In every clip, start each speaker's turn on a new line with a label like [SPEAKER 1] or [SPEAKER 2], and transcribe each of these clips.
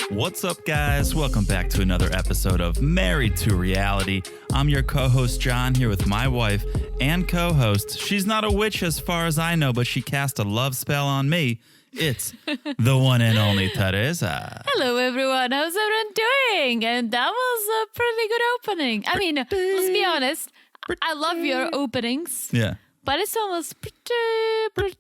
[SPEAKER 1] What's up, guys? Welcome back to another episode of Married to Reality. I'm your co-host, John, here with my wife and co-host. She's not a witch as far as I know, but she cast a love spell on me. It's the one and only Teresa.
[SPEAKER 2] Hello, everyone. How's everyone doing? And that was a pretty good opening. I mean, let's be honest. I love your openings.
[SPEAKER 1] Yeah.
[SPEAKER 2] But this one was pretty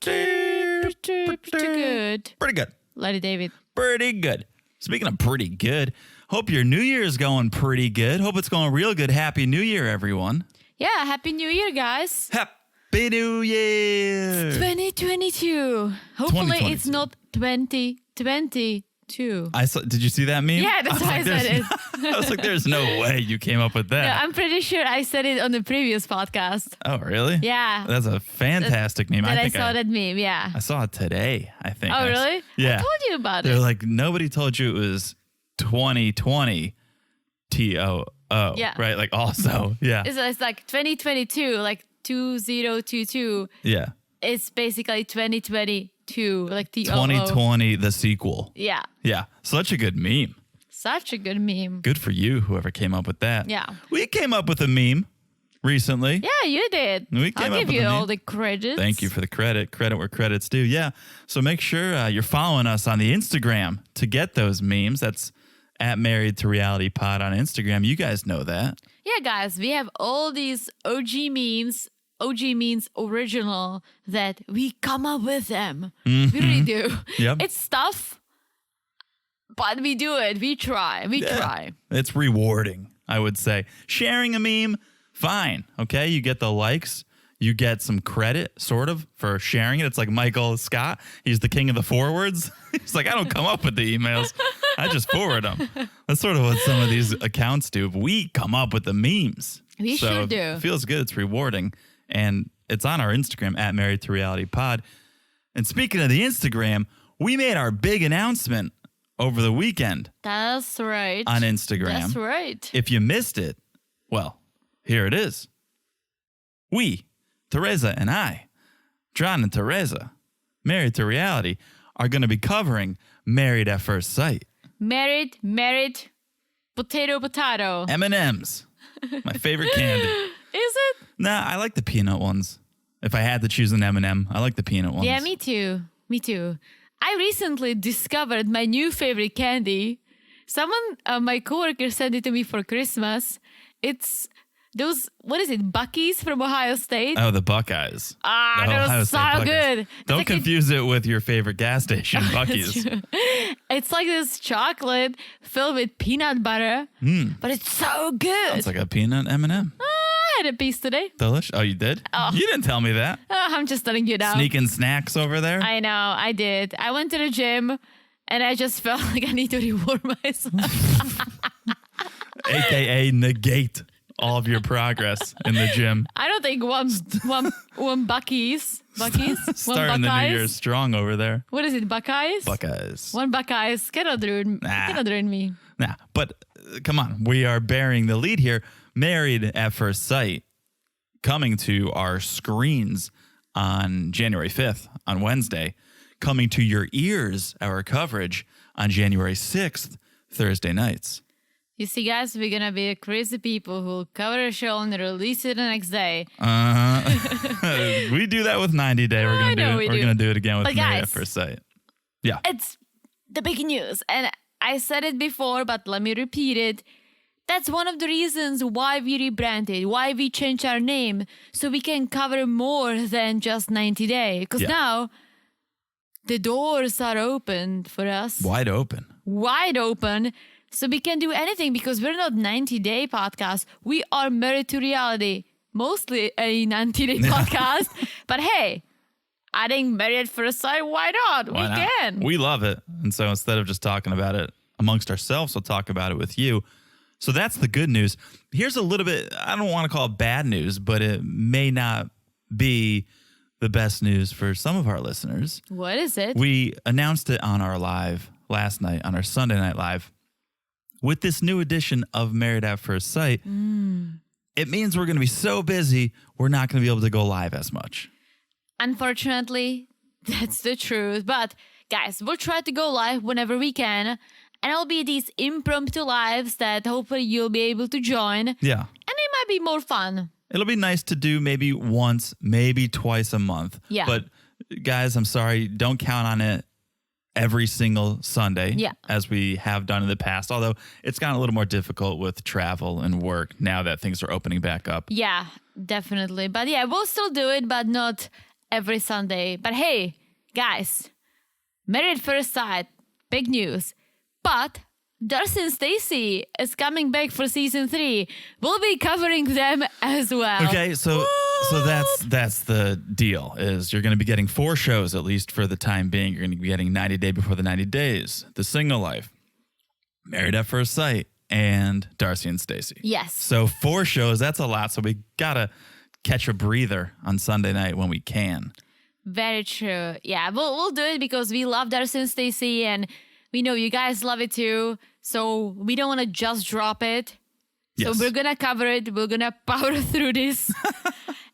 [SPEAKER 2] good.
[SPEAKER 1] Pretty good.
[SPEAKER 2] Lady David.
[SPEAKER 1] Pretty good. Speaking of pretty good, hope your New Year is going pretty good. Hope it's going real good. Happy New Year, everyone.
[SPEAKER 2] Yeah, Happy New Year, guys.
[SPEAKER 1] Happy New Year.
[SPEAKER 2] 2022. Hopefully
[SPEAKER 1] 2022.
[SPEAKER 2] it's not 2022.
[SPEAKER 1] Did you see that meme?
[SPEAKER 2] Yeah, that's why I said it.
[SPEAKER 1] I was like, there's no way you came up with that.
[SPEAKER 2] No, I'm pretty sure I said it on the previous podcast.
[SPEAKER 1] Oh, really?
[SPEAKER 2] Yeah.
[SPEAKER 1] That's a fantastic meme.
[SPEAKER 2] I saw that meme, yeah.
[SPEAKER 1] I saw it today, I think.
[SPEAKER 2] Oh, really?
[SPEAKER 1] Yeah.
[SPEAKER 2] I told you about
[SPEAKER 1] They're
[SPEAKER 2] it.
[SPEAKER 1] like, nobody told you it was 2020 TOO.
[SPEAKER 2] Yeah.
[SPEAKER 1] Right? Like, also. Yeah.
[SPEAKER 2] It's like 2022, like 2022.
[SPEAKER 1] Yeah.
[SPEAKER 2] It's basically 2022, like the
[SPEAKER 1] 2020, the sequel.
[SPEAKER 2] Yeah.
[SPEAKER 1] Yeah. Such a good meme.
[SPEAKER 2] Such a good meme.
[SPEAKER 1] Good for you, whoever came up with that.
[SPEAKER 2] Yeah.
[SPEAKER 1] We came up with a meme recently.
[SPEAKER 2] Yeah, you did.
[SPEAKER 1] I'll
[SPEAKER 2] give you all the credits.
[SPEAKER 1] Thank you for the credit. Credit where credit's due. Yeah. So make sure you're following us on the Instagram to get those memes. That's at Married to Reality Pod on Instagram. You guys know that.
[SPEAKER 2] Yeah, guys, we have all these OG memes. OG means original, that we come up with them.
[SPEAKER 1] Mm-hmm.
[SPEAKER 2] We really do.
[SPEAKER 1] Yep.
[SPEAKER 2] It's tough, but we do it. We try. We try.
[SPEAKER 1] It's rewarding, I would say. Sharing a meme, fine. Okay. You get the likes. You get some credit, sort of, for sharing it. It's like Michael Scott. He's the king of the forwards. He's like, I don't come up with the emails. I just forward them. That's sort of what some of these accounts do. We come up with the memes.
[SPEAKER 2] We
[SPEAKER 1] so
[SPEAKER 2] sure do.
[SPEAKER 1] It feels good. It's rewarding. And it's on our Instagram, at Married to Reality Pod. And speaking of the Instagram, we made our big announcement over the weekend.
[SPEAKER 2] That's right.
[SPEAKER 1] On Instagram.
[SPEAKER 2] That's right.
[SPEAKER 1] If you missed it, well, here it is. We, Teresa and I, John and Teresa, Married to Reality, are going to be covering Married at First Sight.
[SPEAKER 2] Married, potato.
[SPEAKER 1] M&M's, my favorite candy.
[SPEAKER 2] Is it?
[SPEAKER 1] Nah, I like the peanut ones. If I had to choose an M&M, I like the peanut ones.
[SPEAKER 2] Yeah, me too. Me too. I recently discovered my new favorite candy. Someone, my coworker, sent it to me for Christmas. It's those, what is it, Buc-ee's from Ohio State?
[SPEAKER 1] Oh, the Buckeyes.
[SPEAKER 2] Ah,
[SPEAKER 1] The
[SPEAKER 2] that
[SPEAKER 1] Ohio
[SPEAKER 2] was
[SPEAKER 1] State
[SPEAKER 2] so
[SPEAKER 1] Buckeyes.
[SPEAKER 2] good.
[SPEAKER 1] Don't
[SPEAKER 2] It's like
[SPEAKER 1] confuse it with your favorite gas station, Buc-ee's.
[SPEAKER 2] It's like this chocolate filled with peanut butter, but it's so good.
[SPEAKER 1] It's like a peanut M&M.
[SPEAKER 2] I had a piece today.
[SPEAKER 1] Delicious. Oh, you did?
[SPEAKER 2] Oh.
[SPEAKER 1] You didn't tell me that.
[SPEAKER 2] I'm just telling you now.
[SPEAKER 1] Sneaking snacks over there?
[SPEAKER 2] I know, I did. I went to the gym and I just felt like I need to reward myself.
[SPEAKER 1] AKA negate all of your progress in the gym.
[SPEAKER 2] I don't think one Buc-ee's.
[SPEAKER 1] Starting the New Year strong over there.
[SPEAKER 2] What is it, Buckeyes?
[SPEAKER 1] Buckeyes.
[SPEAKER 2] One Buckeyes cannot ruin me.
[SPEAKER 1] Nah, but come on. We are bearing the lead here. Married at First Sight, coming to our screens on January 5th, on Wednesday. Coming to your ears, our coverage on January 6th, Thursday nights.
[SPEAKER 2] You see, guys, we're going to be crazy people who will cover a show and release it the next day.
[SPEAKER 1] We do that with 90 Day. We're going to do it again with Married at First Sight. Yeah.
[SPEAKER 2] It's the big news. And I said it before, but let me repeat it. That's one of the reasons why we rebranded, why we changed our name, so we can cover more than just 90 Day. Because now the doors are open for us.
[SPEAKER 1] Wide open.
[SPEAKER 2] So we can do anything, because we're not 90 Day podcast. We are Married to Reality, mostly a 90 Day podcast. But hey, adding Married at First Sight, why not?
[SPEAKER 1] Why not?
[SPEAKER 2] Can.
[SPEAKER 1] We love it. And so instead of just talking about it amongst ourselves, we'll talk about it with you. So that's the good news. Here's a little bit, I don't want to call it bad news, but it may not be the best news for some of our listeners.
[SPEAKER 2] What is it?
[SPEAKER 1] We announced it on our live last night, on our Sunday Night Live. With this new edition of Married at First Sight, it means we're going to be so busy, we're not going to be able to go live as much.
[SPEAKER 2] Unfortunately, that's the truth. But guys, we'll try to go live whenever we can. And it'll be these impromptu lives that hopefully you'll be able to join.
[SPEAKER 1] Yeah.
[SPEAKER 2] And it might be more fun.
[SPEAKER 1] It'll be nice to do maybe once, maybe twice a month.
[SPEAKER 2] Yeah.
[SPEAKER 1] But guys, I'm sorry, don't count on it every single Sunday as we have done in the past. Although it's gotten a little more difficult with travel and work now that things are opening back up.
[SPEAKER 2] Yeah, definitely. But yeah, we'll still do it, but not every Sunday. But hey, guys, Married at First Sight, big news. But Darcy and Stacy is coming back for season 3. We'll be covering them as well.
[SPEAKER 1] Okay, so that's the deal. Is you're going to be getting 4 shows at least for the time being. You're going to be getting 90 Day Before the 90 Days, The Single Life, Married at First Sight, and Darcy and Stacy.
[SPEAKER 2] Yes.
[SPEAKER 1] So 4 shows. That's a lot. So we gotta catch a breather on Sunday night when we can.
[SPEAKER 2] Very true. Yeah, we'll do it because we love Darcy and Stacy, and we know you guys love it too. So we don't want to just drop it.
[SPEAKER 1] Yes.
[SPEAKER 2] So we're going to cover it. We're going to power through this.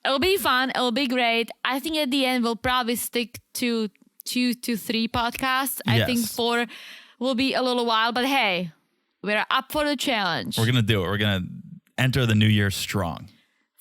[SPEAKER 2] It'll be fun. It'll be great. I think at the end, we'll probably stick to 2 to 3 podcasts. I think 4 will be a little while. But hey, we're up for the challenge.
[SPEAKER 1] We're going to do it. We're going to enter the new year strong.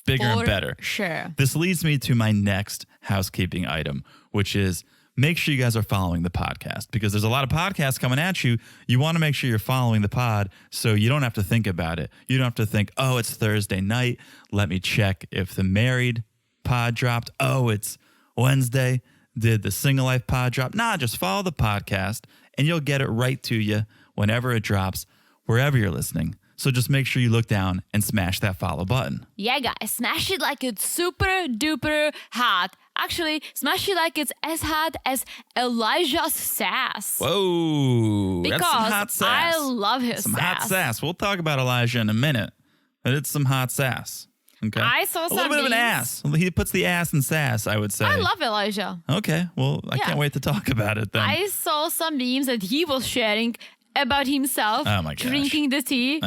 [SPEAKER 1] Bigger and better.
[SPEAKER 2] Sure.
[SPEAKER 1] This leads me to my next housekeeping item, which is make sure you guys are following the podcast because there's a lot of podcasts coming at you. You want to make sure you're following the pod so you don't have to think about it. You don't have to think, oh, it's Thursday night. Let me check if the married pod dropped. Oh, it's Wednesday. Did the Single Life pod drop? Nah, just follow the podcast and you'll get it right to you whenever it drops, wherever you're listening. So just make sure you look down and smash that follow button.
[SPEAKER 2] Yeah, guys, smash it like it's super duper hot. Actually, smash it like it's as hot as Elijah's sass.
[SPEAKER 1] Whoa,
[SPEAKER 2] because
[SPEAKER 1] that's some hot sass.
[SPEAKER 2] I love his
[SPEAKER 1] some
[SPEAKER 2] sass.
[SPEAKER 1] hot sass. We'll talk about Elijah in a minute, but it's some hot sass. Okay,
[SPEAKER 2] I saw
[SPEAKER 1] a
[SPEAKER 2] some
[SPEAKER 1] little bit of an
[SPEAKER 2] memes.
[SPEAKER 1] ass. He puts the ass in sass, I would say.
[SPEAKER 2] I love Elijah.
[SPEAKER 1] Okay, well, I can't wait to talk about it then.
[SPEAKER 2] I saw some memes that he was sharing about himself
[SPEAKER 1] Oh my gosh.
[SPEAKER 2] drinking the tea.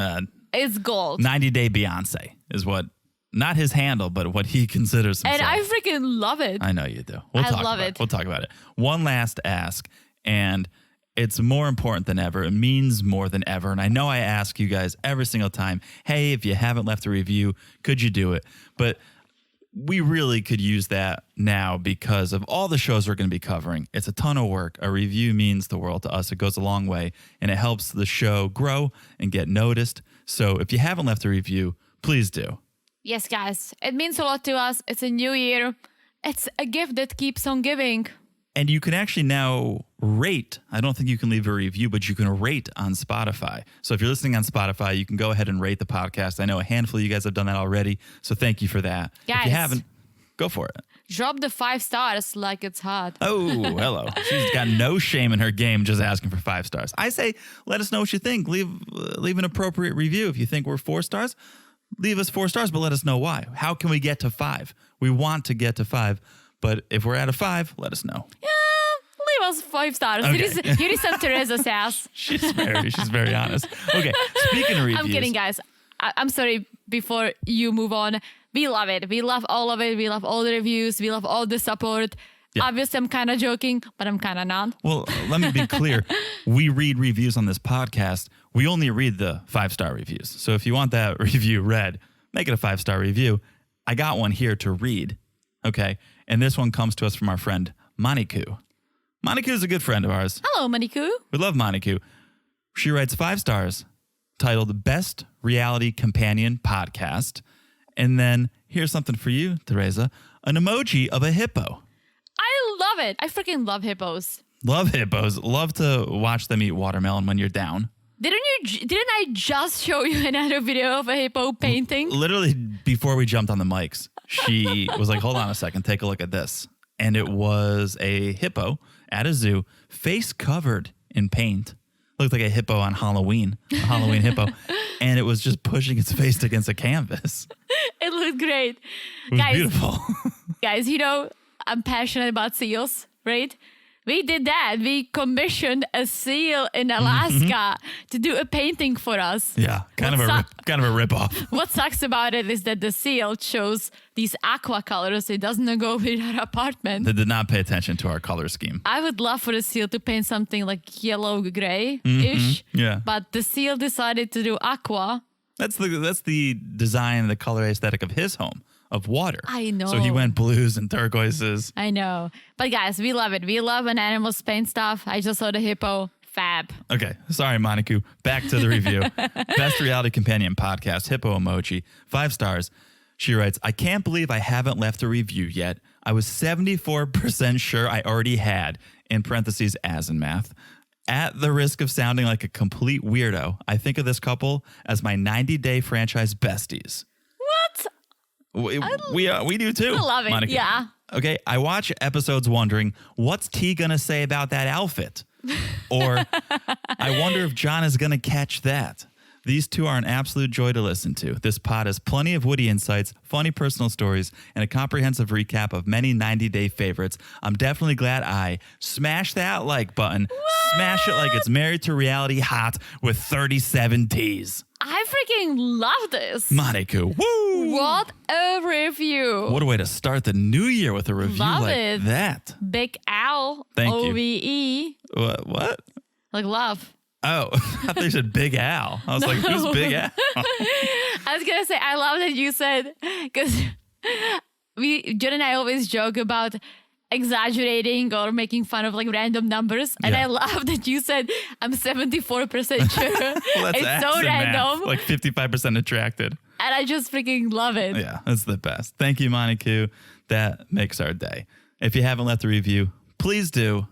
[SPEAKER 2] It's gold.
[SPEAKER 1] 90 Day Fiancé is what, not his handle, but what he considers himself.
[SPEAKER 2] And I freaking love it.
[SPEAKER 1] I know you do.
[SPEAKER 2] I love it.
[SPEAKER 1] We'll talk about it. One last ask, and it's more important than ever. It means more than ever. And I know I ask you guys every single time, hey, if you haven't left a review, could you do it? But we really could use that now because of all the shows we're going to be covering. It's a ton of work. A review means the world to us. It goes a long way, and it helps the show grow and get noticed. So if you haven't left a review, please do.
[SPEAKER 2] Yes, guys. It means a lot to us. It's a new year. It's a gift that keeps on giving.
[SPEAKER 1] And you can actually now rate. I don't think you can leave a review, but you can rate on Spotify. So if you're listening on Spotify, you can go ahead and rate the podcast. I know a handful of you guys have done that already. So thank you for that.
[SPEAKER 2] Guys,
[SPEAKER 1] if you haven't, go for it.
[SPEAKER 2] Drop the 5 stars like it's hot.
[SPEAKER 1] Oh, hello. She's got no shame in her game just asking for 5 stars. I say, let us know what you think. Leave an appropriate review. If you think we're 4 stars, leave us 4 stars, but let us know why. How can we get to 5? We want to get to 5. But if we're at a 5, let us know.
[SPEAKER 2] Yeah, leave us 5 stars.
[SPEAKER 1] Okay.
[SPEAKER 2] Here is some Teresa sass.
[SPEAKER 1] She's very honest. Okay, speaking of reviews.
[SPEAKER 2] I'm kidding, guys. I'm sorry, before you move on. We love it. We love all of it. We love all the reviews. We love all the support. Yeah. Obviously, I'm kind of joking, but I'm kind of not.
[SPEAKER 1] Well, let me be clear. We read reviews on this podcast. We only read the 5-star reviews. So if you want that review read, make it a 5-star review. I got one here to read. Okay. And this one comes to us from our friend, Maniku. Maniku is a good friend of ours.
[SPEAKER 2] Hello, Maniku.
[SPEAKER 1] We love Maniku. She writes 5 stars, titled Best Reality Companion Podcast. And then here's something for you, Teresa, an emoji of a hippo.
[SPEAKER 2] I love it. I freaking love hippos.
[SPEAKER 1] Love hippos. Love to watch them eat watermelon when you're down.
[SPEAKER 2] Didn't I just show you another video of a hippo painting?
[SPEAKER 1] Literally before we jumped on the mics, she was like, hold on a second, take a look at this. And it was a hippo at a zoo, face covered in paint. Looked like a hippo on Halloween, a Halloween hippo. And it was just pushing its face against a canvas.
[SPEAKER 2] It looked great.
[SPEAKER 1] It was beautiful.
[SPEAKER 2] Guys, I'm passionate about seals, right? We did that. We commissioned a seal in Alaska to do a painting for us.
[SPEAKER 1] Yeah, kind of a ripoff.
[SPEAKER 2] What sucks about it is that the seal chose these aqua colors. It doesn't go with our apartment.
[SPEAKER 1] They did not pay attention to our color scheme.
[SPEAKER 2] I would love for the seal to paint something like yellow gray-ish.
[SPEAKER 1] Yeah.
[SPEAKER 2] But the seal decided to do aqua.
[SPEAKER 1] That's the design, the color aesthetic of his home, of water.
[SPEAKER 2] I know.
[SPEAKER 1] So he went blues and turquoises.
[SPEAKER 2] I know. But guys, we love it. We love when animals paint stuff. I just saw the hippo. Fab.
[SPEAKER 1] Okay. Sorry, Monica. Back to the review. Best Reality Companion Podcast, Hippo Emoji, 5 stars. She writes, I can't believe I haven't left a review yet. I was 74% sure I already had, in parentheses, as in math. At the risk of sounding like a complete weirdo, I think of this couple as my 90-day franchise besties.
[SPEAKER 2] What?
[SPEAKER 1] We do too.
[SPEAKER 2] I love it.
[SPEAKER 1] Monica.
[SPEAKER 2] Yeah.
[SPEAKER 1] Okay, I watch episodes wondering, what's T gonna say about that outfit? Or I wonder if John is gonna catch that. These two are an absolute joy to listen to. This pod has plenty of witty insights, funny personal stories, and a comprehensive recap of many 90-day favorites. I'm definitely glad I smashed that like button.
[SPEAKER 2] What?
[SPEAKER 1] Smash it like it's Married to Reality hot with 37 T's.
[SPEAKER 2] I freaking love this.
[SPEAKER 1] Monica, woo!
[SPEAKER 2] What a review.
[SPEAKER 1] What a way to start the new year with a review
[SPEAKER 2] Love
[SPEAKER 1] like
[SPEAKER 2] it.
[SPEAKER 1] that.
[SPEAKER 2] Big Al.
[SPEAKER 1] Thank you.
[SPEAKER 2] OVE.
[SPEAKER 1] What?
[SPEAKER 2] Like love.
[SPEAKER 1] Oh, I thought you said Big Al. I was like, who's Big Al?
[SPEAKER 2] I was going to say, I love that you said, because Jen and I always joke about exaggerating or making fun of like random numbers. And
[SPEAKER 1] Yeah.
[SPEAKER 2] I love that you said, I'm 74% sure.
[SPEAKER 1] Well, that's
[SPEAKER 2] It's
[SPEAKER 1] ass
[SPEAKER 2] so
[SPEAKER 1] and
[SPEAKER 2] random.
[SPEAKER 1] math, like 55% attracted.
[SPEAKER 2] And I just freaking love it.
[SPEAKER 1] Yeah, that's the best. Thank you, Monica. That makes our day. If you haven't left a review, please do.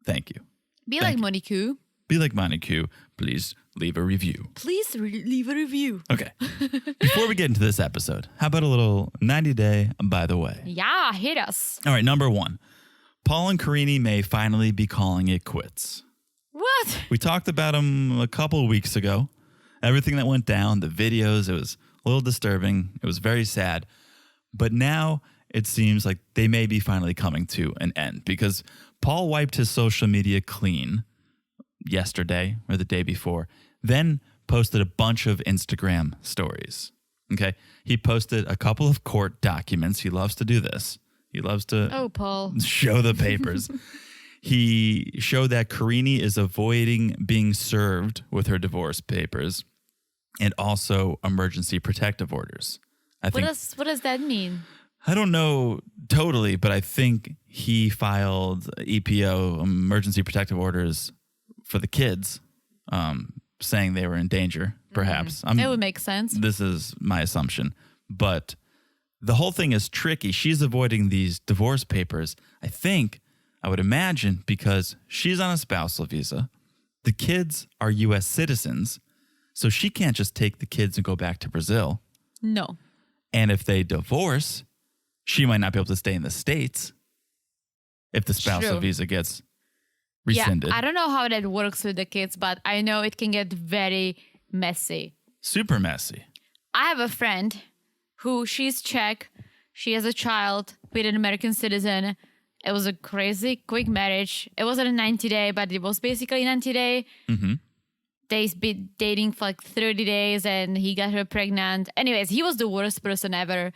[SPEAKER 1] Thank you.
[SPEAKER 2] Be like Monique.
[SPEAKER 1] Be like Monica. Please leave a review.
[SPEAKER 2] Please leave a review.
[SPEAKER 1] Okay. Before we get into this episode, how about a little 90-day by the way?
[SPEAKER 2] Yeah, hit us.
[SPEAKER 1] All right, number 1. Paul and Karini may finally be calling it quits.
[SPEAKER 2] What?
[SPEAKER 1] We talked about them a couple of weeks ago. Everything that went down, the videos, it was a little disturbing. It was very sad. But now it seems like they may be finally coming to an end because Paul wiped his social media clean yesterday or the day before, then posted a bunch of Instagram stories. Okay. He posted a couple of court documents. He loves to do this. He loves to
[SPEAKER 2] Paul.
[SPEAKER 1] show the papers. He showed that Karini is avoiding being served with her divorce papers and also emergency protective orders. I think
[SPEAKER 2] What does that mean?
[SPEAKER 1] I don't know totally, but I think he filed EPO, emergency protective orders, for the kids, saying they were in danger, perhaps.
[SPEAKER 2] That would make sense.
[SPEAKER 1] This is my assumption. But the whole thing is tricky. She's avoiding these divorce papers, I would imagine, because she's on a spousal visa. The kids are U.S. citizens, so she can't just take the kids and go back to Brazil.
[SPEAKER 2] No.
[SPEAKER 1] And if they divorce, she might not be able to stay in the States if the spousal
[SPEAKER 2] True.
[SPEAKER 1] visa gets rescinded.
[SPEAKER 2] Yeah, I don't know how that works with the kids, but I know it can get very messy.
[SPEAKER 1] Super messy.
[SPEAKER 2] I have a friend who she's Czech. She has a child with an American citizen. It was a crazy quick marriage. It wasn't a 90-day, but it was basically a 90-day.
[SPEAKER 1] Mm-hmm.
[SPEAKER 2] They've been dating for like 30 days and he got her pregnant. Anyways, he was the worst person ever.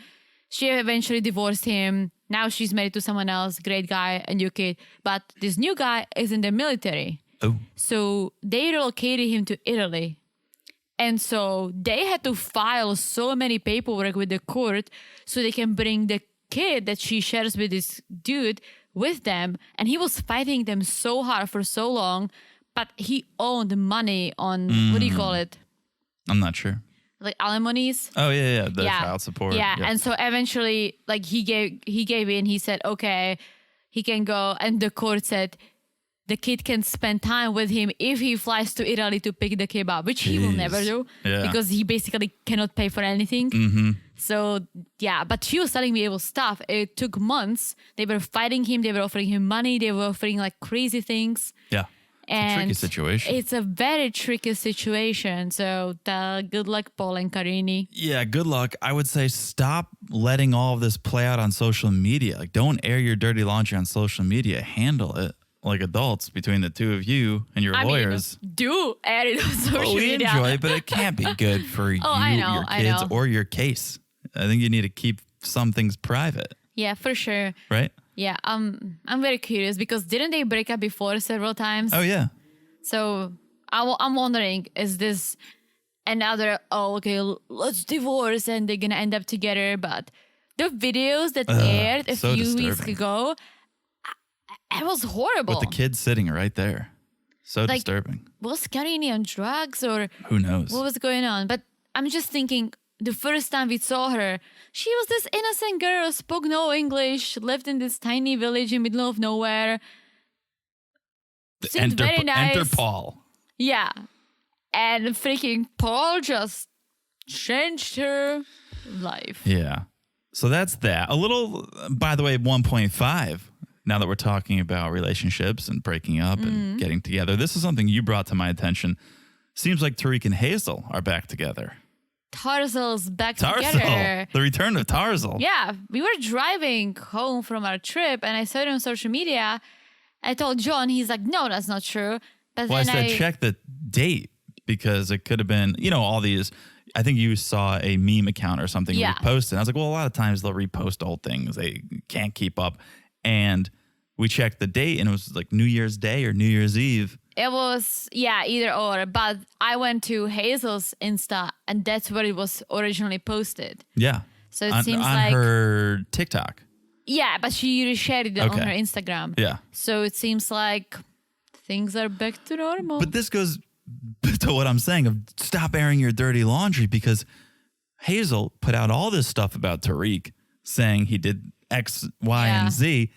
[SPEAKER 2] She eventually divorced him. Now she's married to someone else, great guy, a new kid. But this new guy is in the military.
[SPEAKER 1] Oh.
[SPEAKER 2] So they relocated him to Italy. And so they had to file so many paperwork with the court so they can bring the kid that she shares with this dude with them. And he was fighting them so hard for so long, but he owned money on, what do you call it?
[SPEAKER 1] I'm not sure.
[SPEAKER 2] Like alimonies?
[SPEAKER 1] Oh, yeah. The child support.
[SPEAKER 2] Yeah. And so eventually, like he gave in. He said, okay, he can go. And the court said the kid can spend time with him if he flies to Italy to pick the kid up, which he will never do because he basically cannot pay for anything.
[SPEAKER 1] Mm-hmm.
[SPEAKER 2] So, yeah. But she was telling me it was tough. It took months. They were fighting him. They were offering him money. They were offering like crazy things.
[SPEAKER 1] Yeah.
[SPEAKER 2] And
[SPEAKER 1] tricky situation.
[SPEAKER 2] It's a very tricky situation. So good luck, Paul and Karini.
[SPEAKER 1] Yeah, good luck. I would say stop letting all of this play out on social media. Like, don't air your dirty laundry on social media. Handle it like adults between the two of you and your lawyers.
[SPEAKER 2] Do air it on social
[SPEAKER 1] We
[SPEAKER 2] media.
[SPEAKER 1] enjoy it, but it can't be good for you,
[SPEAKER 2] I know,
[SPEAKER 1] your
[SPEAKER 2] I
[SPEAKER 1] kids,
[SPEAKER 2] know.
[SPEAKER 1] or your case. I think you need to keep some things private,
[SPEAKER 2] Yeah, for sure.
[SPEAKER 1] right?
[SPEAKER 2] Yeah, I'm very curious because didn't they break up before several times?
[SPEAKER 1] Oh, yeah.
[SPEAKER 2] So I'm wondering, is this another, let's divorce and they're going to end up together? But the videos that aired a
[SPEAKER 1] so
[SPEAKER 2] few weeks
[SPEAKER 1] disturbing.
[SPEAKER 2] ago, it was horrible.
[SPEAKER 1] With the kids sitting right there. So disturbing.
[SPEAKER 2] Was Karini on drugs or
[SPEAKER 1] Who knows?
[SPEAKER 2] what was going on? But I'm just thinking, the first time we saw her, she was this innocent girl, spoke no English, lived in this tiny village in the middle of nowhere. Seemed very nice.
[SPEAKER 1] Enter Paul.
[SPEAKER 2] Yeah. And freaking Paul just changed her life.
[SPEAKER 1] Yeah. So that's that. A little, by the way, 1.5. Now that we're talking about relationships and breaking up and getting together, this is something you brought to my attention. Seems like Tariq and Hazel are back together.
[SPEAKER 2] Tarzel's back
[SPEAKER 1] Tarzal.
[SPEAKER 2] together.
[SPEAKER 1] The return of Tarzal.
[SPEAKER 2] Yeah, we were driving home from our trip and I saw it on social media. I told John, he's like, no, that's not true. But
[SPEAKER 1] Well, I
[SPEAKER 2] then
[SPEAKER 1] said check the date because it could have been, all these. I think you saw a meme account or something reposted. I was like, well, a lot of times they'll repost old things. They can't keep up. And we checked the date and it was like New Year's Day or New Year's Eve.
[SPEAKER 2] It was, either or. But I went to Hazel's Insta and that's where it was originally posted.
[SPEAKER 1] Yeah.
[SPEAKER 2] So it seems
[SPEAKER 1] on
[SPEAKER 2] like
[SPEAKER 1] her TikTok.
[SPEAKER 2] Yeah, but she reshared it on her Instagram.
[SPEAKER 1] Yeah.
[SPEAKER 2] So it seems like things are back to normal.
[SPEAKER 1] But this goes to what I'm saying of stop airing your dirty laundry because Hazel put out all this stuff about Tariq saying he did X, Y, and Z.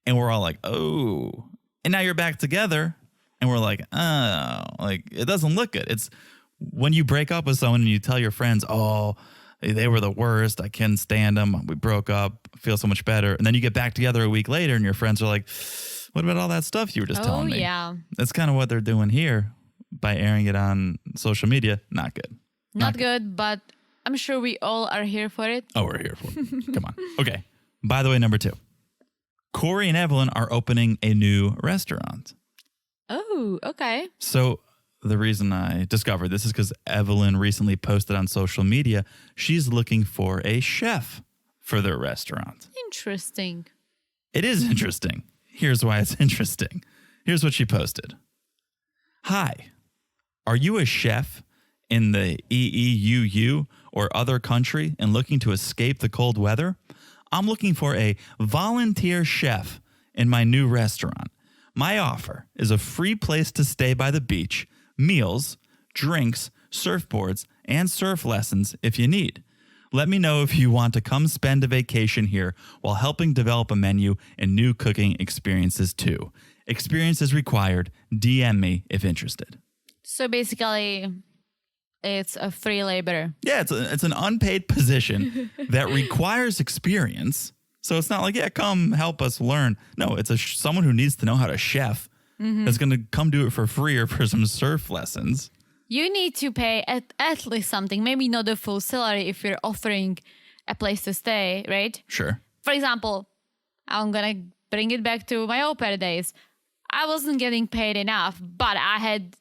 [SPEAKER 1] And we're all like, oh. And now you're back together. And we're like, oh, like it doesn't look good. It's when you break up with someone and you tell your friends, oh, they were the worst. I can't stand them. We broke up. I feel so much better. And then you get back together a week later and your friends are like, what about all that stuff you were just telling me?
[SPEAKER 2] Yeah.
[SPEAKER 1] That's kind of what they're doing here by airing it on social media. Not good.
[SPEAKER 2] Not good, but I'm sure we all are here for it.
[SPEAKER 1] Oh, we're here for it. Come on. Okay. By the way, number 2. Corey and Evelyn are opening a new restaurant.
[SPEAKER 2] Oh, okay.
[SPEAKER 1] So the reason I discovered this is because Evelyn recently posted on social media she's looking for a chef for their restaurant.
[SPEAKER 2] Interesting.
[SPEAKER 1] It is interesting. Here's why it's interesting. Here's what she posted. Hi, are you a chef in the EEUU or other country and looking to escape the cold weather? I'm looking for a volunteer chef in my new restaurant. My offer is a free place to stay by the beach, meals, drinks, surfboards, and surf lessons if you need. Let me know if you want to come spend a vacation here while helping develop a menu and new cooking experiences too. Experiences required. DM me if interested.
[SPEAKER 2] So basically, it's a free labor.
[SPEAKER 1] Yeah, it's an unpaid position that requires experience. So it's not like, come help us learn. No, it's someone who needs to know how to chef that's going to come do it for free or for some surf lessons.
[SPEAKER 2] You need to pay at least something, maybe not the full salary if you're offering a place to stay, right?
[SPEAKER 1] Sure.
[SPEAKER 2] For example, I'm going to bring it back to my au pair days. I wasn't getting paid enough, but I had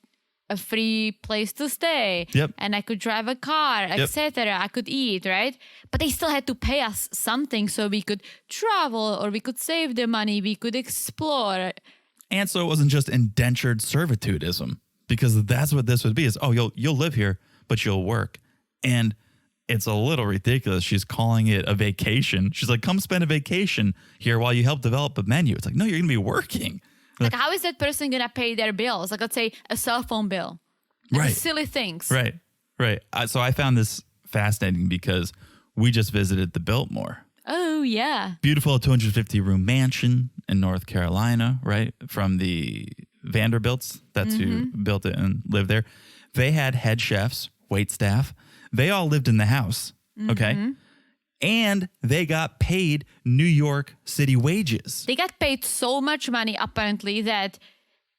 [SPEAKER 2] a free place to stay.
[SPEAKER 1] Yep.
[SPEAKER 2] And I could drive a car, etc. I could eat, right? But they still had to pay us something so we could travel or we could save the money, we could explore.
[SPEAKER 1] And so it wasn't just indentured servitudism, because that's what this would be is, you'll live here, but you'll work. And it's a little ridiculous. She's calling it a vacation. She's like, come spend a vacation here while you help develop a menu. It's like, no, you're going to be working.
[SPEAKER 2] Like, how is that person going to pay their bills? Like, let's say a cell phone bill. Like,
[SPEAKER 1] Right.
[SPEAKER 2] silly things.
[SPEAKER 1] Right. So I found this fascinating because we just visited the Biltmore.
[SPEAKER 2] Oh, yeah.
[SPEAKER 1] Beautiful 250-room mansion in North Carolina, right? From the Vanderbilts. That's who built it and lived there. They had head chefs, wait staff. They all lived in the house, okay? And they got paid New York City wages.
[SPEAKER 2] They got paid so much money, apparently, that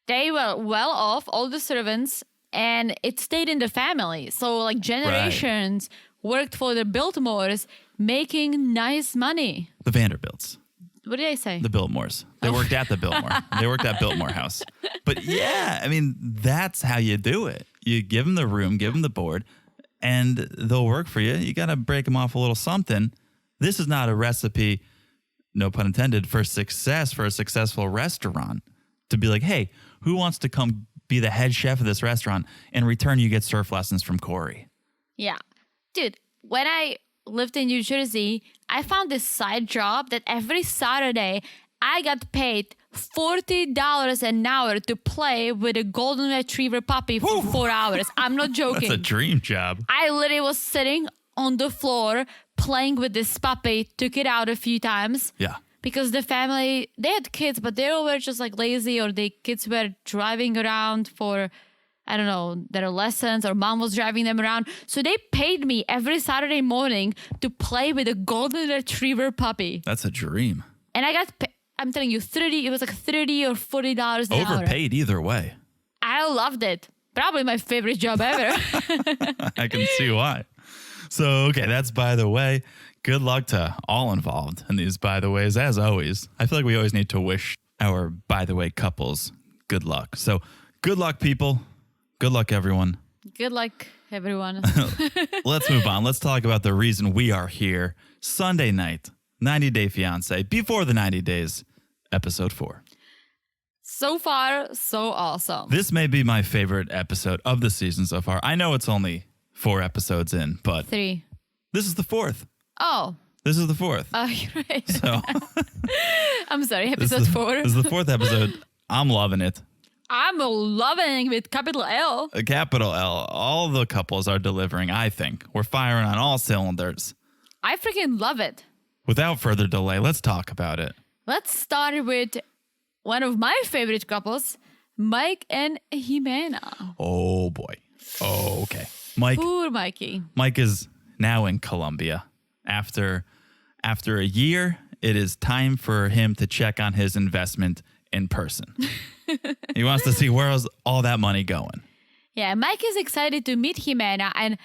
[SPEAKER 2] They were well off, all the servants, and it stayed in the family. So like generations worked for the Biltmores, making nice money.
[SPEAKER 1] The Vanderbilts.
[SPEAKER 2] What did I say?
[SPEAKER 1] The Biltmores. They worked at the Biltmore. They worked at Biltmore House. But yeah, I mean, that's how you do it. You give them the room, give them the board, and they'll work for you. You got to break them off a little something. This is not a recipe, no pun intended, for success, for a successful restaurant. To be like, hey, who wants to come be the head chef of this restaurant? In return, you get surf lessons from Corey.
[SPEAKER 2] Yeah. Dude, when I lived in New Jersey, I found this side job that every Saturday I got paid $40 an hour to play with a golden retriever puppy for 4 hours. I'm not joking.
[SPEAKER 1] That's a dream job.
[SPEAKER 2] I literally was sitting on the floor playing with this puppy, took it out a few times.
[SPEAKER 1] Yeah.
[SPEAKER 2] Because the family, they had kids, but they were just like lazy, or the kids were driving around for, I don't know, their lessons, or mom was driving them around. So they paid me every Saturday morning to play with a golden retriever puppy.
[SPEAKER 1] That's a dream.
[SPEAKER 2] And I got, I'm telling you, it was like $30 or $40 an hour.
[SPEAKER 1] Overpaid either way.
[SPEAKER 2] I loved it. Probably my favorite job ever.
[SPEAKER 1] I can see why. So, okay, that's by the way. Good luck to all involved in these by the ways, as always. I feel like we always need to wish our by the way couples good luck. So, good luck, people. Good luck, everyone.
[SPEAKER 2] Good luck, everyone.
[SPEAKER 1] Let's move on. Let's talk about the reason we are here. Sunday night, 90 Day Fiancé, before the 90 days, episode 4.
[SPEAKER 2] So far, so awesome.
[SPEAKER 1] This may be my favorite episode of the season so far. I know it's only 4 episodes in, but
[SPEAKER 2] 3.
[SPEAKER 1] this is the 4th.
[SPEAKER 2] Oh.
[SPEAKER 1] This is the 4th.
[SPEAKER 2] Oh, you're right.
[SPEAKER 1] So
[SPEAKER 2] I'm sorry, episode 4.
[SPEAKER 1] This is the 4th episode. I'm loving it.
[SPEAKER 2] I'm loving with capital L.
[SPEAKER 1] A capital L. All the couples are delivering, I think. We're firing on all cylinders.
[SPEAKER 2] I freaking love it.
[SPEAKER 1] Without further delay, let's talk about it.
[SPEAKER 2] Let's start with one of my favorite couples, Mike and Ximena.
[SPEAKER 1] Oh, boy. Oh, okay. Mike.
[SPEAKER 2] Poor Mikey.
[SPEAKER 1] Mike is now in Colombia. After a year, it is time for him to check on his investment in person. He wants to see where's all that money going.
[SPEAKER 2] Yeah, Mike is excited to meet Ximena, and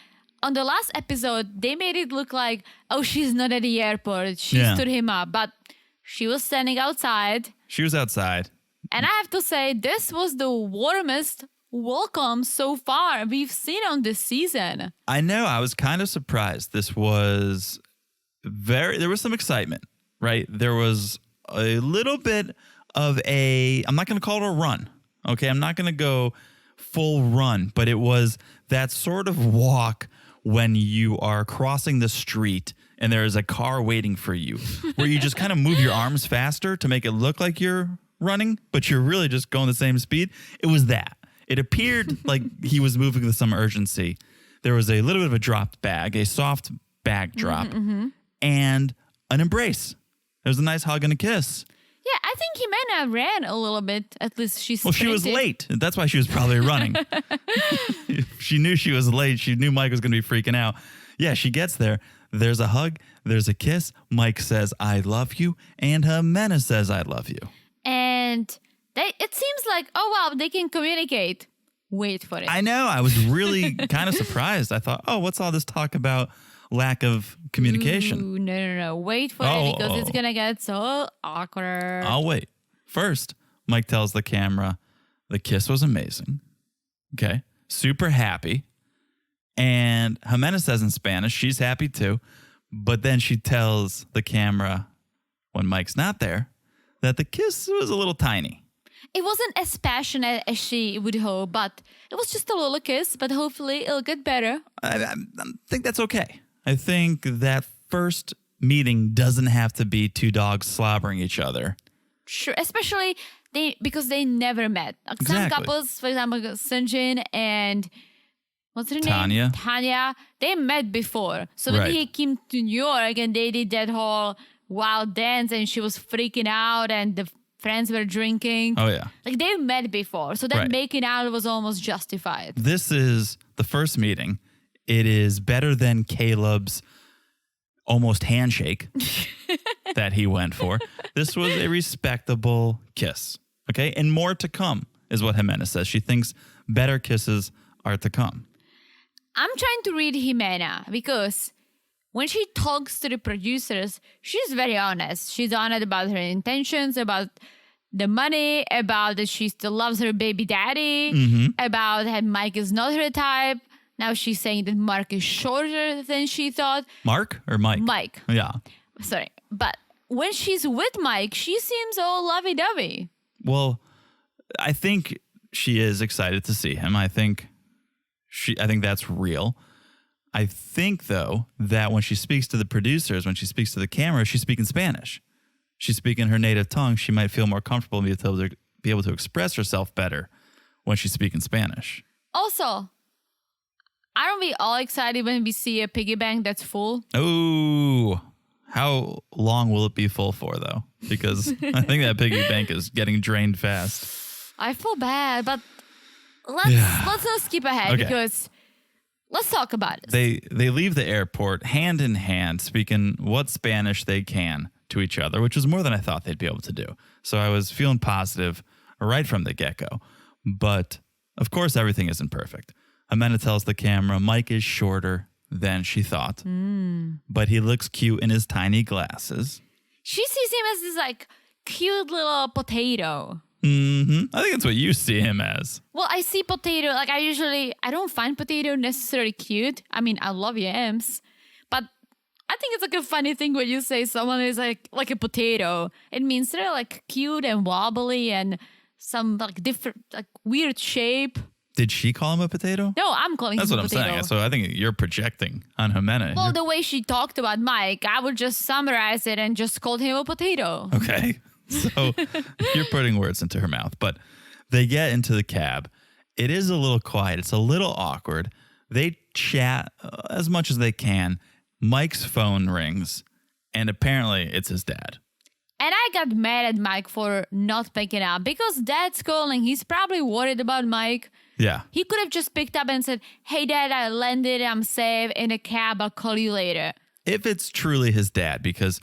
[SPEAKER 2] on the last episode, they made it look like, oh, she's not at the airport. She stood him up, but she was standing outside.
[SPEAKER 1] She was outside.
[SPEAKER 2] And I have to say, this was the warmest welcome so far we've seen on this season.
[SPEAKER 1] I know. I was kind of surprised. There was some excitement, right? There was a little bit of I'm not going to call it a run. Okay. I'm not going to go full run, but it was that sort of walk when you are crossing the street and there is a car waiting for you, where you just kind of move your arms faster to make it look like you're running, but you're really just going the same speed. It was that. It appeared like he was moving with some urgency. There was a little bit of a dropped bag, a soft bag drop, and an embrace. There was a nice hug and a kiss.
[SPEAKER 2] Yeah, I think Ximena ran a little bit. At least she
[SPEAKER 1] Well, she was late. That's why she was probably running. She knew she was late. She knew Mike was going to be freaking out. Yeah, she gets there. There's a hug. There's a kiss. Mike says, I love you. And Ximena says, I love you.
[SPEAKER 2] And it seems like, oh, wow, they can communicate. Wait for it.
[SPEAKER 1] I know. I was really kind of surprised. I thought, oh, what's all this talk about lack of communication?
[SPEAKER 2] Ooh, no. Wait for it, because it's going to get so awkward.
[SPEAKER 1] I'll wait. First, Mike tells the camera the kiss was amazing. Okay. Super happy. And Ximena says in Spanish, she's happy too. But then she tells the camera, when Mike's not there, that the kiss was a little tiny.
[SPEAKER 2] It wasn't as passionate as she would hope, but it was just a little kiss, but hopefully it'll get better.
[SPEAKER 1] I think that's okay. I think that first meeting doesn't have to be 2 dogs slobbering each other.
[SPEAKER 2] Sure, especially because they never met. Like
[SPEAKER 1] Exactly.
[SPEAKER 2] Some couples, for example, Sunjin and what's her name? Tanya. They met before. So when
[SPEAKER 1] Right.
[SPEAKER 2] he came to New York and they did that whole wild dance and she was freaking out and the friends were drinking.
[SPEAKER 1] Oh, yeah.
[SPEAKER 2] Like they met before. So that
[SPEAKER 1] Right.
[SPEAKER 2] making out was almost justified.
[SPEAKER 1] This is the first meeting. It is better than Caleb's almost handshake that he went for. This was a respectable kiss. Okay. And more to come. is what Ximena says. She thinks better kisses are to come.
[SPEAKER 2] I'm trying to read Ximena because when she talks to the producers, she's very honest. She's honest about her intentions, about the money, about that she still loves her baby daddy, about that Mike is not her type. Now she's saying that Mark is shorter than she thought.
[SPEAKER 1] Mark or Mike?
[SPEAKER 2] Mike.
[SPEAKER 1] Yeah.
[SPEAKER 2] Sorry. But when she's with Mike, she seems all lovey-dovey.
[SPEAKER 1] Well, I think she is excited to see him. I think that's real. I think, though, that when she speaks to the producers, when she speaks to the camera, she's speaking Spanish. She's speaking her native tongue. She might feel more comfortable and be able to express herself better when she's speaking Spanish.
[SPEAKER 2] Also, aren't we all excited when we see a piggy bank that's full?
[SPEAKER 1] Oh, how long will it be full for, though? Because I think that piggy bank is getting drained fast.
[SPEAKER 2] I feel bad, but let's not skip ahead because let's talk about it.
[SPEAKER 1] They leave the airport hand in hand, speaking what Spanish they can to each other, which was more than I thought they'd be able to do. So I was feeling positive right from the get-go. But, of course, everything isn't perfect. Ximena tells the camera Mike is shorter than she thought, but he looks cute in his tiny glasses.
[SPEAKER 2] She sees him as this, like, cute little potato.
[SPEAKER 1] I think that's what you see him as.
[SPEAKER 2] Well, I see potato, like, I don't find potato necessarily cute. I mean, I love yams, but I think it's like a funny thing when you say someone is like a potato. It means they're like cute and wobbly and some like different, like weird shape.
[SPEAKER 1] Did she call him a potato?
[SPEAKER 2] No, I'm calling him a potato.
[SPEAKER 1] That's what I'm saying. So I think you're projecting on Ximena.
[SPEAKER 2] Well, the way she talked about Mike, I would just summarize it and just call him a potato.
[SPEAKER 1] Okay. So you're putting words into her mouth. But they get into the cab. It is a little quiet. It's a little awkward. They chat as much as they can. Mike's phone rings, and apparently it's his dad.
[SPEAKER 2] And I got mad at Mike for not picking up because dad's calling. He's probably worried about Mike.
[SPEAKER 1] Yeah.
[SPEAKER 2] He could have just picked up and said, hey, Dad, I landed. I'm safe in a cab. I'll call you later.
[SPEAKER 1] If it's truly his dad, because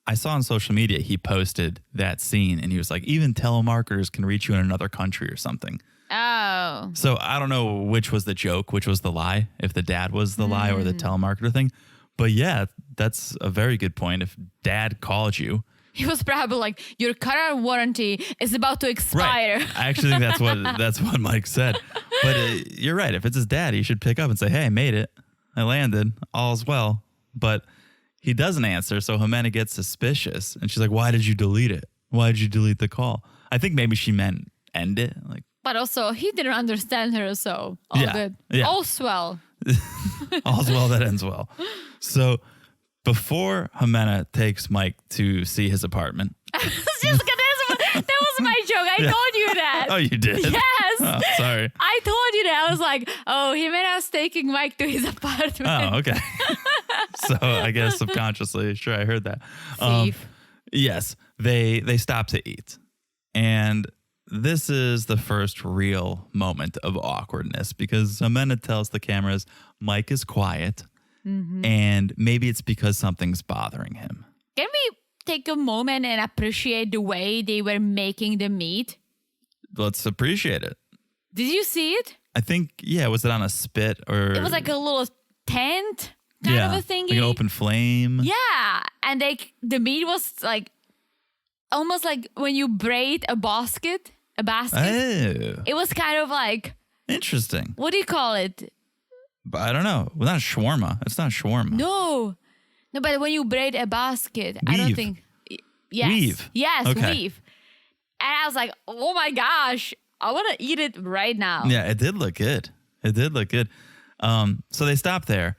[SPEAKER 1] I saw on social media he posted that scene, and he was like, even telemarketers can reach you in another country or something.
[SPEAKER 2] Oh.
[SPEAKER 1] So I don't know which was the joke, which was the lie, if the dad was the lie or the telemarketer thing. But yeah, that's a very good point. If dad called you.
[SPEAKER 2] He was probably like, your car warranty is about to expire.
[SPEAKER 1] Right. I actually think that's what Mike said. But you're right. If it's his dad, he should pick up and say, hey, I made it. I landed. All's well. But he doesn't answer. So Ximena gets suspicious. And she's like, why did you delete it? Why did you delete the call? I think maybe she meant end it. Like,
[SPEAKER 2] but also, he didn't understand her. So all good.
[SPEAKER 1] Yeah.
[SPEAKER 2] All's well.
[SPEAKER 1] All's well that ends well. So before Ximena takes Mike to see his apartment.
[SPEAKER 2] That was my joke. I told you that.
[SPEAKER 1] Oh, you did?
[SPEAKER 2] Yes.
[SPEAKER 1] Oh, sorry.
[SPEAKER 2] I told you that. I was like, oh, Ximena's taking Mike to his apartment.
[SPEAKER 1] Oh, okay. So I guess subconsciously, sure, I heard that.
[SPEAKER 2] Thief.
[SPEAKER 1] Yes, they stop to eat. And this is the first real moment of awkwardness because Ximena tells the cameras Mike is quiet and maybe it's because something's bothering him.
[SPEAKER 2] Can we take a moment and appreciate the way they were making the meat?
[SPEAKER 1] Let's appreciate it.
[SPEAKER 2] Did you see it?
[SPEAKER 1] I think, yeah, was it on a spit or?
[SPEAKER 2] It was like a little tent kind of a thingy.
[SPEAKER 1] Like an open flame.
[SPEAKER 2] Yeah. And the meat was like almost like when you braid a basket.
[SPEAKER 1] Oh.
[SPEAKER 2] It was kind of like.
[SPEAKER 1] Interesting.
[SPEAKER 2] What do you call it?
[SPEAKER 1] I don't know. Well, not shawarma. It's not shawarma.
[SPEAKER 2] No, but when you braid a basket,
[SPEAKER 1] Weave.
[SPEAKER 2] I don't think. Yes.
[SPEAKER 1] Weave.
[SPEAKER 2] Yes,
[SPEAKER 1] Okay.
[SPEAKER 2] weave. And I was like, oh my gosh, I want to eat it right now.
[SPEAKER 1] Yeah, it did look good. So they stop there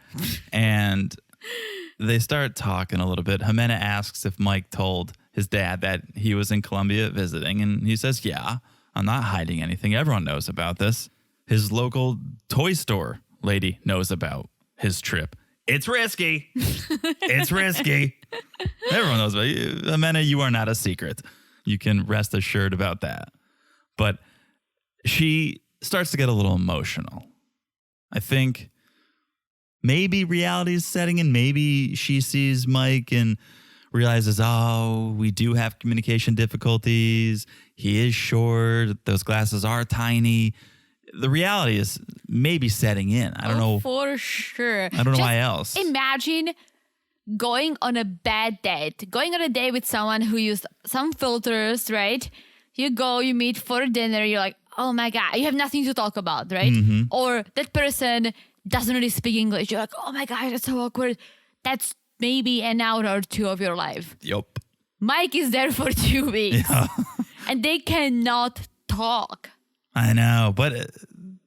[SPEAKER 1] and they start talking a little bit. Ximena asks if Mike told his dad that he was in Colombia visiting. And he says, yeah, I'm not hiding anything. Everyone knows about this. His local toy store lady knows about his trip. It's risky. It's risky. Everyone knows about you. Ximena, you are not a secret. You can rest assured about that. But she starts to get a little emotional. I think maybe reality is setting in. Maybe she sees Mike in realizes, oh, we do have communication difficulties. He is short. Those glasses are tiny. The reality is maybe setting in. I don't know.
[SPEAKER 2] For sure.
[SPEAKER 1] I don't know why else.
[SPEAKER 2] Imagine going on a bad date, going on a date with someone who used some filters, right? You go, you meet for dinner, you're like, oh my God, you have nothing to talk about, right? Or that person doesn't really speak English. You're like, oh my gosh, that's so awkward. That's maybe an hour or two of your life.
[SPEAKER 1] Yup.
[SPEAKER 2] Mike is there for 2 weeks.
[SPEAKER 1] Yeah.
[SPEAKER 2] And they cannot talk.
[SPEAKER 1] I know, but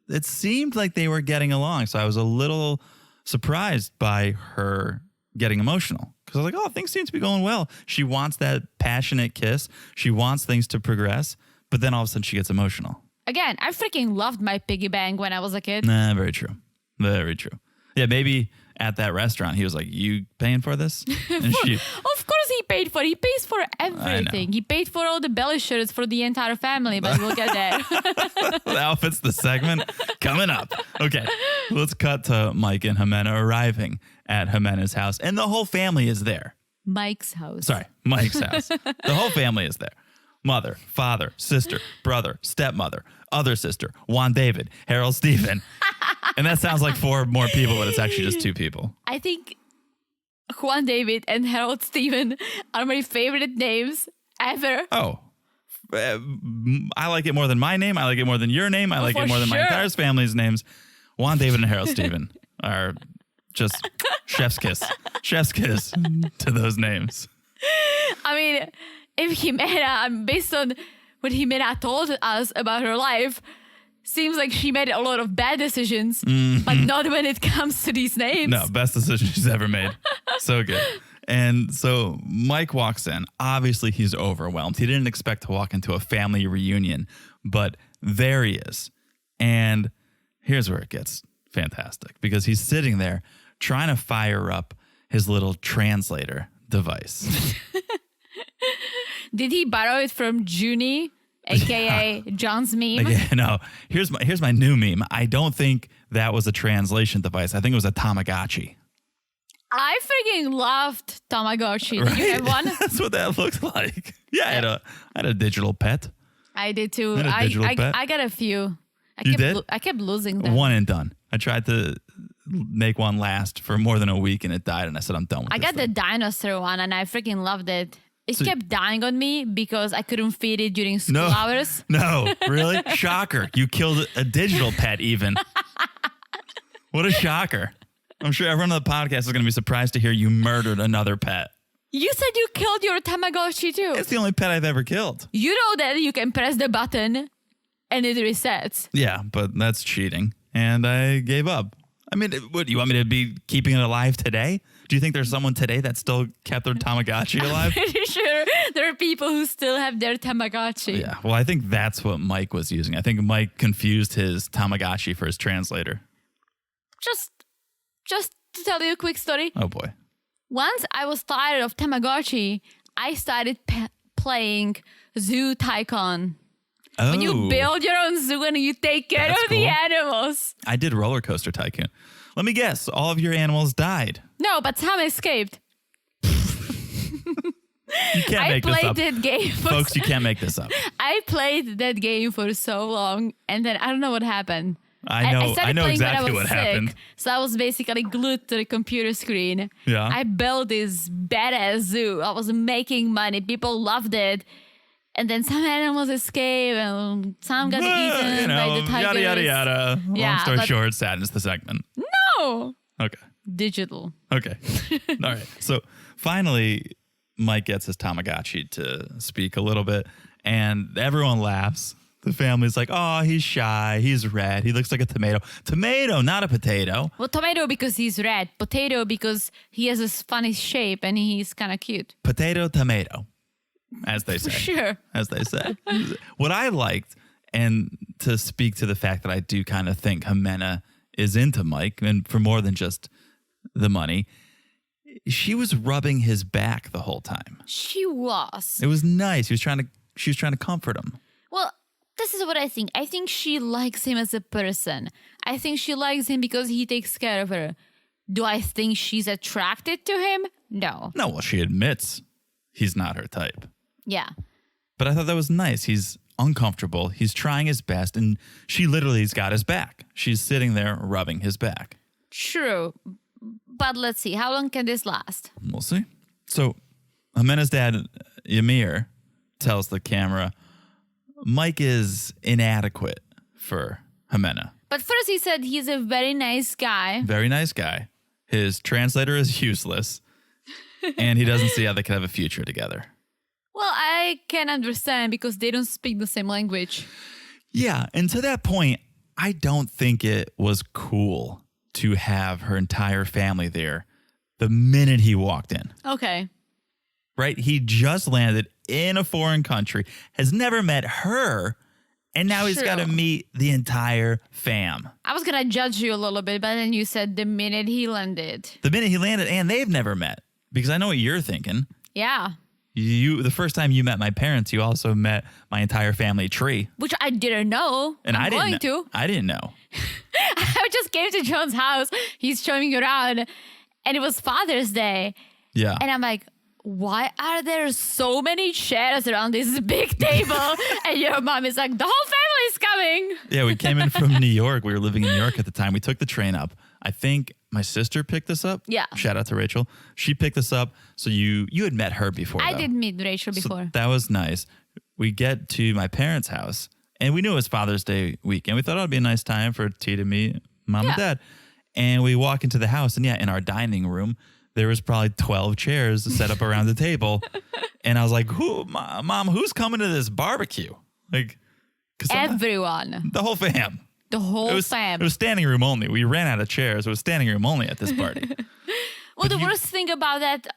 [SPEAKER 1] it seemed like they were getting along. So I was a little surprised by her getting emotional because I was like, oh, things seem to be going well. She wants that passionate kiss. She wants things to progress. But then all of a sudden she gets emotional.
[SPEAKER 2] Again, I freaking loved my piggy bank when I was a kid.
[SPEAKER 1] Nah, very true. Very true. Yeah, maybe at that restaurant, he was like, you paying for this? And she,
[SPEAKER 2] Of course he paid for it. He pays for everything. He paid for all the belly shirts for the entire family, but we'll get there.
[SPEAKER 1] the outfits, the segment coming up. Okay, let's cut to Mike and Ximena arriving at Ximena's house. And the whole family is there.
[SPEAKER 2] Mike's house.
[SPEAKER 1] Sorry, Mike's house. The whole family is there. Mother, father, sister, brother, stepmother, other sister, Juan David, Harold Stephen. And that sounds like 4 more people, but it's actually just 2 people.
[SPEAKER 2] I think Juan David and Harold Stephen are my favorite names ever.
[SPEAKER 1] Oh, I like it more than my name. I like it more than your name. I like it more than my entire family's names. Juan David and Harold Stephen are just chef's kiss. Chef's kiss to those names.
[SPEAKER 2] I mean, if Ximena, based on what Ximena told us about her life, seems like she made a lot of bad decisions, but not when it comes to these names.
[SPEAKER 1] No, best decision she's ever made. So good. And so Mike walks in. Obviously, he's overwhelmed. He didn't expect to walk into a family reunion, but there he is. And here's where it gets fantastic, because he's sitting there trying to fire up his little translator device.
[SPEAKER 2] Did he borrow it from Junie, aka John's meme?
[SPEAKER 1] Like, no, here's my new meme. I don't think that was a translation device. I think it was a Tamagotchi.
[SPEAKER 2] I freaking loved Tamagotchi.
[SPEAKER 1] Right?
[SPEAKER 2] Did you have one?
[SPEAKER 1] That's what that looked like. Yeah, I had a digital pet.
[SPEAKER 2] I did too.
[SPEAKER 1] Had a digital pet?
[SPEAKER 2] I got a few.
[SPEAKER 1] You did?
[SPEAKER 2] I kept losing them.
[SPEAKER 1] One and done. I tried to make one last for more than a week and it died, and I said, I'm done with
[SPEAKER 2] I
[SPEAKER 1] this
[SPEAKER 2] got the
[SPEAKER 1] thing.
[SPEAKER 2] dinosaur one and I freaking loved it. It kept dying on me because I couldn't feed it during school hours.
[SPEAKER 1] No, really? Shocker. You killed a digital pet even. What a shocker. I'm sure everyone on the podcast is going to be surprised to hear you murdered another pet.
[SPEAKER 2] You said you killed your Tamagotchi too.
[SPEAKER 1] It's the only pet I've ever killed.
[SPEAKER 2] You know that you can press the button and it resets.
[SPEAKER 1] Yeah, but that's cheating. And I gave up. I mean, what, you want me to be keeping it alive today? Do you think there's someone today that still kept their Tamagotchi alive?
[SPEAKER 2] I'm pretty sure there are people who still have their Tamagotchi.
[SPEAKER 1] Yeah, well, I think that's what Mike was using. I think Mike confused his Tamagotchi for his translator.
[SPEAKER 2] Just to tell you a quick story.
[SPEAKER 1] Oh, boy.
[SPEAKER 2] Once I was tired of Tamagotchi, I started playing Zoo Tycoon.
[SPEAKER 1] Oh.
[SPEAKER 2] When you build your own zoo and you take care
[SPEAKER 1] That's
[SPEAKER 2] of the
[SPEAKER 1] cool.
[SPEAKER 2] animals.
[SPEAKER 1] I did Roller Coaster Tycoon. Let me guess, all of your animals died.
[SPEAKER 2] No, but some escaped.
[SPEAKER 1] You can't
[SPEAKER 2] I
[SPEAKER 1] make this
[SPEAKER 2] played
[SPEAKER 1] up.
[SPEAKER 2] that game for
[SPEAKER 1] Folks, you can't make this up.
[SPEAKER 2] I played that game for so long and then I don't know what happened.
[SPEAKER 1] I know
[SPEAKER 2] started playing
[SPEAKER 1] exactly
[SPEAKER 2] when I was
[SPEAKER 1] what
[SPEAKER 2] sick,
[SPEAKER 1] happened.
[SPEAKER 2] So I was basically glued to the computer screen.
[SPEAKER 1] Yeah.
[SPEAKER 2] I built this badass zoo. I was making money. People loved it. And then some animals escaped and some got eaten by the tigers.
[SPEAKER 1] Yada, yada, yada.
[SPEAKER 2] Yeah,
[SPEAKER 1] Long story
[SPEAKER 2] but-
[SPEAKER 1] short, sadness the segment.
[SPEAKER 2] No!
[SPEAKER 1] Okay.
[SPEAKER 2] Digital.
[SPEAKER 1] Okay. All right. So finally, Mike gets his Tamagotchi to speak a little bit, and everyone laughs. The family's like, oh, he's shy. He's red. He looks like a tomato. Tomato, not a potato.
[SPEAKER 2] Well, tomato because he's red. Potato because he has a funny shape and he's kind of cute.
[SPEAKER 1] Potato, tomato, as they say.
[SPEAKER 2] Sure.
[SPEAKER 1] As they say. What I liked, and to speak to the fact that I do kind of think Ximena is into Mike, and for more than just the money, she was rubbing his back the whole time.
[SPEAKER 2] She was.
[SPEAKER 1] It was nice. She was trying to comfort him.
[SPEAKER 2] Well, this is what I think. I think she likes him as a person. I think she likes him because he takes care of her. Do I think she's attracted to him? No.
[SPEAKER 1] No, well, she admits he's not her type.
[SPEAKER 2] Yeah.
[SPEAKER 1] But I thought that was nice. He's uncomfortable. He's trying his best, and she literally's got his back. She's sitting there rubbing his back.
[SPEAKER 2] True. But let's see. How long can this last?
[SPEAKER 1] We'll see. So Jimena's dad, Ymir, tells the camera Mike is inadequate for Ximena.
[SPEAKER 2] But first he said he's a very nice guy.
[SPEAKER 1] Very nice guy. His translator is useless, and he doesn't see how they can have a future together.
[SPEAKER 2] Well, I can understand because they don't speak the same language.
[SPEAKER 1] Yeah, and to that point, I don't think it was cool to have her entire family there the minute he walked in.
[SPEAKER 2] Okay.
[SPEAKER 1] Right? He just landed in a foreign country, has never met her, and now he's got to meet the entire fam.
[SPEAKER 2] I was going to judge you a little bit, but then you said the minute he landed.
[SPEAKER 1] The minute he landed, and they've never met. Because I know what you're thinking.
[SPEAKER 2] Yeah.
[SPEAKER 1] The first time you met my parents, you also met my entire family tree.
[SPEAKER 2] Which I didn't know.
[SPEAKER 1] And
[SPEAKER 2] I'm
[SPEAKER 1] I didn't
[SPEAKER 2] going
[SPEAKER 1] know.
[SPEAKER 2] to.
[SPEAKER 1] I didn't know.
[SPEAKER 2] I just came to John's house. He's showing me around. And it was Father's Day.
[SPEAKER 1] Yeah.
[SPEAKER 2] And I'm like, why are there so many chairs around this big table? And your mom is like, the whole family's coming.
[SPEAKER 1] Yeah, we came in from New York. We were living in New York at the time. We took the train up. I think my sister picked us up.
[SPEAKER 2] Yeah.
[SPEAKER 1] Shout out to Rachel. She picked us up. So you had met her before.
[SPEAKER 2] I
[SPEAKER 1] though.
[SPEAKER 2] did meet Rachel before.
[SPEAKER 1] So that was nice. We get to my parents' house, and we knew it was Father's Day weekend. We thought it would be a nice time for T to meet Mom and Dad. And we walk into the house, and in our dining room, there was probably 12 chairs set up around the table. And I was like, Mom, who's coming to this barbecue? Like, 'cause
[SPEAKER 2] Everyone.
[SPEAKER 1] the whole fam.
[SPEAKER 2] The whole
[SPEAKER 1] It
[SPEAKER 2] fam.
[SPEAKER 1] was standing room only. We ran out of chairs. It was standing room only at this party.
[SPEAKER 2] Well, the worst thing about that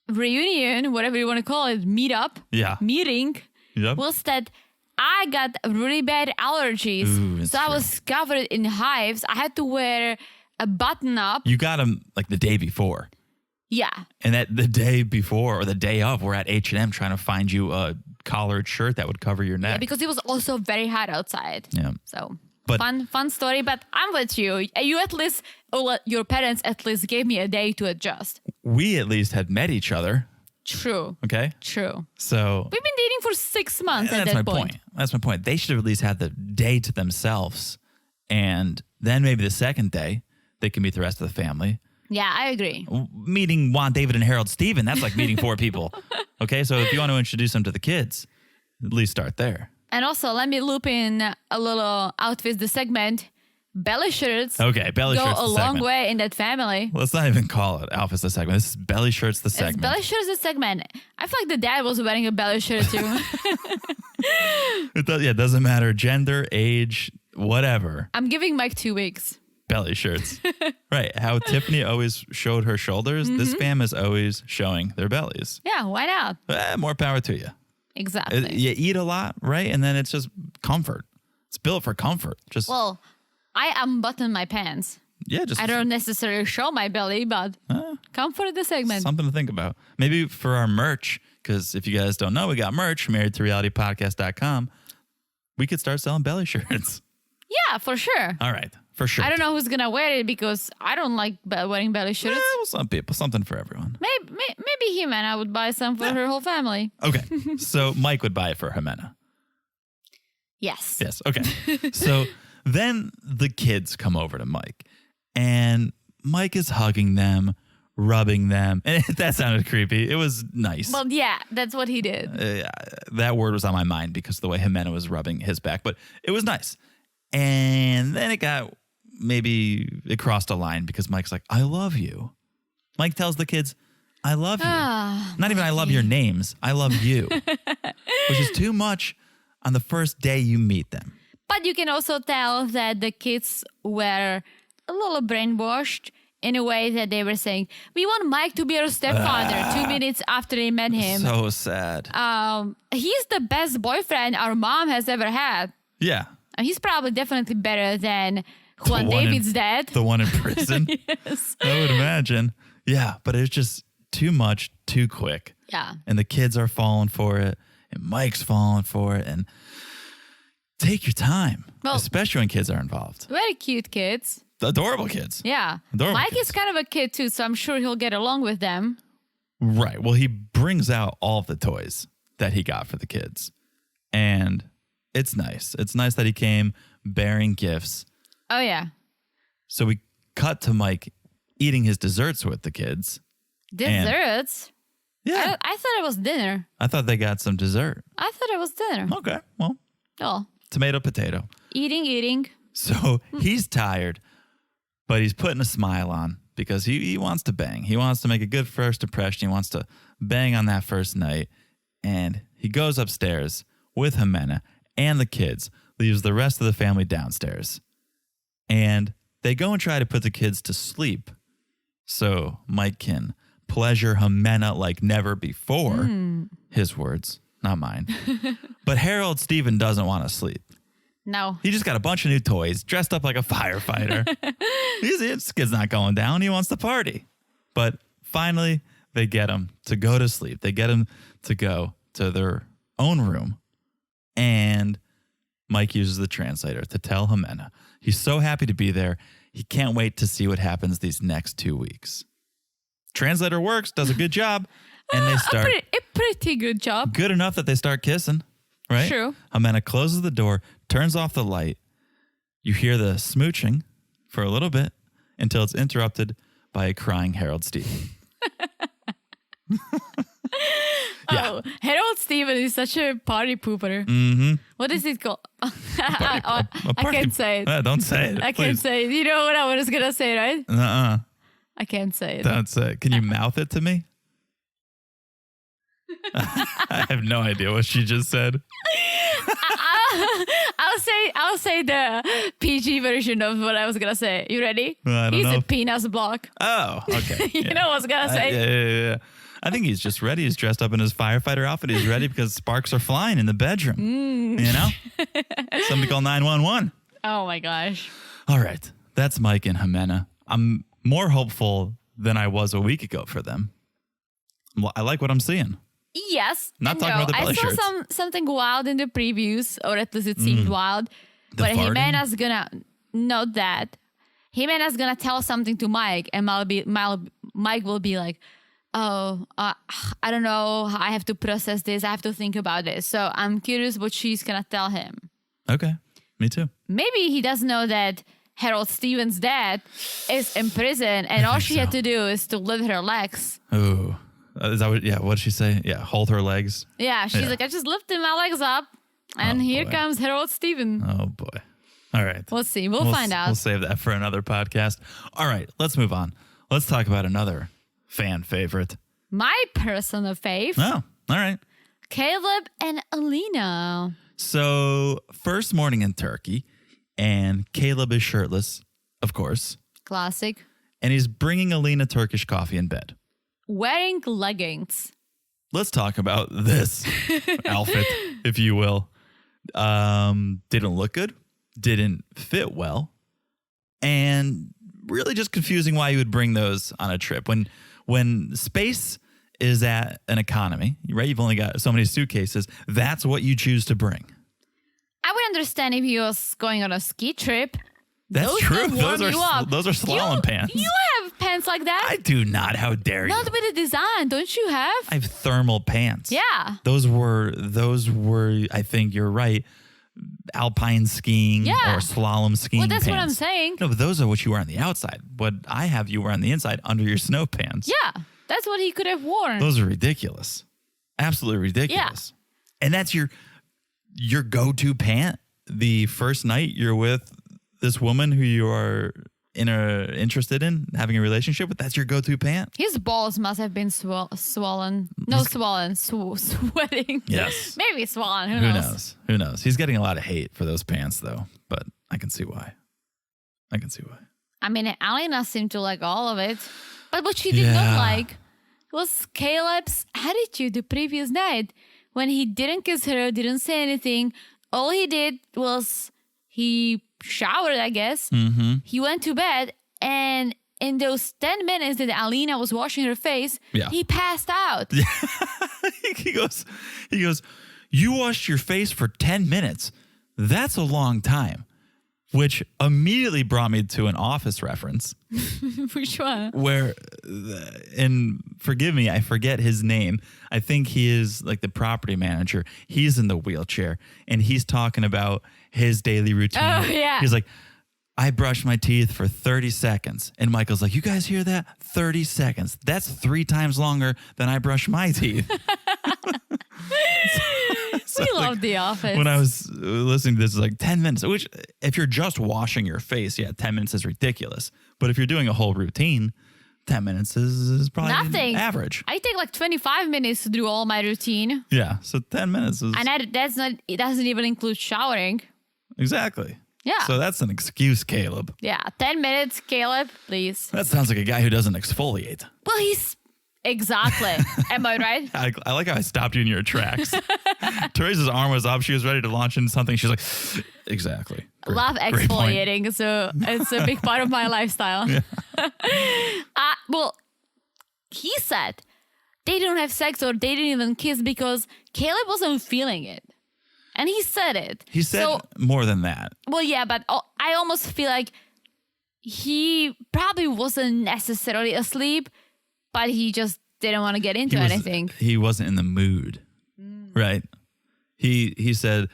[SPEAKER 2] reunion, whatever you want to call it, meeting,
[SPEAKER 1] Yep.
[SPEAKER 2] was that I got really bad allergies.
[SPEAKER 1] Ooh,
[SPEAKER 2] so I was covered in hives. I had to wear a button up.
[SPEAKER 1] You got them like the day before.
[SPEAKER 2] Yeah.
[SPEAKER 1] And that the day before or the day of, we're at H&M trying to find you a collared shirt that would cover your neck.
[SPEAKER 2] Yeah, because it was also very hot outside.
[SPEAKER 1] Yeah.
[SPEAKER 2] So
[SPEAKER 1] But-
[SPEAKER 2] fun story, but I'm with you. You at least, your parents at least gave me a day to adjust.
[SPEAKER 1] We at least had met each other.
[SPEAKER 2] True.
[SPEAKER 1] Okay.
[SPEAKER 2] True.
[SPEAKER 1] So
[SPEAKER 2] We've been dating for 6 months at
[SPEAKER 1] that's
[SPEAKER 2] that
[SPEAKER 1] my point. That's my point. They should have at least had the day to themselves. And then maybe the second day, they can meet the rest of the family.
[SPEAKER 2] Yeah, I agree.
[SPEAKER 1] Meeting Juan, David, and Harold Steven, that's like meeting 4 people. Okay, so if you want to introduce them to the kids, at least start there.
[SPEAKER 2] And also, let me loop in a little outfit the segment. Belly shirts
[SPEAKER 1] Okay, belly
[SPEAKER 2] go
[SPEAKER 1] shirts
[SPEAKER 2] a
[SPEAKER 1] the
[SPEAKER 2] long
[SPEAKER 1] segment.
[SPEAKER 2] way in that family.
[SPEAKER 1] Let's not even call it Alpha's the segment. This is belly shirts the
[SPEAKER 2] It's
[SPEAKER 1] segment.
[SPEAKER 2] belly shirts the segment. I feel like the dad was wearing a belly shirt too.
[SPEAKER 1] It doesn't matter gender, age, whatever.
[SPEAKER 2] I'm giving Mike 2 weeks.
[SPEAKER 1] Belly shirts. Right. How Tiffany always showed her shoulders, this fam is always showing their bellies.
[SPEAKER 2] Yeah, why not?
[SPEAKER 1] More power to you.
[SPEAKER 2] Exactly.
[SPEAKER 1] You eat a lot, right? And then it's just comfort. It's built for comfort. Just
[SPEAKER 2] Well, I unbutton my pants.
[SPEAKER 1] just
[SPEAKER 2] I don't necessarily show my belly, but comfort the segment.
[SPEAKER 1] something to think about. Maybe for our merch, because if you guys don't know, we got merch, marriedtorealitypodcast.com. We could start selling belly shirts.
[SPEAKER 2] Yeah, for sure.
[SPEAKER 1] All right. For sure.
[SPEAKER 2] I don't know who's going to wear it because I don't like wearing belly shirts.
[SPEAKER 1] Well, some people, something for everyone.
[SPEAKER 2] Maybe Ximena would buy some for her whole family.
[SPEAKER 1] Okay. So Mike would buy it for Ximena.
[SPEAKER 2] Yes.
[SPEAKER 1] Yes. Okay. So then the kids come over to Mike, and Mike is hugging them, rubbing them. And that sounded creepy. It was nice.
[SPEAKER 2] Well, yeah, that's what he did.
[SPEAKER 1] That word was on my mind because of the way Ximena was rubbing his back, but it was nice. And then it crossed a line because Mike's like, I love you. Mike tells the kids, I love you. Not even I love your names. I love you. Which is too much on the first day you meet them.
[SPEAKER 2] But you can also tell that the kids were a little brainwashed in a way that they were saying, we want Mike to be our stepfather 2 minutes after they met him.
[SPEAKER 1] So sad.
[SPEAKER 2] He's the best boyfriend our mom has ever had.
[SPEAKER 1] Yeah.
[SPEAKER 2] He's probably definitely better than Juan
[SPEAKER 1] one in-
[SPEAKER 2] David's dad.
[SPEAKER 1] The one in prison?
[SPEAKER 2] Yes.
[SPEAKER 1] I would imagine. Yeah, but it's just too much, too quick.
[SPEAKER 2] Yeah.
[SPEAKER 1] And the kids are falling for it, and Mike's falling for it. And take your time,
[SPEAKER 2] Well-
[SPEAKER 1] especially when kids are involved.
[SPEAKER 2] Very cute kids.
[SPEAKER 1] Adorable kids.
[SPEAKER 2] Yeah.
[SPEAKER 1] Adorable
[SPEAKER 2] Mike
[SPEAKER 1] kids.
[SPEAKER 2] is kind of a kid too, so I'm sure he'll get along with them.
[SPEAKER 1] Right. Well, he brings out all of the toys that he got for the kids. And it's nice. It's nice that he came bearing gifts.
[SPEAKER 2] Oh, yeah.
[SPEAKER 1] So we cut to Mike eating his desserts with the kids.
[SPEAKER 2] Desserts?
[SPEAKER 1] Yeah.
[SPEAKER 2] I thought it was dinner.
[SPEAKER 1] I thought they got some dessert.
[SPEAKER 2] I thought it was dinner.
[SPEAKER 1] Okay. Well,
[SPEAKER 2] Oh,
[SPEAKER 1] tomato, potato.
[SPEAKER 2] eating.
[SPEAKER 1] So he's tired, but he's putting a smile on because he wants to bang. He wants to make a good first impression. He wants to bang on that first night. And he goes upstairs with Ximena and the kids, leaves the rest of the family downstairs. And they go and try to put the kids to sleep so Mike can pleasure Ximena like never before. His words, not mine. But Harold Stephen doesn't want to sleep.
[SPEAKER 2] No.
[SPEAKER 1] He just got a bunch of new toys, dressed up like a firefighter. This kid's not going down. He wants to party. But finally, they get him to go to sleep. They get him to go to their own room. And Mike uses the translator to tell Ximena he's so happy to be there. He can't wait to see what happens these next 2 weeks. Translator works, does a good job. And they start.
[SPEAKER 2] A pretty good job.
[SPEAKER 1] Good enough that they start kissing. Right?
[SPEAKER 2] True.
[SPEAKER 1] Ximena closes the door, turns off the light. You hear the smooching for a little bit until it's interrupted by a crying Harold Stephen. Yeah.
[SPEAKER 2] Oh, Harold Stephen is such a party pooper.
[SPEAKER 1] Mm-hmm.
[SPEAKER 2] What is it called? I
[SPEAKER 1] party-
[SPEAKER 2] can't say it.
[SPEAKER 1] Don't say it.
[SPEAKER 2] I can't say it. You know what I was going to say, right?
[SPEAKER 1] Uh-uh.
[SPEAKER 2] I can't say it.
[SPEAKER 1] Don't say it. Can you mouth it to me? I have no idea what she just said.
[SPEAKER 2] I'll say the PG version of what I was gonna say. You ready?
[SPEAKER 1] I don't
[SPEAKER 2] He's
[SPEAKER 1] know.
[SPEAKER 2] a penis block.
[SPEAKER 1] Oh, okay.
[SPEAKER 2] You know what I was gonna say?
[SPEAKER 1] Yeah. I think he's just ready. He's dressed up in his firefighter outfit. He's ready because sparks are flying in the bedroom. You know? Somebody call 911.
[SPEAKER 2] Oh my gosh.
[SPEAKER 1] All right. That's Mike and Ximena. I'm more hopeful than I was a week ago for them. I like what I'm seeing.
[SPEAKER 2] Yes.
[SPEAKER 1] Not
[SPEAKER 2] and
[SPEAKER 1] talking
[SPEAKER 2] no.
[SPEAKER 1] about the
[SPEAKER 2] I
[SPEAKER 1] belly
[SPEAKER 2] saw
[SPEAKER 1] shirts.
[SPEAKER 2] something wild in the previews, or at least it seemed wild.
[SPEAKER 1] The
[SPEAKER 2] But
[SPEAKER 1] farting?
[SPEAKER 2] Jimena's gonna note that. Jimena's gonna tell something to Mike, and Mike will be like, oh, I don't know. I have to process this. I have to think about this. So I'm curious what she's gonna tell him.
[SPEAKER 1] Okay. Me too.
[SPEAKER 2] Maybe he doesn't know that Harold Stephen's dad is in prison, and all she had to do is to lift her legs.
[SPEAKER 1] Ooh. Is that what, yeah, what did she say? Yeah, hold her legs.
[SPEAKER 2] Yeah, she's
[SPEAKER 1] Yeah.
[SPEAKER 2] like, I just lifted my legs up, and here
[SPEAKER 1] boy.
[SPEAKER 2] comes Harold Stephen.
[SPEAKER 1] Oh, boy. All right.
[SPEAKER 2] We'll see. We'll find out.
[SPEAKER 1] We'll save that for another podcast. All right, let's move on. Let's talk about another fan favorite.
[SPEAKER 2] My personal fave,
[SPEAKER 1] Oh, all right.
[SPEAKER 2] Caleb and Alina.
[SPEAKER 1] So, first morning in Turkey, and Caleb is shirtless, of course,
[SPEAKER 2] Classic.
[SPEAKER 1] and he's bringing Alina Turkish coffee in bed.
[SPEAKER 2] Wearing leggings.
[SPEAKER 1] Let's talk about this outfit, if you will. Didn't look good, didn't fit well, and really just confusing why you would bring those on a trip. When space is at an economy, right? You've only got so many suitcases. That's what you choose to bring.
[SPEAKER 2] I would understand if he was going on a ski trip.
[SPEAKER 1] That's
[SPEAKER 2] Those
[SPEAKER 1] true.
[SPEAKER 2] will warm you up.
[SPEAKER 1] Those are slalom pants.
[SPEAKER 2] You have pants like that?
[SPEAKER 1] I do not. How dare you?
[SPEAKER 2] Not with the design, don't you have?
[SPEAKER 1] I have thermal pants.
[SPEAKER 2] Yeah.
[SPEAKER 1] Those were. I think you're right. Alpine skiing
[SPEAKER 2] Yeah.
[SPEAKER 1] or slalom skiing.
[SPEAKER 2] Well, that's what I'm
[SPEAKER 1] pants.
[SPEAKER 2] saying.
[SPEAKER 1] No, but those are what you wear on the outside. What I have you wear on the inside under your snow pants.
[SPEAKER 2] Yeah, that's what he could have worn.
[SPEAKER 1] Those are ridiculous. Absolutely ridiculous. And that's your go-to pant the first night you're with this woman who you are interested in having a relationship with. That's your go-to pant.
[SPEAKER 2] His balls must have been swollen. No, swollen. Sweating.
[SPEAKER 1] Yes.
[SPEAKER 2] Maybe swollen. Who
[SPEAKER 1] Who
[SPEAKER 2] knows?
[SPEAKER 1] knows? Who knows? He's getting a lot of hate for those pants, though. But I can see why.
[SPEAKER 2] I mean, Alina seemed to like all of it. But what she did not like was Caleb's attitude the previous night. When he didn't kiss her, didn't say anything. All he did was he showered, I guess.
[SPEAKER 1] Mm-hmm.
[SPEAKER 2] He went to bed, and in those 10 minutes that Alina was washing her face, he passed out.
[SPEAKER 1] he goes, you washed your face for 10 minutes. That's a long time. which immediately brought me to an Office reference
[SPEAKER 2] Which one?
[SPEAKER 1] where, and forgive me, I forget his name. I think he is like the property manager. He's in the wheelchair and he's talking about his daily routine.
[SPEAKER 2] Oh, yeah.
[SPEAKER 1] He's like, I brush my teeth for 30 seconds. And Michael's like, you guys hear that? 30 seconds. That's 3 times longer than I brush my teeth.
[SPEAKER 2] We love The Office.
[SPEAKER 1] When I was listening to this, it's like 10 minutes, which if you're just washing your face, 10 minutes is ridiculous. But if you're doing a whole routine, 10 minutes is probably
[SPEAKER 2] Nothing.
[SPEAKER 1] average.
[SPEAKER 2] I take like 25 minutes to do all my routine.
[SPEAKER 1] Yeah. So 10 minutes is.
[SPEAKER 2] And it doesn't even include showering.
[SPEAKER 1] Exactly.
[SPEAKER 2] Yeah.
[SPEAKER 1] So that's an excuse, Caleb.
[SPEAKER 2] Yeah, 10 minutes, Caleb, please.
[SPEAKER 1] That sounds like a guy who doesn't exfoliate.
[SPEAKER 2] Well, he's exactly. Am I right?
[SPEAKER 1] I like how I stopped you in your tracks. Teresa's arm was up. She was ready to launch into something. She's like, exactly.
[SPEAKER 2] Love
[SPEAKER 1] great point.
[SPEAKER 2] exfoliating, so it's a big part of my lifestyle.
[SPEAKER 1] Yeah.
[SPEAKER 2] Well, he said they didn't have sex or they didn't even kiss because Caleb wasn't feeling it. And he said it.
[SPEAKER 1] He said
[SPEAKER 2] So,
[SPEAKER 1] more than that.
[SPEAKER 2] well, yeah, but I almost feel like he probably wasn't necessarily asleep, but he just didn't want to get into anything.
[SPEAKER 1] He wasn't in the mood, right? He said,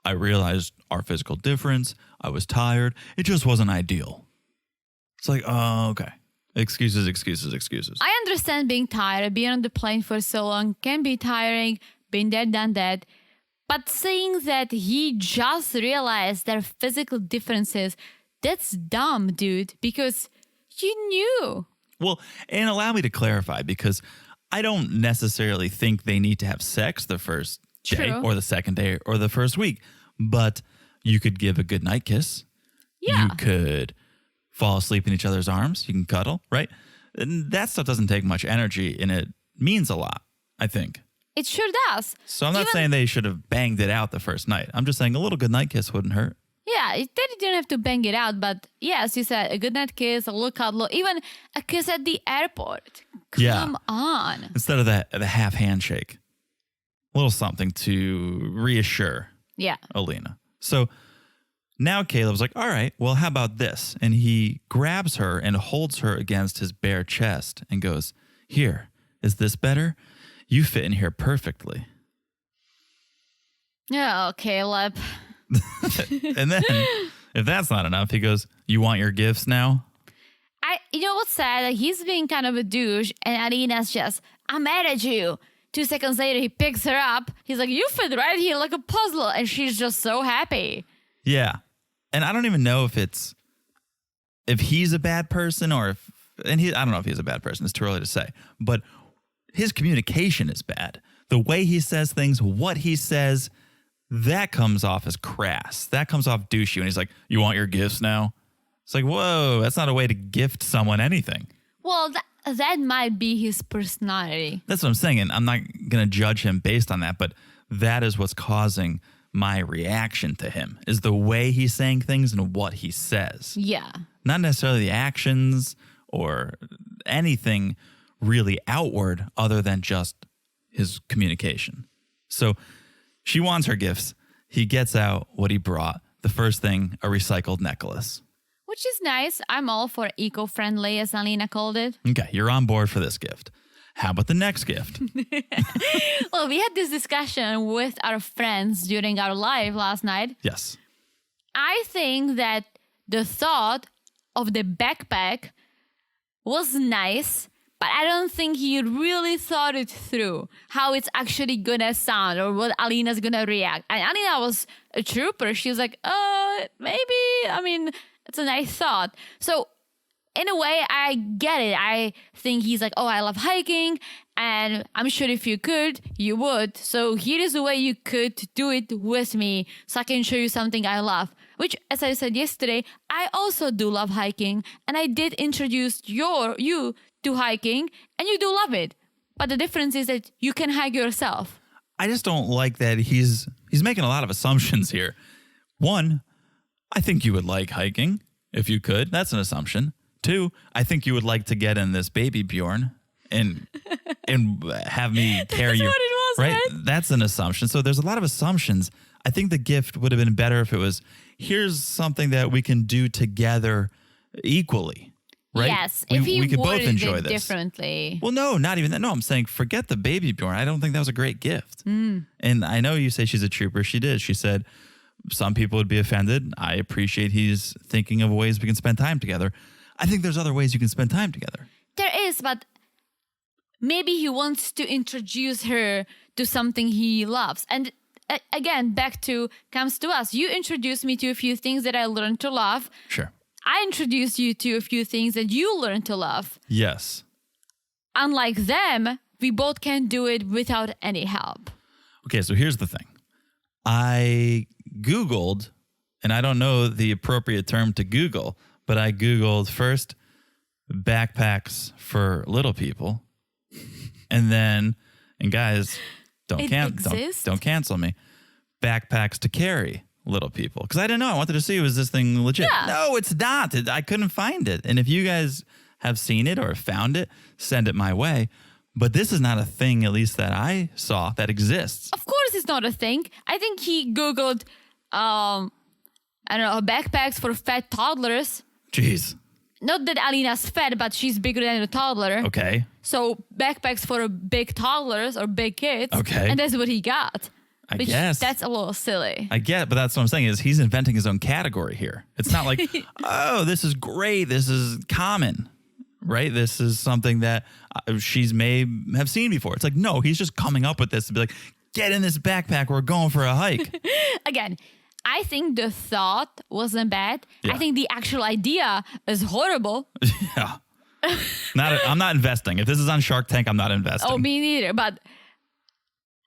[SPEAKER 1] I realized our physical difference. I was tired. It just wasn't ideal. It's like, oh, okay. Excuses.
[SPEAKER 2] I understand being tired. Being on the plane for so long can be tiring. Been there, done that. But saying that he just realized their physical differences, that's dumb, dude, because you knew.
[SPEAKER 1] Well, and allow me to clarify, because I don't necessarily think they need to have sex the first day
[SPEAKER 2] True.
[SPEAKER 1] or the second day or the first week, but you could give a good night kiss.
[SPEAKER 2] Yeah.
[SPEAKER 1] You could fall asleep in each other's arms. You can cuddle, right? And that stuff doesn't take much energy, and it means a lot, I think.
[SPEAKER 2] It sure does.
[SPEAKER 1] So I'm not saying they should have banged it out the first night. I'm just saying a little good night kiss wouldn't hurt.
[SPEAKER 2] Yeah, they didn't have to bang it out, but yes, you said a goodnight kiss, a little cuddle, even a kiss at the airport. Come on.
[SPEAKER 1] Instead of the half handshake. A little something to reassure
[SPEAKER 2] Yeah.
[SPEAKER 1] Alina. So now Caleb's like, all right, well, how about this? And he grabs her and holds her against his bare chest and goes, here, is this better? You fit in here perfectly.
[SPEAKER 2] Oh, Caleb.
[SPEAKER 1] And then, if that's not enough, he goes, you want your gifts now?
[SPEAKER 2] You know what's sad? Like, he's being kind of a douche, and Alina's just, I'm mad at you. 2 seconds later, he picks her up. He's like, you fit right here like a puzzle. And she's just so happy.
[SPEAKER 1] Yeah. And I don't even know if he's a bad person or I don't know if he's a bad person. It's too early to say. But his communication is bad. The way he says things, what he says, that comes off as crass. That comes off douchey. And he's like, you want your gifts now? It's like, whoa, that's not a way to gift someone anything.
[SPEAKER 2] Well, that might be his personality.
[SPEAKER 1] That's what I'm saying. And I'm not going to judge him based on that. But that is what's causing my reaction to him, is the way he's saying things and what he says.
[SPEAKER 2] Yeah.
[SPEAKER 1] Not necessarily the actions or anything really outward other than just his communication. So she wants her gifts. He gets out what he brought. The first thing, a recycled necklace.
[SPEAKER 2] Which is nice. I'm all for eco-friendly, as Alina called it.
[SPEAKER 1] Okay, you're on board for this gift. How about the next gift?
[SPEAKER 2] Well, we had this discussion with our friends during our live last night.
[SPEAKER 1] Yes.
[SPEAKER 2] I think that the thought of the backpack was nice, but I don't think he really thought it through, how it's actually gonna sound or what Alina's gonna react. And Alina was a trooper. She was like, maybe, it's a nice thought. So in a way, I get it. I think he's like, I love hiking, and I'm sure if you could, you would. So here is a way you could do it with me, so I can show you something I love. Which, as I said yesterday, I also do love hiking, and I did introduce you to hiking, and you do love it. But the difference is that you can hike yourself.
[SPEAKER 1] I just don't like that he's making a lot of assumptions here. One, I think you would like hiking if you could. That's an assumption. 2, I think you would like to get in this baby Bjorn and have me carry you.
[SPEAKER 2] That's what it house, right?
[SPEAKER 1] That's an assumption. So there's a lot of assumptions. I think the gift would have been better if it was, here's something that we can do together equally, right?
[SPEAKER 2] Yes, if he
[SPEAKER 1] we could both
[SPEAKER 2] worded
[SPEAKER 1] enjoy
[SPEAKER 2] it
[SPEAKER 1] this
[SPEAKER 2] differently.
[SPEAKER 1] Well, no, not even that. No, I'm saying forget the baby born. I don't think that was a great gift. And I know you say she's a trooper. She did. She said some people would be offended. I appreciate he's thinking of ways we can spend time together. I think there's other ways you can spend time together.
[SPEAKER 2] There is, but maybe he wants to introduce her to something he loves. And again, comes to us. You introduced me to a few things that I learned to love.
[SPEAKER 1] Sure.
[SPEAKER 2] I introduced you to a few things that you learned to love.
[SPEAKER 1] Yes.
[SPEAKER 2] Unlike them, we both can do it without any help.
[SPEAKER 1] Okay, so here's the thing. I Googled, and I don't know the appropriate term to Google, but I Googled first backpacks for little people. And then, and guys, don't cancel me. Backpacks to carry little people. Because I didn't know. I wanted to see, was this thing legit?
[SPEAKER 2] Yeah.
[SPEAKER 1] No, it's not. I couldn't find it. And if you guys have seen it or found it, send it my way. But this is not a thing, at least that I saw, that exists.
[SPEAKER 2] Of course it's not a thing. I think he Googled, backpacks for fat toddlers.
[SPEAKER 1] Jeez.
[SPEAKER 2] Not that Alina's fat, but she's bigger than a toddler.
[SPEAKER 1] Okay.
[SPEAKER 2] So backpacks for big toddlers or big kids.
[SPEAKER 1] Okay.
[SPEAKER 2] And that's what he got.
[SPEAKER 1] I guess.
[SPEAKER 2] That's a little silly.
[SPEAKER 1] I get it, but that's what I'm saying is he's inventing his own category here. It's not like, oh, this is great. This is common, right? This is something that she's may have seen before. It's like, no, he's just coming up with this to be like, get in this backpack. We're going for a hike.
[SPEAKER 2] Again, I think the thought wasn't bad.
[SPEAKER 1] Yeah.
[SPEAKER 2] I think the actual idea is horrible.
[SPEAKER 1] Yeah. I'm not investing. If this is on Shark Tank, I'm not investing.
[SPEAKER 2] Oh, me neither. But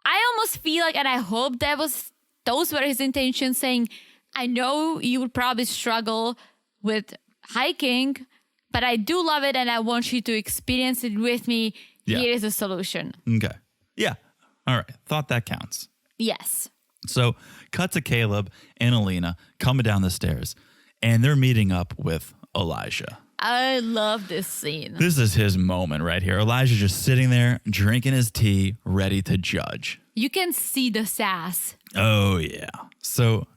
[SPEAKER 2] I almost feel like, and I hope those were his intentions, saying, I know you would probably struggle with hiking, but I do love it and I want you to experience it with me.
[SPEAKER 1] Yeah.
[SPEAKER 2] Here is a solution.
[SPEAKER 1] Okay. Yeah. All right. Thought that counts.
[SPEAKER 2] Yes.
[SPEAKER 1] So cut to Caleb and Alina coming down the stairs, and they're meeting up with Elijah.
[SPEAKER 2] I love this scene.
[SPEAKER 1] This is his moment right here. Elijah just sitting there, drinking his tea, ready to judge.
[SPEAKER 2] You can see the sass.
[SPEAKER 1] Oh, yeah. So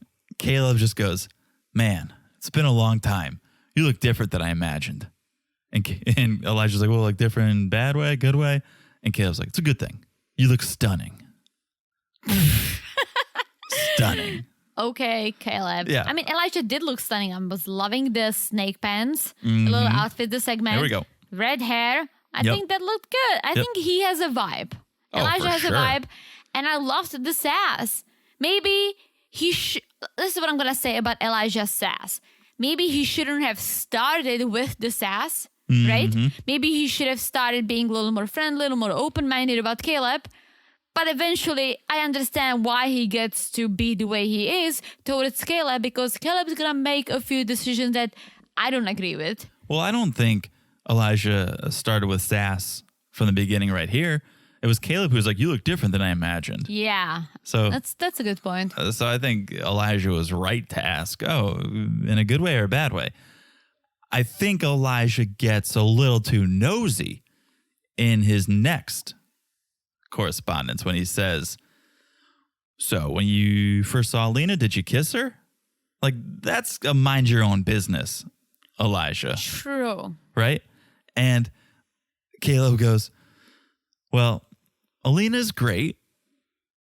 [SPEAKER 1] Caleb just goes, man, it's been a long time. You look different than I imagined. And Elijah's like, well, like different in bad way, good way? And Caleb's like, it's a good thing. You look stunning. Stunning.
[SPEAKER 2] Okay, Caleb.
[SPEAKER 1] Yeah.
[SPEAKER 2] I mean, Elijah did look stunning. I was loving the snake pants, the little outfit, the segment.
[SPEAKER 1] There we go.
[SPEAKER 2] Red hair. I think that looked good. I think he has a vibe.
[SPEAKER 1] Oh,
[SPEAKER 2] Elijah
[SPEAKER 1] for
[SPEAKER 2] has
[SPEAKER 1] sure.
[SPEAKER 2] a vibe. And I loved the sass. Maybe this is what I'm going to say about Elijah's sass. Maybe he shouldn't have started with the sass, right? Maybe he should have started being a little more friendly, a little more open-minded about Caleb. But eventually, I understand why he gets to be the way he is towards Caleb, because Caleb's going to make a few decisions that I don't agree with.
[SPEAKER 1] Well, I don't think Elijah started with sass from the beginning right here. It was Caleb who was like, you look different than I imagined.
[SPEAKER 2] Yeah.
[SPEAKER 1] So
[SPEAKER 2] that's a good point.
[SPEAKER 1] So I think Elijah was right to ask, oh, in a good way or a bad way. I think Elijah gets a little too nosy in his next correspondence when he says, so when you first saw Alina, did you kiss her? Like, that's a mind your own business, Elijah.
[SPEAKER 2] True.
[SPEAKER 1] Right? And Caleb goes, well, Alina's great,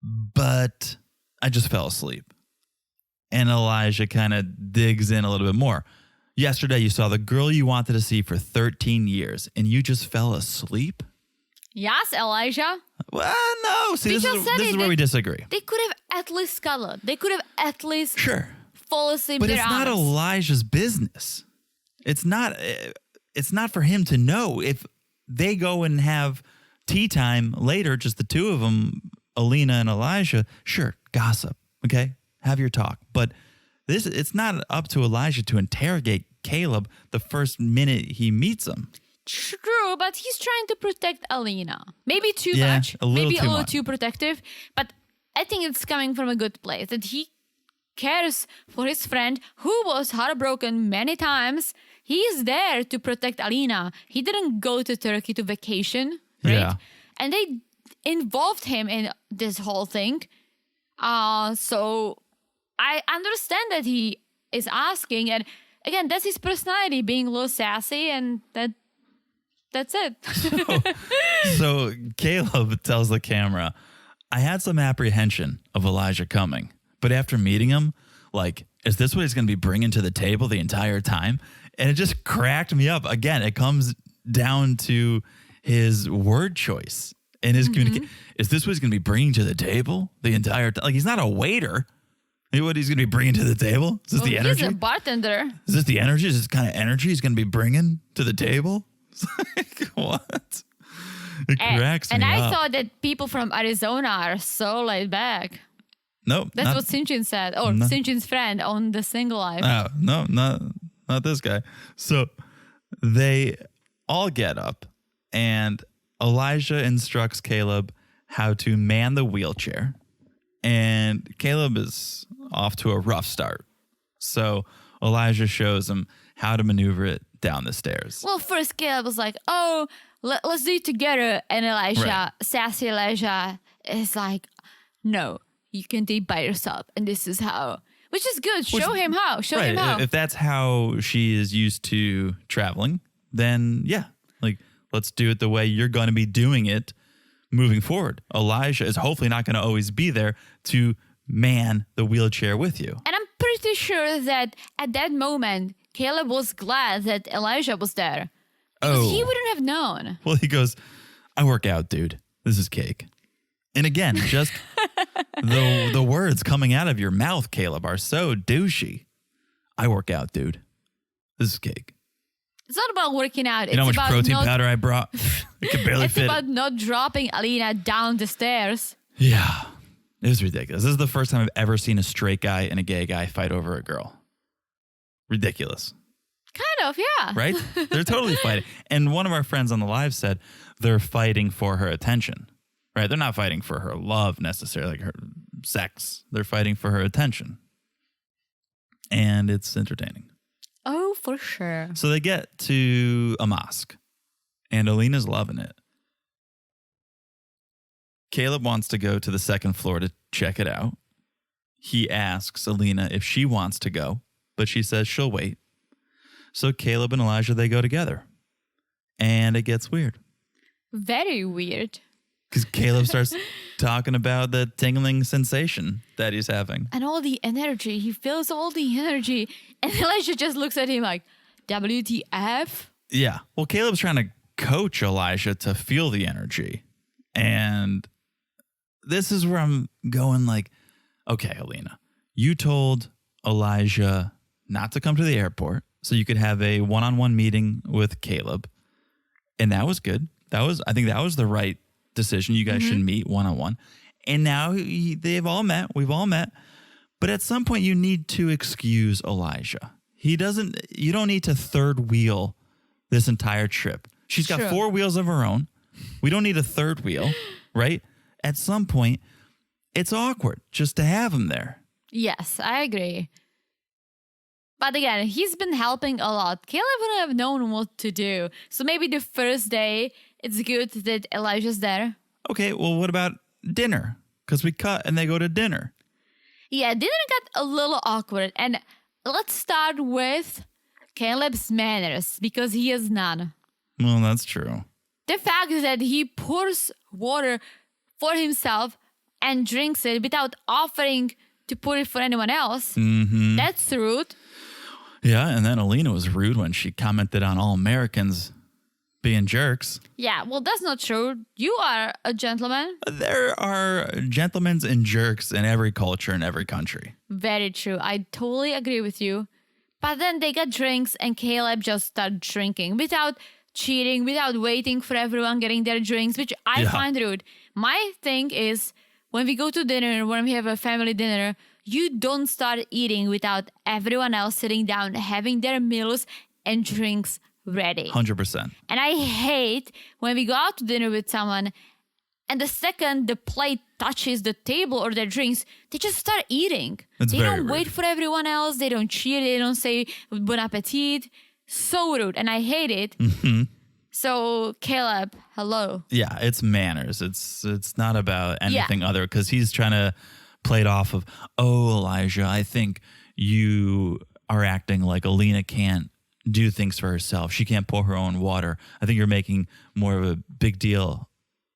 [SPEAKER 1] but I just fell asleep. And Elijah kind of digs in a little bit more. Yesterday, you saw the girl you wanted to see for 13 years, and you just fell asleep?
[SPEAKER 2] Yes, Elijah.
[SPEAKER 1] Well, no. See, this is where we disagree.
[SPEAKER 2] They could have at least cuddled. They could have at least fall asleep.
[SPEAKER 1] But it's not Elijah's business. It's not for him to know. If they go and have tea time later, just the two of them, Alina and Elijah, sure, gossip, okay? Have your talk. But it's not up to Elijah to interrogate Caleb the first minute he meets him.
[SPEAKER 2] True, but he's trying to protect Alina. Maybe too much.
[SPEAKER 1] Maybe
[SPEAKER 2] a little too protective. But I think it's coming from a good place. That he cares for his friend who was heartbroken many times. He's there to protect Alina. He didn't go to Turkey to vacation, right?
[SPEAKER 1] Yeah.
[SPEAKER 2] And involved him in this whole thing. So I understand that he is asking, and again, that's his personality, being a little sassy, and that's it.
[SPEAKER 1] So Caleb tells the camera, I had some apprehension of Elijah coming, but after meeting him, like, is this what he's going to be bringing to the table the entire time? And it just cracked me up. Again, it comes down to his word choice and his communication. Is this what he's going to be bringing to the table the entire time? Like, he's not a waiter. You know what he's going to be bringing to the table? Is this the energy?
[SPEAKER 2] He's a bartender.
[SPEAKER 1] Is this the energy? Is this kind of energy he's going to be bringing to the table? It's like, what? It cracks me up.
[SPEAKER 2] And I thought that people from Arizona are so laid back.
[SPEAKER 1] Nope.
[SPEAKER 2] That's what Sinjin said. Or Sinjin's friend on the Single Life.
[SPEAKER 1] Oh, no, not this guy. So they all get up and Elijah instructs Caleb how to man the wheelchair. And Caleb is off to a rough start. So Elijah shows him how to maneuver it down the stairs.
[SPEAKER 2] Well, first Caleb was like, oh, let's do it together. And Elijah, sassy Elijah, is like, no, you can do it by yourself. And this is how, which is good. Show him how. Show him how.
[SPEAKER 1] If that's how she is used to traveling, then yeah, like, let's do it the way you're going to be doing it moving forward. Elijah is hopefully not going to always be there to man the wheelchair with you.
[SPEAKER 2] And I'm pretty sure that at that moment, Caleb was glad that Elijah was there. Because he wouldn't have known.
[SPEAKER 1] Well, he goes, I work out, dude. This is cake. And again, just the words coming out of your mouth, Caleb, are so douchey. I work out, dude. This is cake.
[SPEAKER 2] It's not about working out.
[SPEAKER 1] You know how much protein powder I brought? It could barely fit.
[SPEAKER 2] It's about not dropping Alina down the stairs.
[SPEAKER 1] Yeah. It was ridiculous. This is the first time I've ever seen a straight guy and a gay guy fight over a girl. Ridiculous.
[SPEAKER 2] Kind of, yeah.
[SPEAKER 1] Right? They're totally fighting. And one of our friends on the live said they're fighting for her attention. Right? They're not fighting for her love necessarily, like her sex. They're fighting for her attention. And it's entertaining.
[SPEAKER 2] Oh, for sure.
[SPEAKER 1] So they get to a mosque, and Alina's loving it. Caleb wants to go to the second floor to check it out. He asks Alina if she wants to go, but she says she'll wait. So Caleb and Elijah, they go together. And it gets weird.
[SPEAKER 2] Very weird.
[SPEAKER 1] Because Caleb starts talking about the tingling sensation that he's having.
[SPEAKER 2] And all the energy. He feels all the energy. And Elijah just looks at him like, WTF?
[SPEAKER 1] Yeah. Well, Caleb's trying to coach Elijah to feel the energy. And this is where I'm going like, okay, Alina, you told Elijah not to come to the airport so you could have a one-on-one meeting with Caleb. And that was good. I think that was the right decision. You guys should meet one-on-one. And now they've all met. We've all met. But at some point you need to excuse Elijah. You don't need to third wheel this entire trip. She's got 4 wheels of her own. We don't need a third wheel, right? At some point, it's awkward just to have him there.
[SPEAKER 2] Yes, I agree. But again, he's been helping a lot. Caleb wouldn't have known what to do. So maybe the first day, it's good that Elijah's there. Okay,
[SPEAKER 1] well, what about dinner? Because we cut and they go to dinner.
[SPEAKER 2] Yeah, dinner got a little awkward. And let's start with Caleb's manners, because he has none.
[SPEAKER 1] Well, that's true.
[SPEAKER 2] The fact that he pours water for himself and drinks it without offering to pour it for anyone else, that's rude.
[SPEAKER 1] Yeah, and then Alina was rude when she commented on all Americans being jerks.
[SPEAKER 2] Yeah, well, that's not true. You are a gentleman.
[SPEAKER 1] There are gentlemen and jerks in every culture in every country.
[SPEAKER 2] Very true. I totally agree with you. But then they got drinks and Caleb just started drinking without cheating, without waiting for everyone getting their drinks, which I find rude. My thing is, when we go to dinner, when we have a family dinner, you don't start eating without everyone else sitting down, having their meals and drinks ready.
[SPEAKER 1] 100%.
[SPEAKER 2] And I hate when we go out to dinner with someone and the second the plate touches the table or their drinks, they just start eating. They don't wait for everyone else. They don't cheer. They don't say bon appetit. So rude. And I hate it. So, Caleb, hello.
[SPEAKER 1] Yeah, it's manners. It's not about anything other, because he's trying to play it off of, oh, Elijah, I think you are acting like Alina can't do things for herself. She can't pour her own water. I think you're making more of a big deal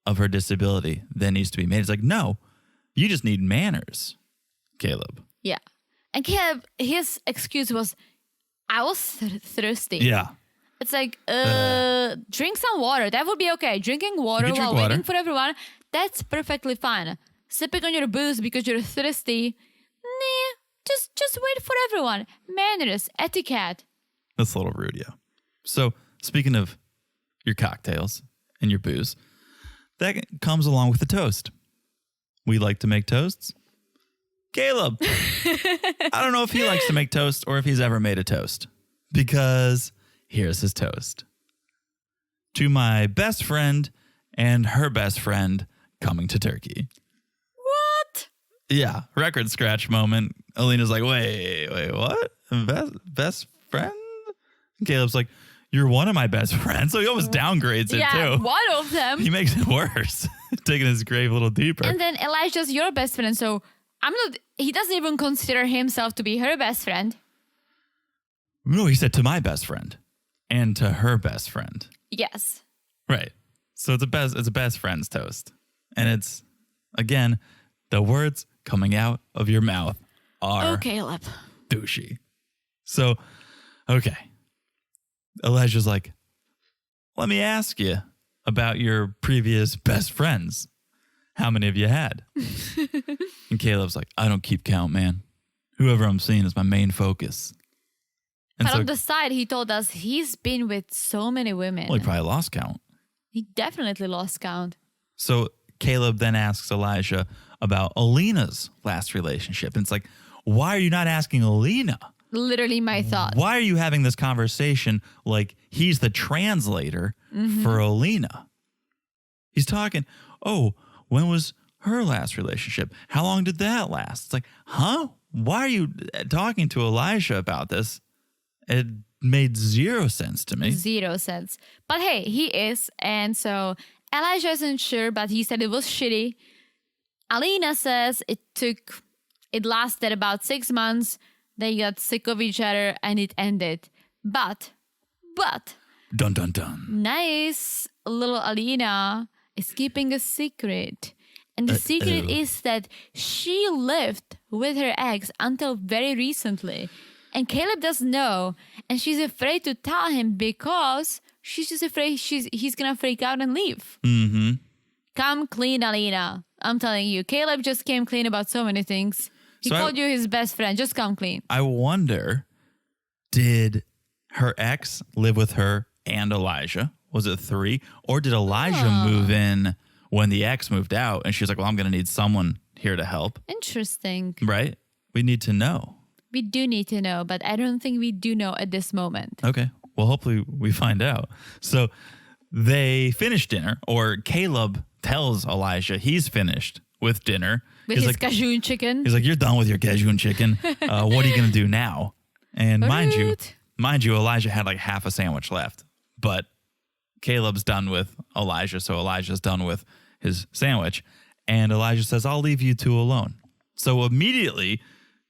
[SPEAKER 1] of her disability than needs to be made. It's like, no, you just need manners, Caleb.
[SPEAKER 2] Yeah. And Caleb, his excuse was, I was thirsty.
[SPEAKER 1] Yeah.
[SPEAKER 2] It's like, drink some water. That would be okay. Drinking water
[SPEAKER 1] You can
[SPEAKER 2] while
[SPEAKER 1] drink water.
[SPEAKER 2] waiting for everyone, that's perfectly fine. Sipping on your booze because you're thirsty, nah, just wait for everyone. Manners, etiquette.
[SPEAKER 1] That's a little rude, yeah. So, speaking of your cocktails and your booze, that comes along with the toast. We like to make toasts. Caleb, I don't know if he likes to make toast or if he's ever made a toast, because here's his toast. To my best friend and her best friend coming to Turkey.
[SPEAKER 2] What?
[SPEAKER 1] Yeah, record scratch moment. Alina's like, wait, what? Best friend? Caleb's like, you're one of my best friends. So he almost downgrades it
[SPEAKER 2] Yeah,
[SPEAKER 1] too.
[SPEAKER 2] one of them.
[SPEAKER 1] He makes it worse, taking his grave a little deeper.
[SPEAKER 2] And then Elijah's your best friend, so he doesn't even consider himself to be her best friend.
[SPEAKER 1] No, he said to my best friend and to her best friend.
[SPEAKER 2] Yes.
[SPEAKER 1] Right. So it's a best friend's toast. And it's, again, the words coming out of your mouth are
[SPEAKER 2] Caleb.
[SPEAKER 1] douchey. So, okay. Elijah's like, let me ask you about your previous best friends. How many have you had? And Caleb's like, I don't keep count, man. Whoever I'm seeing is my main focus. And
[SPEAKER 2] But on the side, he told us he's been with so many women.
[SPEAKER 1] well, he probably lost count.
[SPEAKER 2] He definitely lost count.
[SPEAKER 1] So Caleb then asks Elijah about Alina's last relationship. And it's like, why are you not asking Alina?
[SPEAKER 2] Literally my thought.
[SPEAKER 1] Why are you having this conversation like he's the translator for Alina? He's talking, oh, when was her last relationship? How long did that last? It's like, huh? Why are you talking to Elijah about this? It made zero sense to me.
[SPEAKER 2] 0 cents. But hey, he is. And so Elijah isn't sure, but he said it was shitty. Alina says it lasted about 6 months. They got sick of each other and it ended. But,
[SPEAKER 1] Dun, dun, dun.
[SPEAKER 2] nice little Alina is keeping a secret. And the secret is that she lived with her ex until very recently. And Caleb doesn't know. And she's afraid to tell him because she's just afraid he's going to freak out and leave.
[SPEAKER 1] Mm-hmm.
[SPEAKER 2] Come clean, Alina. I'm telling you. Caleb just came clean about so many things. He
[SPEAKER 1] So
[SPEAKER 2] called you his best friend. Just come clean.
[SPEAKER 1] I wonder, did her ex live with her and Elijah? Was it 3? Or did Elijah move in when the ex moved out? And she was like, well, I'm going to need someone here to help.
[SPEAKER 2] Interesting.
[SPEAKER 1] Right? We need to know.
[SPEAKER 2] We do need to know, but I don't think we do know at this moment.
[SPEAKER 1] Okay. Well, hopefully we find out. So they finish dinner, or Caleb tells Elijah he's finished with dinner.
[SPEAKER 2] With
[SPEAKER 1] He's
[SPEAKER 2] his
[SPEAKER 1] like,
[SPEAKER 2] Cajun chicken.
[SPEAKER 1] He's like, you're done with your Cajun chicken. What are you going to do now? And mind you, Elijah had like half a sandwich left. But Caleb's done with Elijah, so Elijah's done with his sandwich. And Elijah says, I'll leave you two alone. So immediately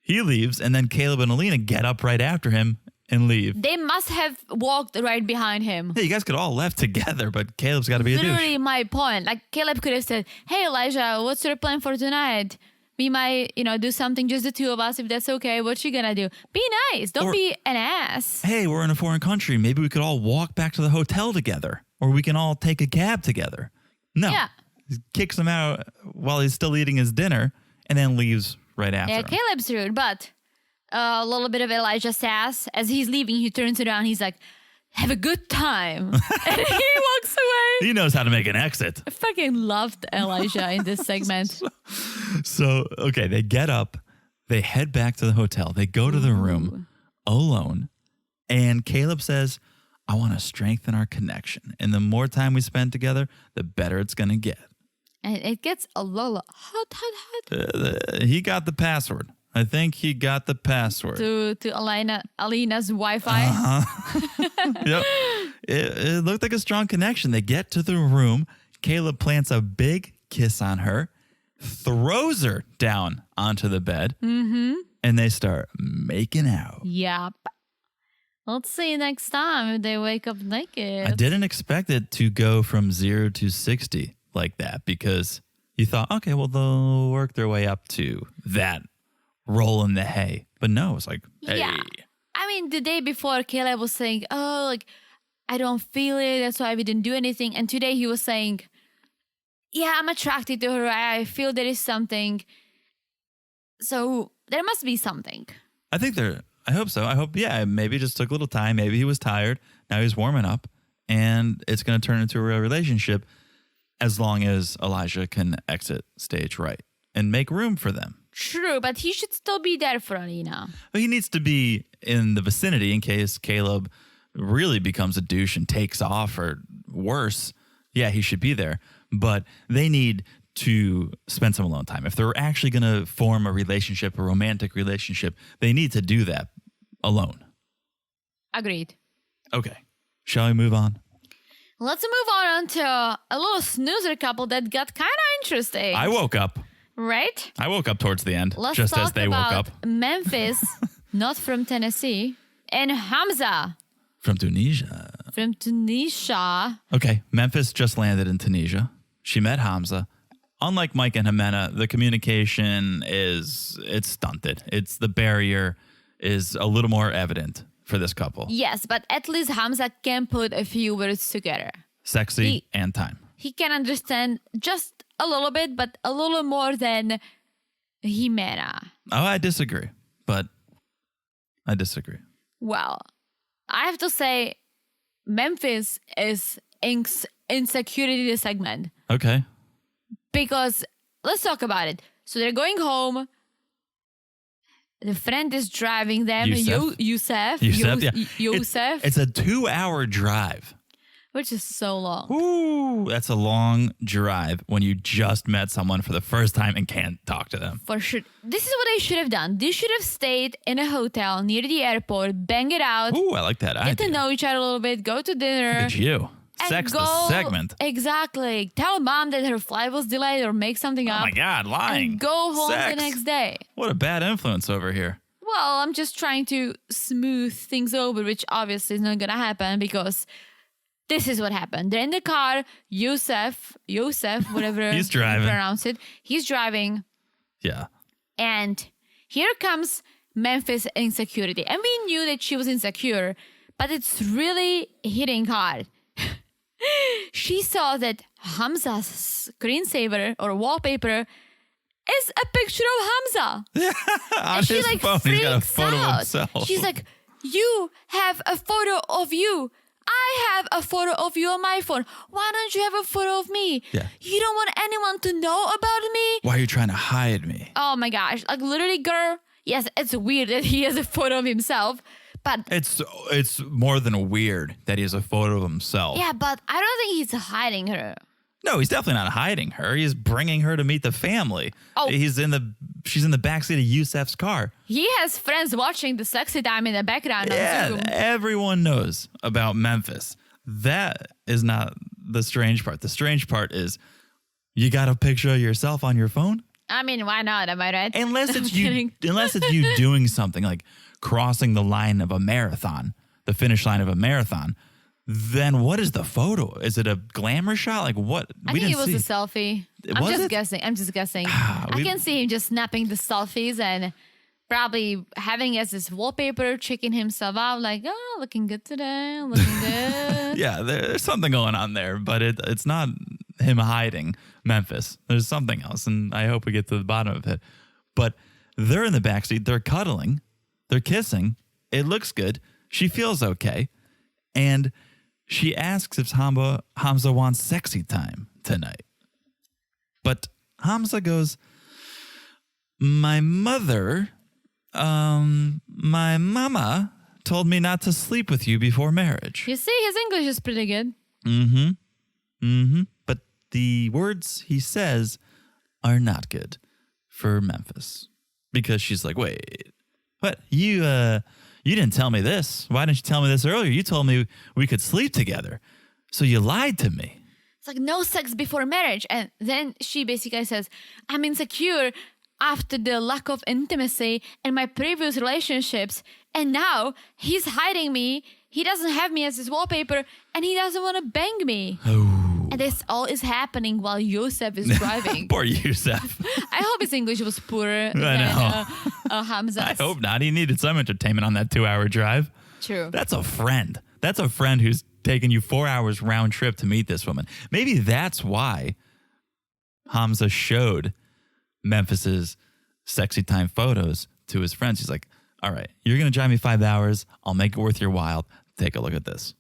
[SPEAKER 1] he leaves, and then Caleb and Alina get up right after him and leave.
[SPEAKER 2] They must have walked right behind him.
[SPEAKER 1] Hey, you guys could all left together, but Caleb's got to be a douche.
[SPEAKER 2] Literally my point. Like Caleb could have said, hey Elijah, what's your plan for tonight? We might, do something, just the two of us, if that's okay. What you gonna do? Be nice. Don't be an ass.
[SPEAKER 1] Hey, we're in a foreign country. Maybe we could all walk back to the hotel together, or we can all take a cab together. No.
[SPEAKER 2] Yeah.
[SPEAKER 1] He kicks him out while he's still eating his dinner and then leaves right after
[SPEAKER 2] Yeah,
[SPEAKER 1] him.
[SPEAKER 2] Caleb's rude, but a little bit of Elijah sass. As he's leaving, he turns around. He's like, have a good time. And he walks away.
[SPEAKER 1] He knows how to make an exit.
[SPEAKER 2] I fucking loved Elijah in this segment.
[SPEAKER 1] So, okay, they get up, they head back to the hotel, they go to the room alone, and Caleb says, I want to strengthen our connection. And the more time we spend together, the better it's going to get.
[SPEAKER 2] And it gets a little hot.
[SPEAKER 1] He got the password. I think he got the password.
[SPEAKER 2] to Alina's Wi-Fi.
[SPEAKER 1] Yep. It looked like a strong connection. They get to the room. Caleb plants a big kiss on her, throws her down onto the bed, and they start making out.
[SPEAKER 2] Yep. Let's see next time if they wake up naked.
[SPEAKER 1] I didn't expect it to go from 0 to 60 like that because you thought, okay, well, they'll work their way up to that roll in the hay. But no, it's like, hey.
[SPEAKER 2] Yeah. I mean, the day before, Caleb was saying, oh, like, I don't feel it. That's why we didn't do anything. And today he was saying, yeah, I'm attracted to her. I feel there is something. So there must be something.
[SPEAKER 1] I hope so. I hope, yeah, maybe it just took a little time. Maybe he was tired. Now he's warming up. And it's going to turn into a real relationship as long as Elijah can exit stage right and make room for them.
[SPEAKER 2] True, but he should still be there for Alina.
[SPEAKER 1] But he needs to be in the vicinity in case Caleb really becomes a douche and takes off or worse. Yeah, he should be there. But they need to spend some alone time. If they're actually going to form a relationship, a romantic relationship, they need to do that alone.
[SPEAKER 2] Agreed.
[SPEAKER 1] Okay. Shall we move on?
[SPEAKER 2] Let's move on to a little snoozer couple that got kind of interesting.
[SPEAKER 1] I woke up.
[SPEAKER 2] Right?
[SPEAKER 1] I woke up towards the end,
[SPEAKER 2] Let's
[SPEAKER 1] just
[SPEAKER 2] talk
[SPEAKER 1] as they woke
[SPEAKER 2] about
[SPEAKER 1] up.
[SPEAKER 2] Memphis, not from Tennessee, and Hamza
[SPEAKER 1] From Tunisia.
[SPEAKER 2] from Tunisia.
[SPEAKER 1] Okay, Memphis just landed in Tunisia. She met Hamza. Unlike Mike and Ximena, the communication it's stunted. It's the barrier is a little more evident for this couple.
[SPEAKER 2] Yes, but at least Hamza can put a few words together.
[SPEAKER 1] Sexy and time.
[SPEAKER 2] He can understand just a little bit, but a little more than Ximena.
[SPEAKER 1] Oh, I disagree. But I disagree.
[SPEAKER 2] Well, I have to say, Memphis is insecurity segment.
[SPEAKER 1] Okay.
[SPEAKER 2] Because let's talk about it. So they're going home. The friend is driving them.
[SPEAKER 1] Yusef, yeah.
[SPEAKER 2] Yusef.
[SPEAKER 1] It's a 2-hour drive.
[SPEAKER 2] Which is so long.
[SPEAKER 1] Ooh, that's a long drive when you just met someone for the first time and can't talk to them.
[SPEAKER 2] For sure. This is what they should have done. They should have stayed in a hotel near the airport, bang it out.
[SPEAKER 1] Ooh, I like that idea.
[SPEAKER 2] Get to know each other a little bit, go to dinner.
[SPEAKER 1] Look at you.
[SPEAKER 2] and
[SPEAKER 1] Sex
[SPEAKER 2] go,
[SPEAKER 1] the segment.
[SPEAKER 2] Exactly. Tell mom that her flight was delayed or make something up.
[SPEAKER 1] Oh my God, lying.
[SPEAKER 2] And go home
[SPEAKER 1] Sex.
[SPEAKER 2] the next day.
[SPEAKER 1] What a bad influence over here.
[SPEAKER 2] Well, I'm just trying to smooth things over, which obviously is not going to happen because this is what happened. They're in the car. Yusef, whatever
[SPEAKER 1] He's driving.
[SPEAKER 2] you pronounce it. He's driving.
[SPEAKER 1] Yeah.
[SPEAKER 2] And here comes Memphis insecurity. And we knew that she was insecure, but it's really hitting hard. She saw that Hamza's screensaver or wallpaper is a picture of Hamza.
[SPEAKER 1] On
[SPEAKER 2] And she
[SPEAKER 1] his
[SPEAKER 2] like
[SPEAKER 1] phone, he's got a
[SPEAKER 2] freaks
[SPEAKER 1] photo
[SPEAKER 2] out.
[SPEAKER 1] of himself.
[SPEAKER 2] She's like, you have a photo of you. I have a photo of you on my phone. Why don't you have a photo of me?
[SPEAKER 1] Yeah.
[SPEAKER 2] You don't want anyone to know about me?
[SPEAKER 1] Why are you trying to hide me?
[SPEAKER 2] Oh my gosh. Like literally, girl, yes, it's weird that he has a photo of himself. But
[SPEAKER 1] It's more than weird that he has a photo of himself.
[SPEAKER 2] yeah, but I don't think he's hiding her.
[SPEAKER 1] No, he's definitely not hiding her. He's bringing her to meet the family.
[SPEAKER 2] Oh.
[SPEAKER 1] She's in the backseat of Yusef's car.
[SPEAKER 2] He has friends watching the sexy time in the background on
[SPEAKER 1] Yeah,
[SPEAKER 2] Zoom.
[SPEAKER 1] everyone knows about Memphis. That is not the strange part. The strange part is you got a picture of yourself on your phone?
[SPEAKER 2] I mean, why not? Am I right?
[SPEAKER 1] Unless
[SPEAKER 2] I'm
[SPEAKER 1] it's you
[SPEAKER 2] kidding.
[SPEAKER 1] unless it's you doing something like crossing the line of a marathon, the finish line of a marathon. Then what is the photo? Is it a glamour shot? Like what?
[SPEAKER 2] I think it was a selfie. I'm
[SPEAKER 1] Was
[SPEAKER 2] just
[SPEAKER 1] it?
[SPEAKER 2] guessing.
[SPEAKER 1] Ah,
[SPEAKER 2] I can see him just snapping the selfies and probably having as his wallpaper, checking himself out like, oh, looking good today, looking good.
[SPEAKER 1] Yeah, there's something going on there, but it's not him hiding Memphis. There's something else, and I hope we get to the bottom of it. But they're in the backseat. They're cuddling. They're kissing. It looks good. She feels okay. And she asks if Hamza wants sexy time tonight. But Hamza goes, my mama told me not to sleep with you before marriage.
[SPEAKER 2] You see, his English is pretty good.
[SPEAKER 1] But the words he says are not good for Memphis. because she's like, wait, what? You didn't tell me this. Why didn't you tell me this earlier? You told me we could sleep together. So you lied to me.
[SPEAKER 2] It's like no sex before marriage. And then she basically says, I'm insecure after the lack of intimacy in my previous relationships. And now he's hiding me. He doesn't have me as his wallpaper and he doesn't want to bang me.
[SPEAKER 1] Oh.
[SPEAKER 2] And this all is happening while Yosef is driving.
[SPEAKER 1] Poor Yusef.
[SPEAKER 2] I hope his English was poorer than Hamza's.
[SPEAKER 1] I hope not. He needed some entertainment on that 2-hour drive.
[SPEAKER 2] True.
[SPEAKER 1] That's a friend. That's a friend who's taken you 4 hours round trip to meet this woman. Maybe that's why Hamza showed Memphis's sexy time photos to his friends. He's like, all right, you're going to drive me 5 hours. I'll make it worth your while. Take a look at this.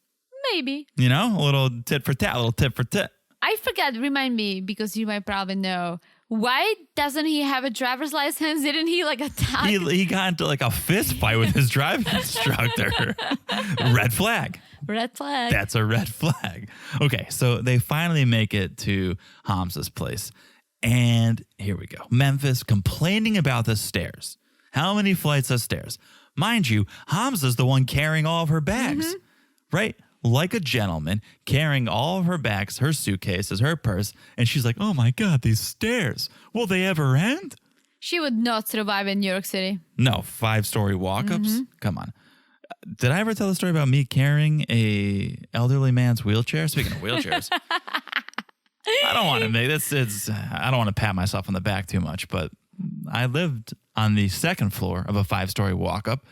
[SPEAKER 2] Maybe.
[SPEAKER 1] You know, a little tit for tat, a little tit for tit.
[SPEAKER 2] I forgot, remind me, because you might probably know. Why doesn't he have a driver's license? Didn't he like attack?
[SPEAKER 1] He got into like a fist fight with his driving instructor. Red flag.
[SPEAKER 2] Red flag.
[SPEAKER 1] That's a red flag. Okay, so they finally make it to Hamza's place. And here we go. Memphis complaining about the stairs. How many flights of stairs? Mind you, Hamza's the one carrying all of her bags, right? Like a gentleman, carrying all of her bags, her suitcases, her purse. And she's like, oh my God, these stairs. Will they ever end?
[SPEAKER 2] She would not survive in New York City.
[SPEAKER 1] No, 5-story walk-ups? Come on. Did I ever tell the story about me carrying a elderly man's wheelchair? Speaking of wheelchairs. I don't want to make this. I don't want to pat myself on the back too much, but I lived on the second floor of a 5-story walk-up.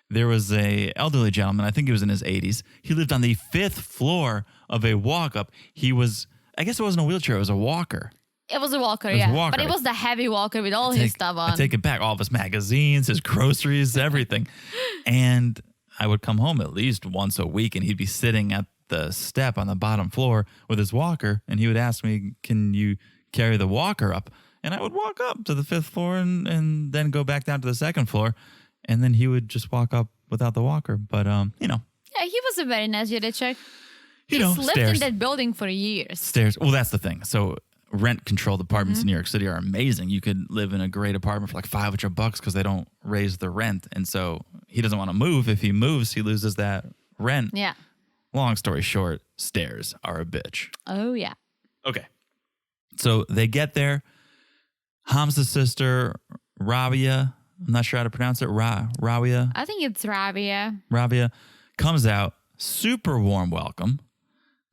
[SPEAKER 1] There was a elderly gentleman. I think he was in his 80s. He lived on the 5th floor of a walk-up. He was, I guess it wasn't a wheelchair. It was a walker.
[SPEAKER 2] It was a walker,
[SPEAKER 1] was a
[SPEAKER 2] yeah.
[SPEAKER 1] walker.
[SPEAKER 2] But it was the heavy walker with all his stuff on.
[SPEAKER 1] I take it back. All of his magazines, his groceries, everything. And I would come home at least once a week, and he'd be sitting at the step on the bottom floor with his walker, and he would ask me, can you carry the walker up? And I would walk up to the 5th floor and then go back down to the 2nd floor, and then he would just walk up without the walker. But, you know.
[SPEAKER 2] Yeah, he was a very nice Judicic.
[SPEAKER 1] You know,
[SPEAKER 2] lived
[SPEAKER 1] stairs.
[SPEAKER 2] in that building for years.
[SPEAKER 1] Stairs. Well, that's the thing. So rent-controlled apartments in New York City are amazing. You could live in a great apartment for like $500 because they don't raise the rent. And so he doesn't want to move. If he moves, he loses that rent.
[SPEAKER 2] Yeah.
[SPEAKER 1] Long story short, stairs are a bitch.
[SPEAKER 2] Oh, yeah.
[SPEAKER 1] Okay. So they get there. Hamza's sister, Rabia, I'm not sure how to pronounce it, Rabia.
[SPEAKER 2] I think it's Rabia.
[SPEAKER 1] Rabia comes out, super warm welcome.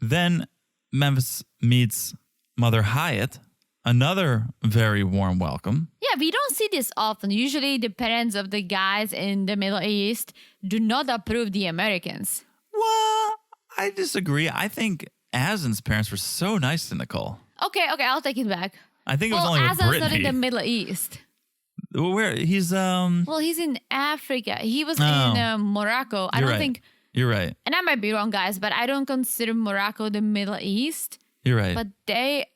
[SPEAKER 1] Then Memphis meets Mother Hyatt, another very warm welcome.
[SPEAKER 2] Yeah, we don't see this often. Usually the parents of the guys in the Middle East do not approve the Americans.
[SPEAKER 1] Well, I disagree. I think Azin's parents were so nice to Nicole.
[SPEAKER 2] Okay, I'll take it back.
[SPEAKER 1] I think it was only with
[SPEAKER 2] Azin's not in the
[SPEAKER 1] Brittany.
[SPEAKER 2] Middle East.
[SPEAKER 1] Where he's
[SPEAKER 2] Well, he's in Africa. He was in Morocco. I
[SPEAKER 1] You're
[SPEAKER 2] don't
[SPEAKER 1] right.
[SPEAKER 2] think,
[SPEAKER 1] You're right.
[SPEAKER 2] and I might be wrong, guys, but I don't consider Morocco the Middle East.
[SPEAKER 1] You're right.
[SPEAKER 2] But they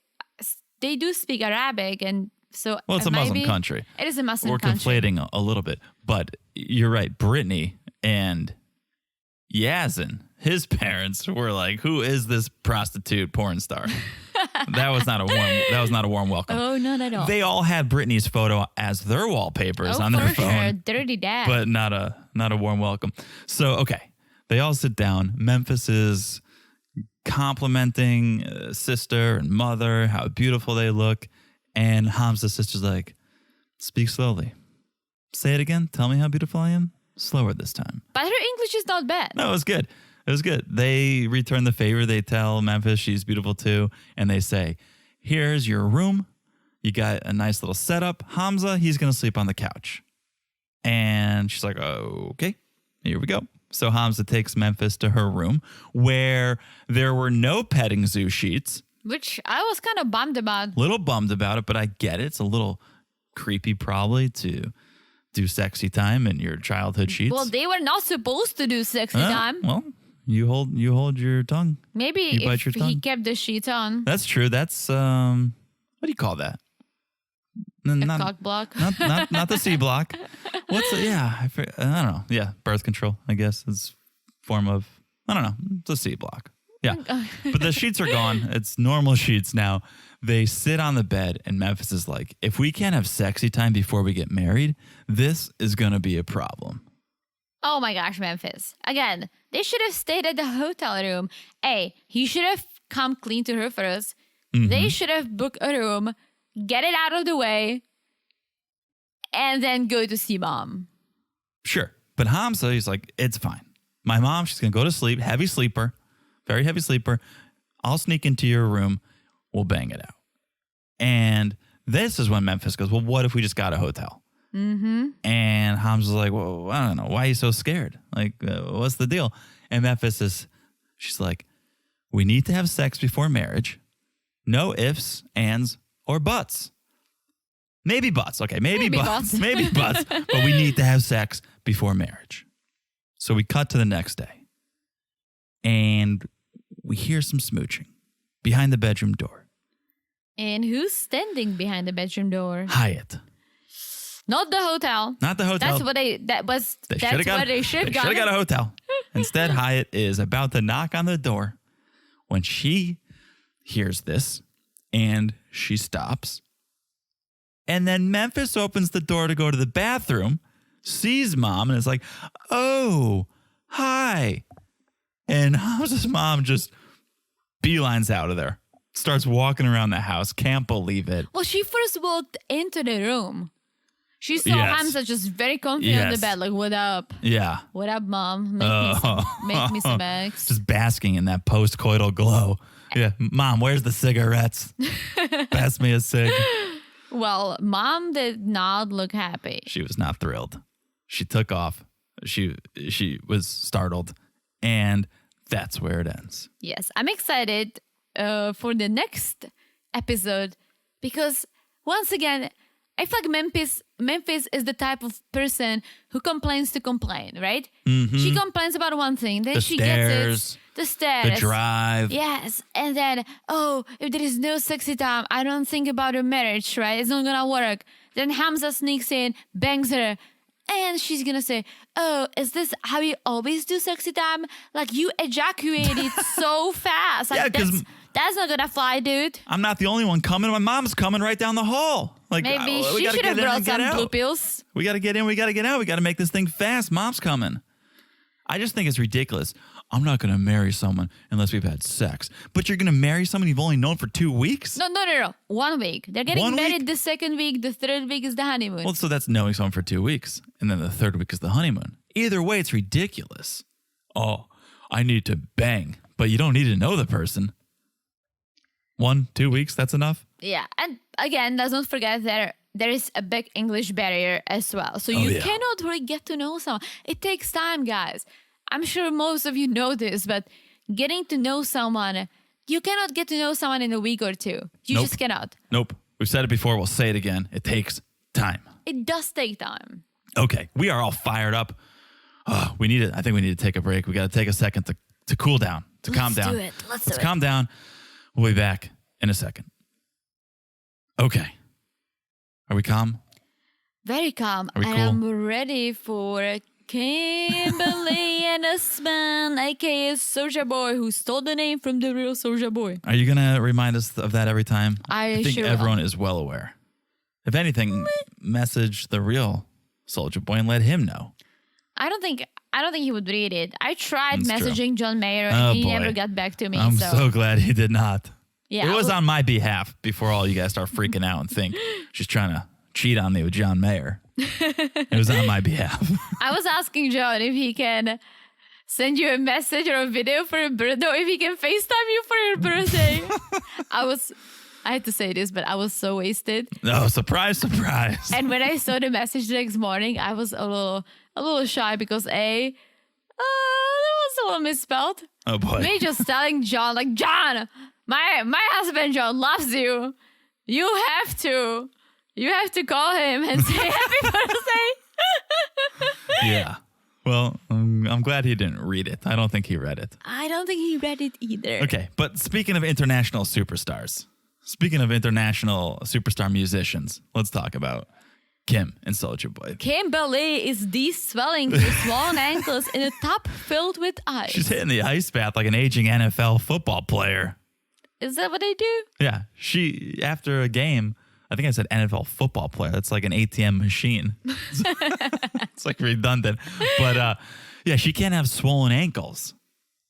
[SPEAKER 2] do speak Arabic, and so
[SPEAKER 1] Well, it's a Muslim country.
[SPEAKER 2] It is a Muslim
[SPEAKER 1] We're
[SPEAKER 2] country.
[SPEAKER 1] conflating a little bit, but you're right. Brittany and Yazin, his parents were like, "Who is this prostitute porn star?" That was not a warm welcome.
[SPEAKER 2] Oh, not at all.
[SPEAKER 1] They all had Brittany's photo as their wallpapers on their
[SPEAKER 2] for
[SPEAKER 1] phone,
[SPEAKER 2] sure. Dirty dad.
[SPEAKER 1] but not a warm welcome. So okay, they all sit down. Memphis is complimenting sister and mother, how beautiful they look, and Hamza's sister's like, "Speak slowly. Say it again. Tell me how beautiful I am. Slower this time."
[SPEAKER 2] But her English is not bad.
[SPEAKER 1] No, it was good. It was good. They return the favor. They tell Memphis she's beautiful too. And they say, here's your room. You got a nice little setup. Hamza, he's going to sleep on the couch. And she's like, okay, here we go. So Hamza takes Memphis to her room where there were no petting zoo sheets.
[SPEAKER 2] Which I was kind of bummed about.
[SPEAKER 1] Little bummed about it, but I get it. It's a little creepy probably to do sexy time in your childhood sheets.
[SPEAKER 2] Well, they were not supposed to do sexy time.
[SPEAKER 1] Well, you hold your tongue.
[SPEAKER 2] Maybe
[SPEAKER 1] You bite
[SPEAKER 2] if
[SPEAKER 1] your tongue.
[SPEAKER 2] he kept the sheets on.
[SPEAKER 1] That's true. That's what do you call that?
[SPEAKER 2] A cock block.
[SPEAKER 1] Not the C block. What's the, I don't know. Yeah, birth control. I guess is form of I don't know. It's a C block. Yeah. But the sheets are gone. It's normal sheets now. They sit on the bed, and Memphis is like, if we can't have sexy time before we get married, this is going to be a problem.
[SPEAKER 2] Oh my gosh, Memphis. Again, they should have stayed at the hotel room. He should have come clean to her first. They should have booked a room, get it out of the way, and then go to see mom.
[SPEAKER 1] Sure. But Hamza, he's like, it's fine. My mom, she's going to go to sleep, heavy sleeper, very heavy sleeper. I'll sneak into your room. We'll bang it out. And this is when Memphis goes, well, what if we just got a hotel? And Hamza's like, well, I don't know. Why are you so scared? Like, what's the deal? And she's like, we need to have sex before marriage. No ifs, ands, or buts. Maybe buts. Okay, maybe buts. Maybe buts. But we need to have sex before marriage. So we cut to the next day. And we hear some smooching behind the bedroom door.
[SPEAKER 2] And who's standing behind the bedroom door?
[SPEAKER 1] Hyatt.
[SPEAKER 2] Not the hotel.
[SPEAKER 1] Not the hotel.
[SPEAKER 2] That's what they should have
[SPEAKER 1] got a hotel. Instead, Hyatt is about to knock on the door when she hears this and she stops. And then Memphis opens the door to go to the bathroom, sees mom, and is like, oh, hi. And Hamza's mom just beelines out of there, starts walking around the house, can't believe it.
[SPEAKER 2] Well, she first walked into the room. She saw Hamza just very confident on the bed, like, what up?
[SPEAKER 1] Yeah.
[SPEAKER 2] What up, mom? Make me some eggs.
[SPEAKER 1] Just basking in that post-coital glow. Yeah. Mom, where's the cigarettes? Pass me a cig.
[SPEAKER 2] Well, mom did not look happy.
[SPEAKER 1] She was not thrilled. She took off. She was startled. And that's where it ends.
[SPEAKER 2] Yes. I'm excited for the next episode because, once again, I feel like Memphis is the type of person who complains to complain, right? She complains about one thing, then she gets it. The stairs.
[SPEAKER 1] The drive.
[SPEAKER 2] Yes. And then, if there is no sexy time, I don't think about a marriage, right? It's not gonna work. Then Hamza sneaks in, bangs her, and she's gonna say, oh, is this how you always do sexy time? Like, you ejaculated so fast. Like, that's not gonna fly, dude.
[SPEAKER 1] I'm not the only one coming. My mom's coming right down the hall. Like,
[SPEAKER 2] maybe she should have brought some blue pills.
[SPEAKER 1] We gotta get in, we gotta get out. We gotta make this thing fast. Mom's coming. I just think it's ridiculous. I'm not going to marry someone unless we've had sex. But you're going to marry someone you've only known for 2 weeks?
[SPEAKER 2] No. 1 week. They're getting married the second week. The third week is the honeymoon.
[SPEAKER 1] Well, so that's knowing someone for 2 weeks. And then the third week is the honeymoon. Either way, it's ridiculous. Oh, I need to bang. But you don't need to know the person. 1, 2 weeks, that's enough?
[SPEAKER 2] Yeah. And again, let's not forget there is a big English barrier as well. So you cannot really get to know someone. It takes time, guys. I'm sure most of you know this, but getting to know someone, you cannot get to know someone in a week or 2. You just cannot.
[SPEAKER 1] Nope. We've said it before. We'll say it again. It takes time.
[SPEAKER 2] It does take time.
[SPEAKER 1] Okay. We are all fired up. I think we need to take a break. We got to take a second to cool down, to calm down. Let's calm down. We'll be back in a second. Okay. Are we calm?
[SPEAKER 2] Very calm.
[SPEAKER 1] Are we cool?
[SPEAKER 2] And I'm ready for Kimberly and Usman, aka Soulja Boy, who stole the name from the real Soulja Boy.
[SPEAKER 1] Are you going to remind us of that every time?
[SPEAKER 2] I
[SPEAKER 1] think everyone is well aware. If anything, message the real Soulja Boy and let him know. I
[SPEAKER 2] don't think he would read it. I tried messaging John Mayer and he never got back to me.
[SPEAKER 1] I'm so glad he did not.
[SPEAKER 2] Yeah,
[SPEAKER 1] it was on my behalf before all you guys start freaking out and think she's trying to cheat on me with John Mayer. It was on my behalf.
[SPEAKER 2] I was asking John if he can send you a message or a video for your birthday, or if he can FaceTime you for your birthday. I had to say this, but I was so wasted.
[SPEAKER 1] Oh, surprise.
[SPEAKER 2] And when I saw the message the next morning, I was a little shy because that was a little misspelled.
[SPEAKER 1] Oh boy.
[SPEAKER 2] Me just telling John, like, John, my husband John loves you. You have to call him and say happy birthday.
[SPEAKER 1] Yeah. Well, I'm glad he didn't read it. I don't think he read it.
[SPEAKER 2] I don't think he read it either.
[SPEAKER 1] Okay, but speaking of international superstar musicians, let's talk about Kim and Soulja Boy.
[SPEAKER 2] Kimberly is de-swelling her swollen ankles in a tub filled with ice.
[SPEAKER 1] She's hitting the ice bath like an aging NFL football player.
[SPEAKER 2] Is that what they do?
[SPEAKER 1] Yeah. She, after a game, I think I said NFL football player. That's like an ATM machine. It's like redundant. But yeah, she can't have swollen ankles.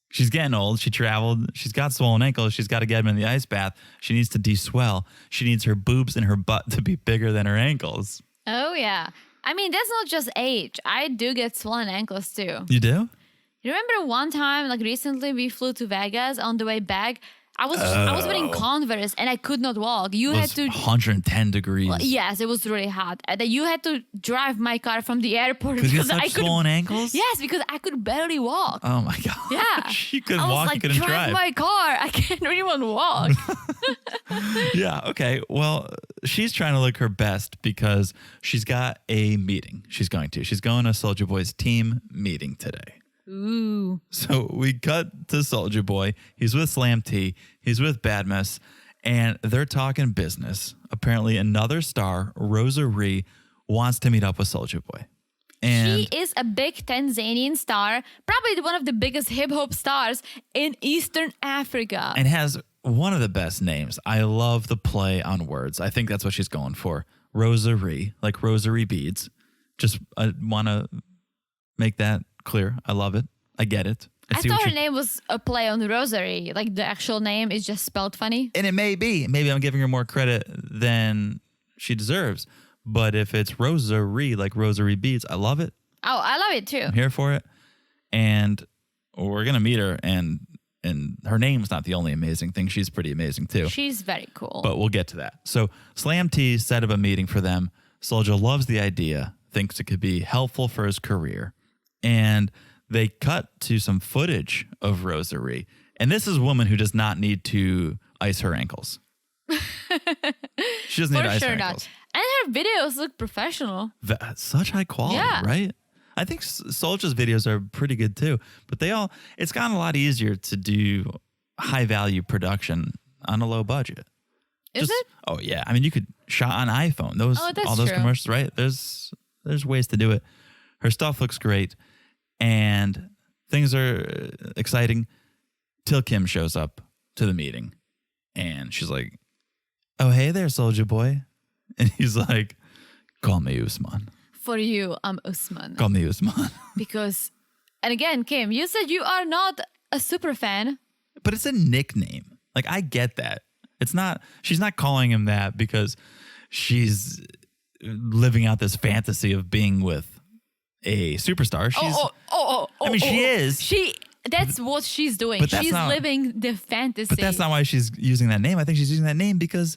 [SPEAKER 1] She's getting old. She traveled. She's got swollen ankles. She's got to get them in the ice bath. She needs to de-swell. She needs her boobs and her butt to be bigger than her ankles.
[SPEAKER 2] Oh, yeah. I mean, that's not just age. I do get swollen ankles too.
[SPEAKER 1] You do?
[SPEAKER 2] You remember one time, like recently, we flew to Vegas on the way back. I was wearing Converse and I could not walk. You
[SPEAKER 1] It
[SPEAKER 2] had
[SPEAKER 1] was
[SPEAKER 2] to.
[SPEAKER 1] 110 degrees.
[SPEAKER 2] Well, yes, it was really hot. And then you had to drive my car from the airport
[SPEAKER 1] Because you
[SPEAKER 2] because
[SPEAKER 1] have
[SPEAKER 2] I
[SPEAKER 1] such
[SPEAKER 2] could.
[SPEAKER 1] swollen ankles?
[SPEAKER 2] Yes, because I could barely walk.
[SPEAKER 1] Oh my God.
[SPEAKER 2] Yeah.
[SPEAKER 1] You couldn't
[SPEAKER 2] I was
[SPEAKER 1] walk,
[SPEAKER 2] like,
[SPEAKER 1] you couldn't drive.
[SPEAKER 2] my car. I can't even walk.
[SPEAKER 1] Yeah, okay. Well, she's trying to look her best because she's got a meeting. She's going to Soulja Boy's team meeting today.
[SPEAKER 2] Ooh.
[SPEAKER 1] So we cut to Soulja Boy. He's with Slam T. He's with Badmus. And they're talking business. Apparently another star, Rosary, wants to meet up with Soulja Boy. And
[SPEAKER 2] She is a big Tanzanian star, probably one of the biggest hip hop stars in Eastern Africa.
[SPEAKER 1] and has one of the best names. I love the play on words. I think that's what she's going for. Rosary, like rosary beads. Just I want to make that clear. I love it. I get it.
[SPEAKER 2] I
[SPEAKER 1] see
[SPEAKER 2] thought
[SPEAKER 1] what
[SPEAKER 2] her name was a play on Rosary. Like the actual name is just spelled funny.
[SPEAKER 1] And it may be. Maybe I'm giving her more credit than she deserves. But if it's rosary, like rosary beads, I love it.
[SPEAKER 2] Oh, I love it too.
[SPEAKER 1] I'm here for it. And we're going to meet her. And her name's not the only amazing thing. She's pretty amazing too.
[SPEAKER 2] She's very cool.
[SPEAKER 1] But we'll get to that. So Slam T set up a meeting for them. Soulja loves the idea, thinks it could be helpful for his career. And they cut to some footage of Rosary. And this is a woman who does not need to ice her ankles. She doesn't need to
[SPEAKER 2] For
[SPEAKER 1] ice her
[SPEAKER 2] sure
[SPEAKER 1] ankles.
[SPEAKER 2] not. And her videos look professional.
[SPEAKER 1] Such high quality,
[SPEAKER 2] Yeah.
[SPEAKER 1] right? I think Soulja's videos are pretty good too. But it's gotten a lot easier to do high value production on a low budget.
[SPEAKER 2] Is it?
[SPEAKER 1] Oh yeah. I mean, you could shot on iPhone.
[SPEAKER 2] That's
[SPEAKER 1] all those
[SPEAKER 2] true.
[SPEAKER 1] commercials, right? There's ways to do it. Her stuff looks great, and things are exciting till Kim shows up to the meeting, and she's like, "Oh hey there, Soulja Boy," and he's like, "Call me Usman.
[SPEAKER 2] For you, I'm Usman.
[SPEAKER 1] Call me Usman."
[SPEAKER 2] Because, and again, Kim, you said you are not a super fan.
[SPEAKER 1] But it's a nickname. Like I get that. She's not calling him that because she's living out this fantasy of being with a superstar. She is.
[SPEAKER 2] That's what she's doing.
[SPEAKER 1] But that's
[SPEAKER 2] She's
[SPEAKER 1] not-
[SPEAKER 2] living the fantasy.
[SPEAKER 1] But that's not why she's using that name. I think she's using that name because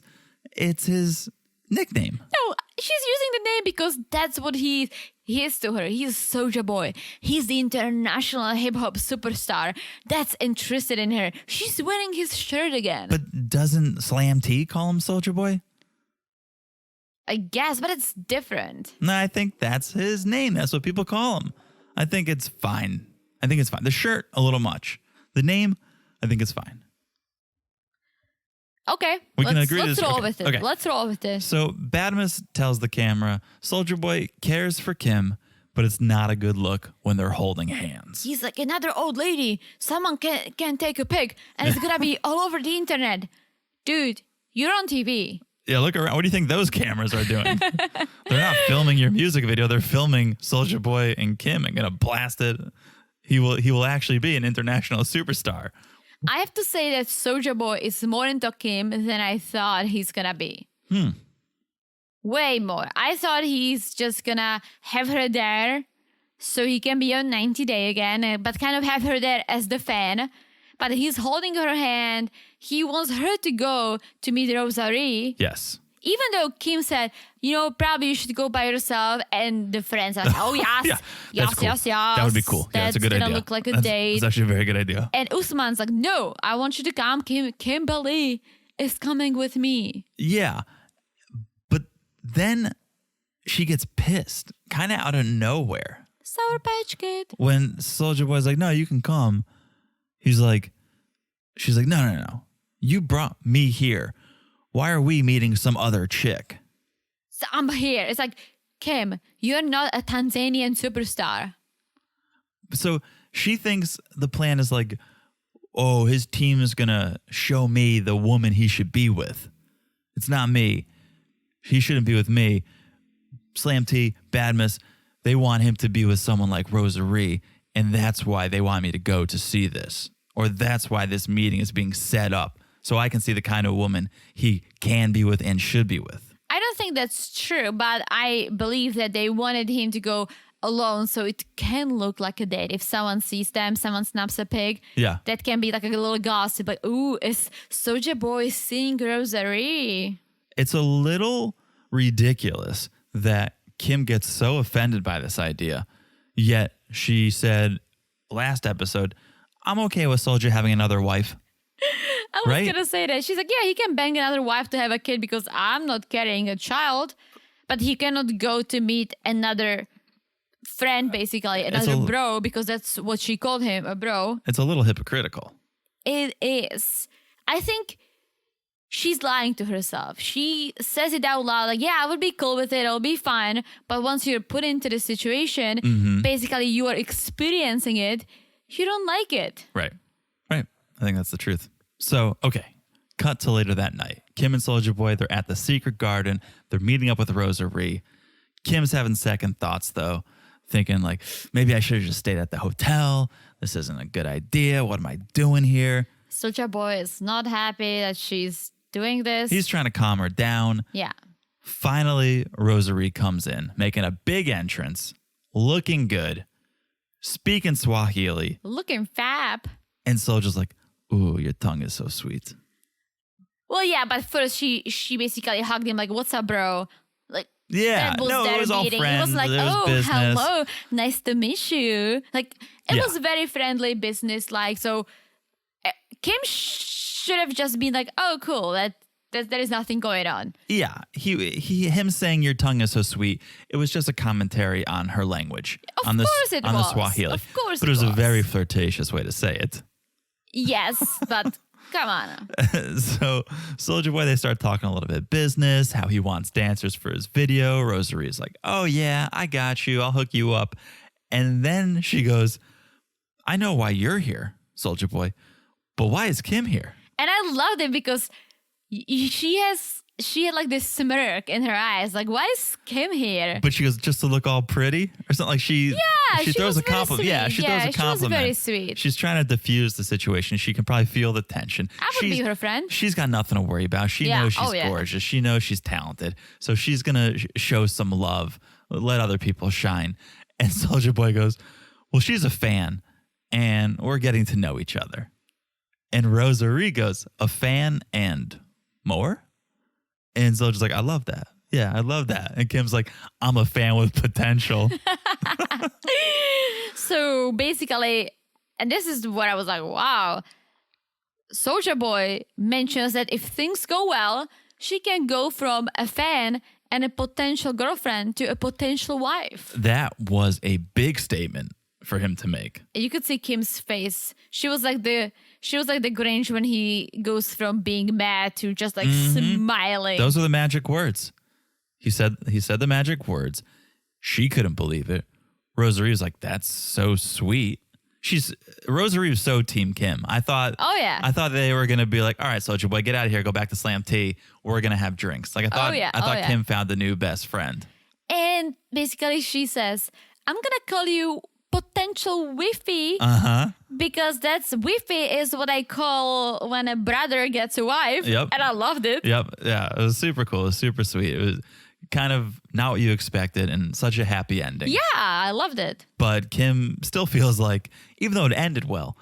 [SPEAKER 1] it's his nickname.
[SPEAKER 2] No, she's using the name because that's what he is to her. He's Soulja Boy. He's the international hip hop superstar that's interested in her. She's wearing his shirt again.
[SPEAKER 1] But doesn't Slam T call him Soulja Boy?
[SPEAKER 2] I guess, but it's different.
[SPEAKER 1] No, I think that's his name. That's what people call him. I think it's fine. The shirt, a little much. The name, I think it's fine.
[SPEAKER 2] Okay,
[SPEAKER 1] We can agree to
[SPEAKER 2] let's
[SPEAKER 1] this-
[SPEAKER 2] roll
[SPEAKER 1] okay,
[SPEAKER 2] with it.
[SPEAKER 1] okay.
[SPEAKER 2] Let's roll with this.
[SPEAKER 1] So Badmus tells the camera, Soulja Boy cares for Kim, but it's not a good look when they're holding hands.
[SPEAKER 2] He's like another old lady. Someone can take a pic and it's gonna be all over the internet. Dude, you're on TV.
[SPEAKER 1] Yeah, look around. What do you think those cameras are doing? They're not filming your music video. They're filming Soulja Boy and Kim and gonna blast it. He will actually be an international superstar.
[SPEAKER 2] I have to say that Soulja Boy is more into Kim than I thought he's gonna be. Way more. I thought he's just gonna have her there so he can be on 90 Day again, but kind of have her there as the fan. But he's holding her hand. He wants her to go to meet Rosary.
[SPEAKER 1] Yes.
[SPEAKER 2] Even though Kim said, probably you should go by yourself, and the friends are like, oh, yes,
[SPEAKER 1] Yeah, that's cool.
[SPEAKER 2] yes.
[SPEAKER 1] That would be cool. Yeah, it's a good
[SPEAKER 2] gonna
[SPEAKER 1] idea.
[SPEAKER 2] look like a
[SPEAKER 1] That's
[SPEAKER 2] date.
[SPEAKER 1] actually a very good idea.
[SPEAKER 2] And Usman's like, no, I want you to come. Kimberly is coming with me.
[SPEAKER 1] Yeah. But then she gets pissed, kind of out of nowhere.
[SPEAKER 2] Sour Patch Kid.
[SPEAKER 1] When Soulja Boy's like, no, you can come. She's like, no. You brought me here. Why are we meeting some other chick?
[SPEAKER 2] So I'm here. It's like, Kim, you're not a Tanzanian superstar.
[SPEAKER 1] So she thinks the plan is like, oh, his team is going to show me the woman he should be with. It's not me. He shouldn't be with me. Slam T, Badmus, they want him to be with someone like Rosary, and that's why they want me to go to see this. Or that's why this meeting is being set up, so I can see the kind of woman he can be with and should be with.
[SPEAKER 2] I don't think that's true, but I believe that they wanted him to go alone so it can look like a date. If someone sees them, someone snaps a pic, that can be like a little gossip, like, ooh, is Soulja Boy seeing Rosary?
[SPEAKER 1] It's a little ridiculous that Kim gets so offended by this idea, yet she said last episode, I'm okay with Soulja having another wife.
[SPEAKER 2] I was going to say that. She's like, yeah, he can bang another wife to have a kid because I'm not carrying a child, but he cannot go to meet another friend, basically, another bro, because that's what she called him, a bro.
[SPEAKER 1] It's a little hypocritical.
[SPEAKER 2] It is. I think she's lying to herself. She says it out loud, like, yeah, I would be cool with it, I'll be fine. But once you're put into the situation, basically you are experiencing it, you don't like it.
[SPEAKER 1] Right. I think that's the truth. So, okay. Cut to later that night. Kim and Soulja Boy, they're at the secret garden. They're meeting up with Rosary. Kim's having second thoughts, though, thinking like, maybe I should have just stayed at the hotel. This isn't a good idea. What am I doing here?
[SPEAKER 2] Soulja Boy is not happy that she's doing this.
[SPEAKER 1] He's trying to calm her down.
[SPEAKER 2] Yeah.
[SPEAKER 1] Finally, Rosary comes in, making a big entrance, looking good, speaking Swahili.
[SPEAKER 2] Looking fab.
[SPEAKER 1] And Soulja's like, ooh, your tongue is so sweet.
[SPEAKER 2] Well, yeah, but first she basically hugged him like, what's up, bro? Like,
[SPEAKER 1] yeah,
[SPEAKER 2] that was
[SPEAKER 1] no,
[SPEAKER 2] their
[SPEAKER 1] it was all
[SPEAKER 2] meeting.
[SPEAKER 1] friends.
[SPEAKER 2] It was like,
[SPEAKER 1] was business.
[SPEAKER 2] Hello, nice to meet you. Like, it was very friendly, business-like. So Kim should have just been like, oh, cool, that there is nothing going on.
[SPEAKER 1] Yeah, him saying your tongue is so sweet, it was just a commentary on her language.
[SPEAKER 2] Of course it was.
[SPEAKER 1] On the Swahili.
[SPEAKER 2] Of course
[SPEAKER 1] but it was a very flirtatious way to say it.
[SPEAKER 2] Yes, but come on.
[SPEAKER 1] So Soulja Boy, they start talking a little bit business, how he wants dancers for his video. Rosary's like, oh yeah, I got you. I'll hook you up. And then she goes, I know why you're here, Soulja Boy, but why is Kim here?
[SPEAKER 2] And I loved it because she had like this smirk in her eyes. Like, why is Kim here?
[SPEAKER 1] But she goes, just to look all pretty or something. Like she throws a compliment. Yeah, she throws a compliment.
[SPEAKER 2] She was very sweet.
[SPEAKER 1] She's trying to diffuse the situation. She can probably feel the tension.
[SPEAKER 2] I would be her friend.
[SPEAKER 1] She's got nothing to worry about. She knows she's gorgeous. She knows she's talented. So she's going to show some love, let other people shine. And Soulja Boy goes, well, she's a fan and we're getting to know each other. And Rosary goes, a fan and more? And Soulja's like, I love that. Yeah, I love that. And Kim's like, I'm a fan with potential.
[SPEAKER 2] So basically, and this is what I was like, wow. Soulja Boy mentions that if things go well, she can go from a fan and a potential girlfriend to a potential wife.
[SPEAKER 1] That was a big statement for him to make.
[SPEAKER 2] You could see Kim's face. She was like the Grinch when he goes from being mad to just like smiling.
[SPEAKER 1] Those are the magic words. He said the magic words. She couldn't believe it. Rosary was like, that's so sweet. Rosary was so Team Kim. I thought they were gonna be like, all right, Soulja Boy, get out of here, go back to Slam T. We're gonna have drinks. Like I thought Kim found the new best friend.
[SPEAKER 2] And basically she says, I'm gonna call you potential wifey because that's wifey is what I call when a brother gets a wife.
[SPEAKER 1] Yep.
[SPEAKER 2] And I loved it.
[SPEAKER 1] Yep. Yeah. It was super cool. It was super sweet. It was kind of not what you expected and such a happy ending.
[SPEAKER 2] Yeah, I loved it.
[SPEAKER 1] But Kim still feels like, even though it ended well,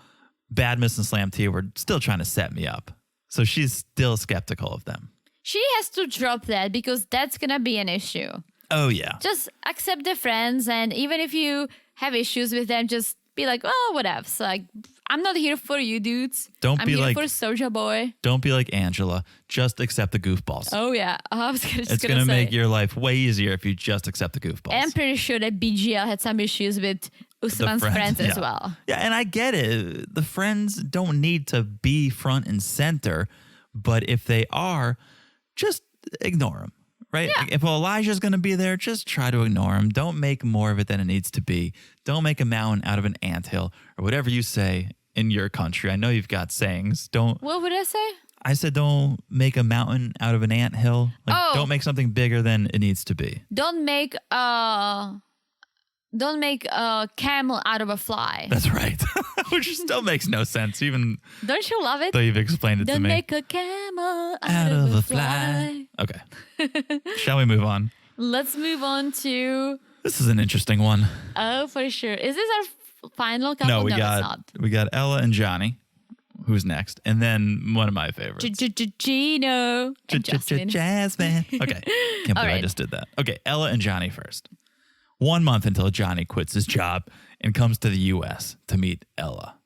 [SPEAKER 1] Badmus and Slam T were still trying to set me up. So she's still skeptical of them.
[SPEAKER 2] She has to drop that because that's going to be an issue.
[SPEAKER 1] Oh, yeah.
[SPEAKER 2] Just accept the friends, and even if you have issues with them, just be like, oh, whatever. So, like, I'm not here for you, dudes. I'm here for Soulja Boy.
[SPEAKER 1] Don't be like Angela. Just accept the goofballs.
[SPEAKER 2] Oh, yeah. I was just
[SPEAKER 1] it's going to make your life way easier if you just accept the goofballs.
[SPEAKER 2] I'm pretty sure that BGL had some issues with Usman's friends as well.
[SPEAKER 1] Yeah, and I get it. The friends don't need to be front and center, but if they are, just ignore them. right?
[SPEAKER 2] Yeah.
[SPEAKER 1] Like, if Elijah's going to be there, just try to ignore him. Don't make more of it than it needs to be. Don't make a mountain out of an anthill or whatever you say in your country. I know you've got sayings. Don't.
[SPEAKER 2] What would I say?
[SPEAKER 1] I said don't make a mountain out of an anthill. Like,
[SPEAKER 2] Oh.
[SPEAKER 1] don't make something bigger than it needs to be.
[SPEAKER 2] Don't make a camel out of a fly.
[SPEAKER 1] That's right. Which still makes no sense, even
[SPEAKER 2] Don't you love it?
[SPEAKER 1] though you've explained it to
[SPEAKER 2] Don't
[SPEAKER 1] me.
[SPEAKER 2] make a camel out of a fly.
[SPEAKER 1] Okay. Shall we move on?
[SPEAKER 2] Let's move on to.
[SPEAKER 1] This is an interesting one.
[SPEAKER 2] Oh, for sure. Is this our final couple?
[SPEAKER 1] No,
[SPEAKER 2] it's not.
[SPEAKER 1] we got Ella and Johnny. Who's next? And then one of my favorites.
[SPEAKER 2] Gino and Jasmine.
[SPEAKER 1] Jasmine. Okay. Can't believe I just did that. Okay, Ella and Johnny first. 1 month until Johnny quits his job and comes to the U.S. to meet Ella.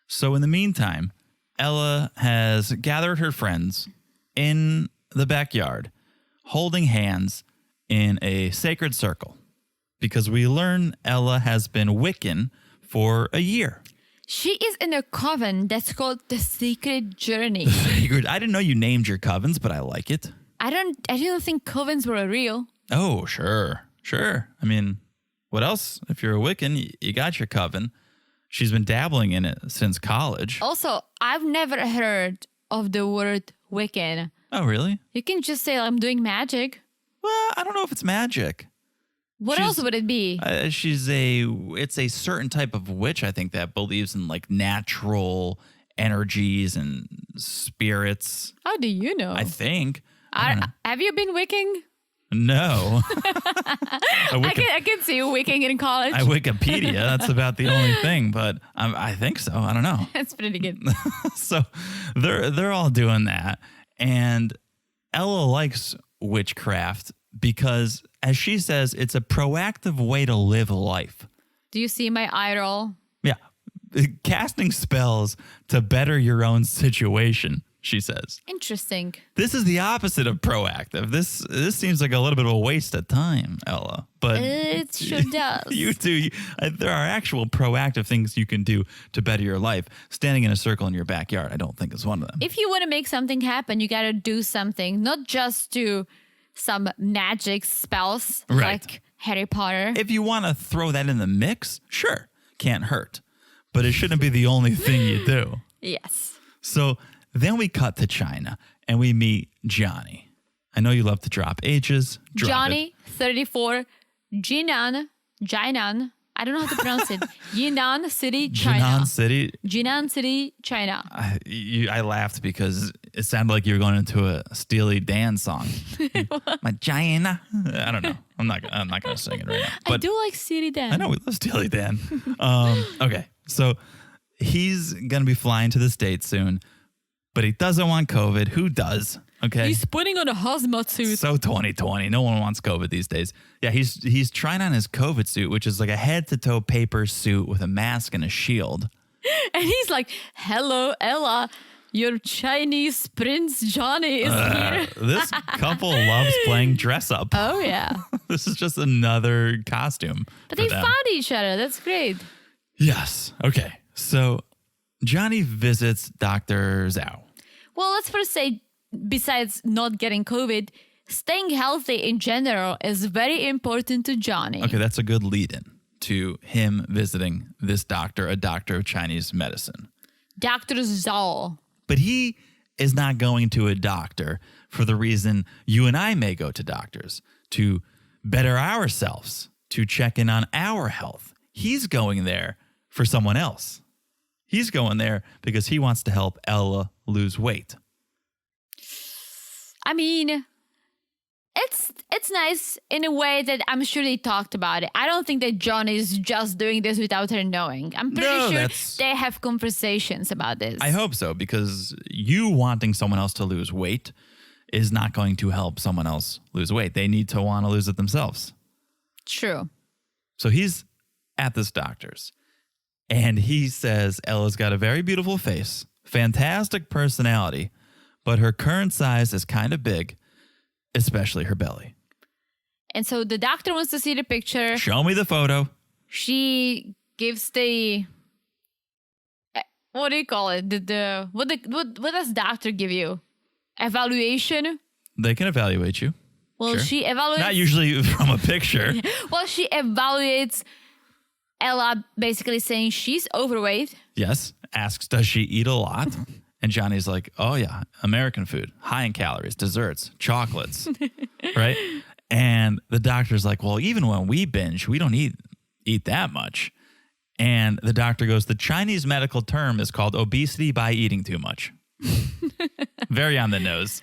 [SPEAKER 1] So in the meantime, Ella has gathered her friends in the backyard, holding hands in a sacred circle, because we learn Ella has been Wiccan for a year.
[SPEAKER 2] She is in a coven that's called the Secret Journey.
[SPEAKER 1] I didn't know you named your covens, but I like it.
[SPEAKER 2] I didn't think covens were real.
[SPEAKER 1] Oh, sure. I mean, what else? If you're a Wiccan, you got your coven. She's been dabbling in it since college.
[SPEAKER 2] Also, I've never heard of the word Wiccan.
[SPEAKER 1] Oh, really?
[SPEAKER 2] You can just say I'm doing magic.
[SPEAKER 1] Well, I don't know if it's magic.
[SPEAKER 2] What
[SPEAKER 1] She's-
[SPEAKER 2] else would it be?
[SPEAKER 1] It's a certain type of witch, I think, that believes in like natural energies and spirits.
[SPEAKER 2] How do you know?
[SPEAKER 1] I think. I don't know.
[SPEAKER 2] Have you been Wicking?
[SPEAKER 1] No.
[SPEAKER 2] I can see you Wicking in college.
[SPEAKER 1] I Wikipedia. That's about the only thing, but I think so. I don't know.
[SPEAKER 2] That's pretty good.
[SPEAKER 1] So they're all doing that, and Ella likes witchcraft because, as she says, it's a proactive way to live life.
[SPEAKER 2] Do you see my eye roll?
[SPEAKER 1] Yeah, casting spells to better your own situation. She says.
[SPEAKER 2] Interesting.
[SPEAKER 1] This is the opposite of proactive. This seems like a little bit of a waste of time, Ella. But
[SPEAKER 2] It sure does.
[SPEAKER 1] you do. There are actual proactive things you can do to better your life. Standing in a circle in your backyard, I don't think is one of them.
[SPEAKER 2] If you want to make something happen, you got to do something, not just do some magic spells
[SPEAKER 1] Right.
[SPEAKER 2] like Harry Potter.
[SPEAKER 1] If you want to throw that in the mix, sure, can't hurt. But it shouldn't be the only thing you do.
[SPEAKER 2] Yes.
[SPEAKER 1] So then we cut to China and we meet Johnny. I know you love to drop H's. Drop
[SPEAKER 2] Johnny, 34, Jinan, I don't know how to pronounce it. Jinan City, China.
[SPEAKER 1] Jinan City.
[SPEAKER 2] Jinan City, China.
[SPEAKER 1] I laughed because it sounded like you were going into a Steely Dan song. My China. I don't know. I'm not going to sing it right now.
[SPEAKER 2] I do like City Dan.
[SPEAKER 1] I know we love Steely Dan. Okay, so he's going to be flying to the States soon, but he doesn't want COVID. Who does? Okay.
[SPEAKER 2] He's putting on a hazmat suit.
[SPEAKER 1] So 2020. No one wants COVID these days. Yeah, he's trying on his COVID suit, which is like a head-to-toe paper suit with a mask and a shield.
[SPEAKER 2] And he's like, hello, Ella. Your Chinese Prince Johnny is here.
[SPEAKER 1] This couple loves playing dress up.
[SPEAKER 2] Oh, yeah.
[SPEAKER 1] This is just another costume.
[SPEAKER 2] But
[SPEAKER 1] for
[SPEAKER 2] they
[SPEAKER 1] them.
[SPEAKER 2] found each other. That's great.
[SPEAKER 1] Yes. Okay. So Johnny visits Dr. Zhao.
[SPEAKER 2] Well, let's first say, besides not getting COVID, staying healthy in general is very important to Johnny.
[SPEAKER 1] Okay, that's a good lead-in to him visiting this doctor, a doctor of Chinese medicine.
[SPEAKER 2] Dr. Zhao.
[SPEAKER 1] But he is not going to a doctor for the reason you and I may go to doctors, to better ourselves, to check in on our health. He's going there for someone else. He's going there because he wants to help Ella lose weight.
[SPEAKER 2] I mean, it's nice in a way that I'm sure they talked about it. I don't think that John is just doing this without her knowing. I'm pretty
[SPEAKER 1] No,
[SPEAKER 2] sure
[SPEAKER 1] that's-
[SPEAKER 2] they have conversations about this.
[SPEAKER 1] I hope so, because you wanting someone else to lose weight is not going to help someone else lose weight. They need to want to lose it themselves.
[SPEAKER 2] True.
[SPEAKER 1] So he's at this doctor's, and he says Ella's got a very beautiful face, fantastic personality, but her current size is kind of big, especially her belly.
[SPEAKER 2] And so the doctor wants to see the picture.
[SPEAKER 1] Show me the photo.
[SPEAKER 2] She gives the what do you call it? What does doctor give you? Evaluation?
[SPEAKER 1] They can evaluate you.
[SPEAKER 2] Well,
[SPEAKER 1] Sure.
[SPEAKER 2] she evaluates.
[SPEAKER 1] Not usually from a picture.
[SPEAKER 2] Well, she evaluates Ella, basically saying she's overweight.
[SPEAKER 1] Yes. Asks, does she eat a lot? And Johnny's like, oh, yeah, American food, high in calories, desserts, chocolates, right? And the doctor's like, well, even when we binge, we don't eat that much. And the doctor goes, the Chinese medical term is called obesity by eating too much. Very on the nose.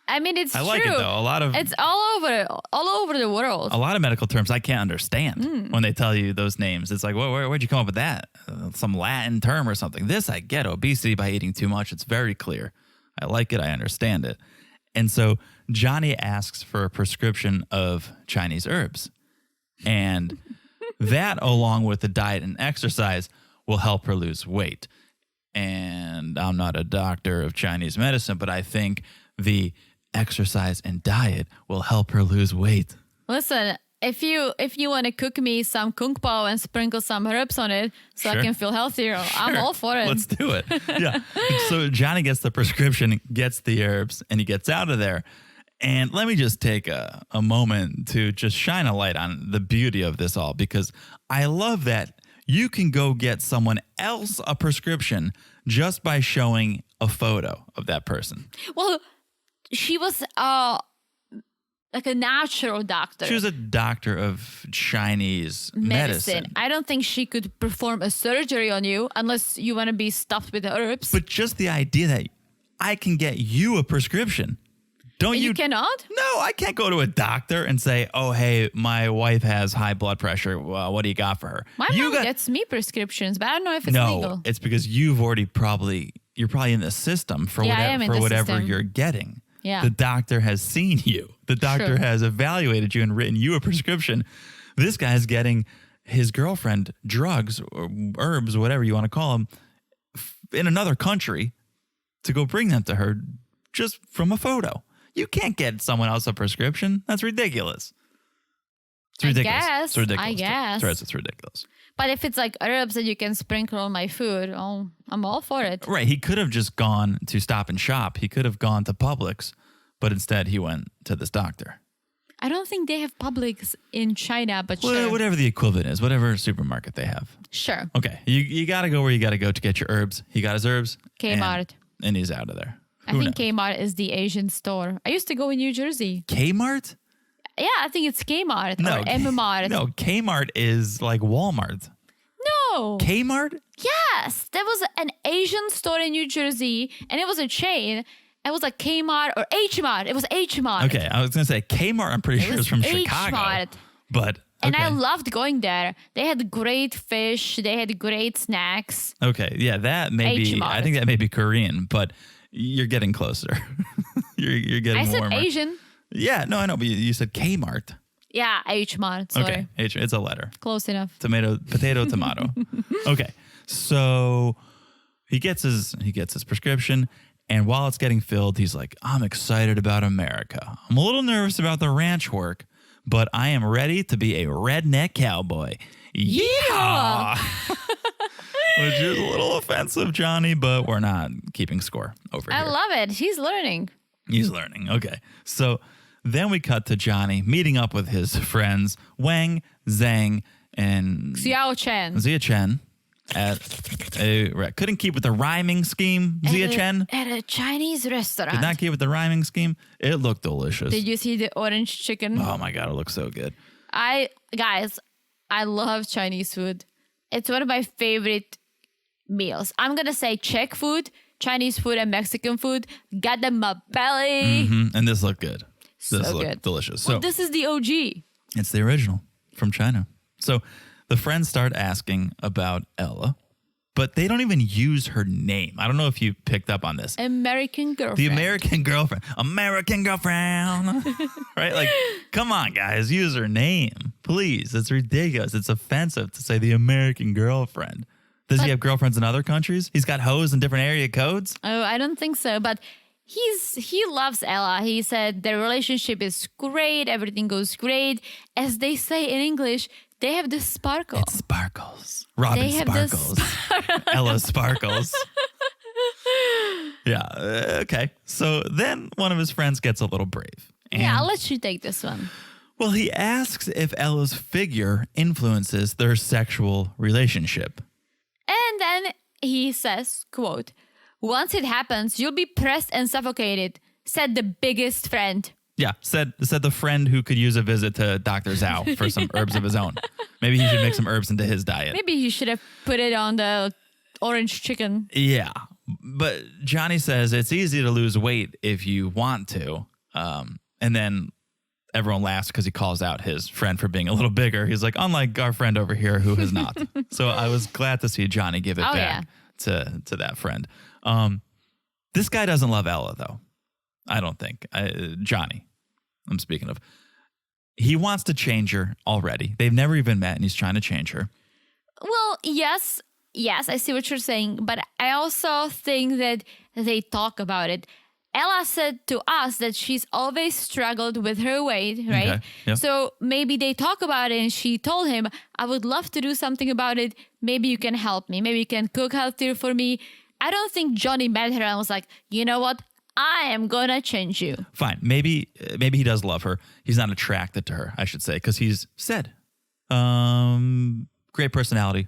[SPEAKER 2] I mean, it's
[SPEAKER 1] I
[SPEAKER 2] true.
[SPEAKER 1] like it, though.
[SPEAKER 2] It's all over the world.
[SPEAKER 1] A lot of medical terms I can't understand when they tell you those names. It's like, where'd you come up with that? Some Latin term or something. This I get, obesity by eating too much. It's very clear. I like it. I understand it. And so Johnny asks for a prescription of Chinese herbs. And that, along with the diet and exercise, will help her lose weight. And I'm not a doctor of Chinese medicine, but I think the exercise and diet will help her lose weight.
[SPEAKER 2] Listen, if you want to cook me some kung pao and sprinkle some herbs on it so I
[SPEAKER 1] Sure.
[SPEAKER 2] can feel healthier, I'm all for it.
[SPEAKER 1] Let's do it. Yeah. So Johnny gets the prescription, gets the herbs, and he gets out of there. And let me just take a moment to just shine a light on the beauty of this all, because I love that you can go get someone else a prescription just by showing a photo of that person.
[SPEAKER 2] Well, she was like a natural doctor.
[SPEAKER 1] She was a doctor of Chinese medicine.
[SPEAKER 2] I don't think she could perform a surgery on you unless you want to be stuffed with herbs.
[SPEAKER 1] But just the idea that I can get you a prescription. Don't
[SPEAKER 2] you cannot?
[SPEAKER 1] No, I can't go to a doctor and say, oh, hey, my wife has high blood pressure. Well, what do you got for her?
[SPEAKER 2] My mom gets me prescriptions, but I don't know if it's
[SPEAKER 1] no,
[SPEAKER 2] legal.
[SPEAKER 1] it's because you're probably in the system for whatever
[SPEAKER 2] system.
[SPEAKER 1] you're getting.
[SPEAKER 2] Yeah.
[SPEAKER 1] The doctor has seen you. The doctor
[SPEAKER 2] Sure.
[SPEAKER 1] has evaluated you and written you a prescription. This guy's getting his girlfriend drugs or herbs, whatever you want to call them, in another country to go bring them to her just from a photo. You can't get someone else a prescription. That's ridiculous. It's ridiculous. It's ridiculous.
[SPEAKER 2] I guess.
[SPEAKER 1] It's ridiculous.
[SPEAKER 2] But if it's like herbs that you can sprinkle on my food, I'm all for it.
[SPEAKER 1] Right. He could have just gone to Stop and Shop. He could have gone to Publix, but instead he went to this doctor.
[SPEAKER 2] I don't think they have Publix in China, but sure.
[SPEAKER 1] Whatever the equivalent is, whatever supermarket they have.
[SPEAKER 2] Sure.
[SPEAKER 1] Okay. You got to go where you got to go to get your herbs. He got his herbs.
[SPEAKER 2] Kmart.
[SPEAKER 1] And he's out of there.
[SPEAKER 2] I think Kmart is the Asian store. I used to go in New Jersey.
[SPEAKER 1] Kmart?
[SPEAKER 2] Yeah, I think it's Kmart or
[SPEAKER 1] K-
[SPEAKER 2] M-Mart.
[SPEAKER 1] No, Kmart is like Walmart.
[SPEAKER 2] No.
[SPEAKER 1] Kmart?
[SPEAKER 2] Yes. There was an Asian store in New Jersey, and it was a chain. It was like Kmart or H-Mart. It was H-Mart.
[SPEAKER 1] Okay, I was going to say Kmart, I'm pretty sure
[SPEAKER 2] was
[SPEAKER 1] is from Chicago.
[SPEAKER 2] H-Mart.
[SPEAKER 1] But,
[SPEAKER 2] And I
[SPEAKER 1] okay.
[SPEAKER 2] loved going there. They had great fish. They had great snacks.
[SPEAKER 1] Okay, yeah, that may be,
[SPEAKER 2] H-Mart.
[SPEAKER 1] I think that may be Korean, but you're getting closer. you're getting
[SPEAKER 2] I said
[SPEAKER 1] warmer.
[SPEAKER 2] Asian.
[SPEAKER 1] Yeah, no, I know, but you said Kmart.
[SPEAKER 2] Yeah, H-Mart. Sorry.
[SPEAKER 1] Okay, it's a letter.
[SPEAKER 2] Close enough.
[SPEAKER 1] Potato, tomato. Okay, so he gets his prescription, and while it's getting filled, he's like, I'm excited about America. I'm a little nervous about the ranch work, but I am ready to be a redneck cowboy. Yeah! Which is a little offensive, Johnny, but we're not keeping score over
[SPEAKER 2] I
[SPEAKER 1] here.
[SPEAKER 2] love it. He's learning.
[SPEAKER 1] He's learning. Okay. So then we cut to Johnny meeting up with his friends, Wang, Zhang, and
[SPEAKER 2] Xiao Chen.
[SPEAKER 1] Zia Chen at couldn't keep with the rhyming scheme, Zia Chen.
[SPEAKER 2] At a Chinese restaurant.
[SPEAKER 1] Could not keep with the rhyming scheme. It looked delicious.
[SPEAKER 2] Did you see the orange chicken?
[SPEAKER 1] Oh my God, it looks so good.
[SPEAKER 2] I love Chinese food. It's one of my favorite meals. I'm going to say Czech food, Chinese food, and Mexican food. Got them in my belly.
[SPEAKER 1] And this looked good. This
[SPEAKER 2] So
[SPEAKER 1] looked
[SPEAKER 2] good.
[SPEAKER 1] delicious.
[SPEAKER 2] Well,
[SPEAKER 1] So
[SPEAKER 2] this is the OG.
[SPEAKER 1] it's the original from China. So the friends start asking about Ella, but they don't even use her name. I don't know if you picked up on this.
[SPEAKER 2] American girlfriend.
[SPEAKER 1] The American girlfriend. American girlfriend. Right? Like, come on, guys. Use her name. Please. It's ridiculous. It's offensive to say the American girlfriend. Does he have girlfriends in other countries? He's got hoes in different area codes?
[SPEAKER 2] Oh, I don't think so. But he loves Ella. He said their relationship is great. Everything goes great. As they say in English, they have the sparkle.
[SPEAKER 1] It sparkles. Robin
[SPEAKER 2] They have this-
[SPEAKER 1] sparkles. Ella sparkles. Yeah. Okay. So then one of his friends gets a little brave. And,
[SPEAKER 2] I'll let you take this one.
[SPEAKER 1] well, he asks if Ella's figure influences their sexual relationship.
[SPEAKER 2] And then he says, quote, "Once it happens, you'll be pressed and suffocated," said the biggest friend.
[SPEAKER 1] Yeah, said the friend who could use a visit to Dr. Zhao for some herbs of his own. Maybe he should make some herbs into his diet.
[SPEAKER 2] Maybe he should have put it on the orange chicken.
[SPEAKER 1] Yeah, but Johnny says it's easy to lose weight if you want to. And then everyone laughs because he calls out his friend for being a little bigger. He's like, unlike our friend over here who has not. So I was glad to see Johnny give it back to that friend. This guy doesn't love Ella, though. I don't think. Johnny, I'm speaking of. He wants to change her already. They've never even met, and he's trying to change her.
[SPEAKER 2] Well, yes, I see what you're saying, but I also think that they talk about it. Ella said to us that she's always struggled with her weight, right?
[SPEAKER 1] Okay, yep.
[SPEAKER 2] So maybe they talk about it and she told him, I would love to do something about it. Maybe you can help me. Maybe you can cook healthier for me. I don't think Johnny met her and was like, you know what? I am going to change you.
[SPEAKER 1] Fine. Maybe he does love her. He's not attracted to her, I should say, because he's said. Great personality,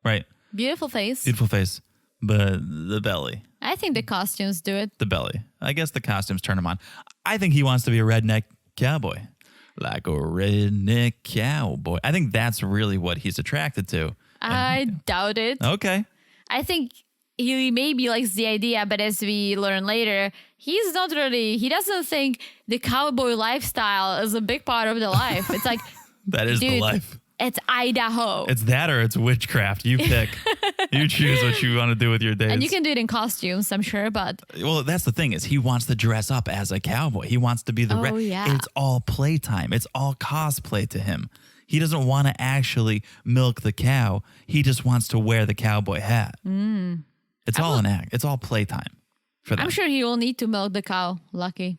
[SPEAKER 1] right?
[SPEAKER 2] Beautiful face.
[SPEAKER 1] Beautiful face. But the belly.
[SPEAKER 2] I think the costumes do it.
[SPEAKER 1] The belly. I guess the costumes turn him on. I think he wants to be a redneck cowboy. Like a redneck cowboy. I think that's really what he's attracted to.
[SPEAKER 2] I doubt it.
[SPEAKER 1] Okay.
[SPEAKER 2] I think he maybe likes the idea, but as we learn later, he doesn't think the cowboy lifestyle is a big part of the life. It's like,
[SPEAKER 1] that is the
[SPEAKER 2] dude,
[SPEAKER 1] life.
[SPEAKER 2] It's Idaho.
[SPEAKER 1] It's that or it's witchcraft. You pick. You choose what you want to do with your days.
[SPEAKER 2] And you can do it in costumes, I'm sure, but...
[SPEAKER 1] Well, that's the thing is he wants to dress up as a cowboy. He wants to be the...
[SPEAKER 2] yeah.
[SPEAKER 1] It's all playtime. It's all cosplay to him. He doesn't want to actually milk the cow. He just wants to wear the cowboy hat. It's all an act. It's all playtime for them.
[SPEAKER 2] I'm sure he will need to milk the cow. Lucky.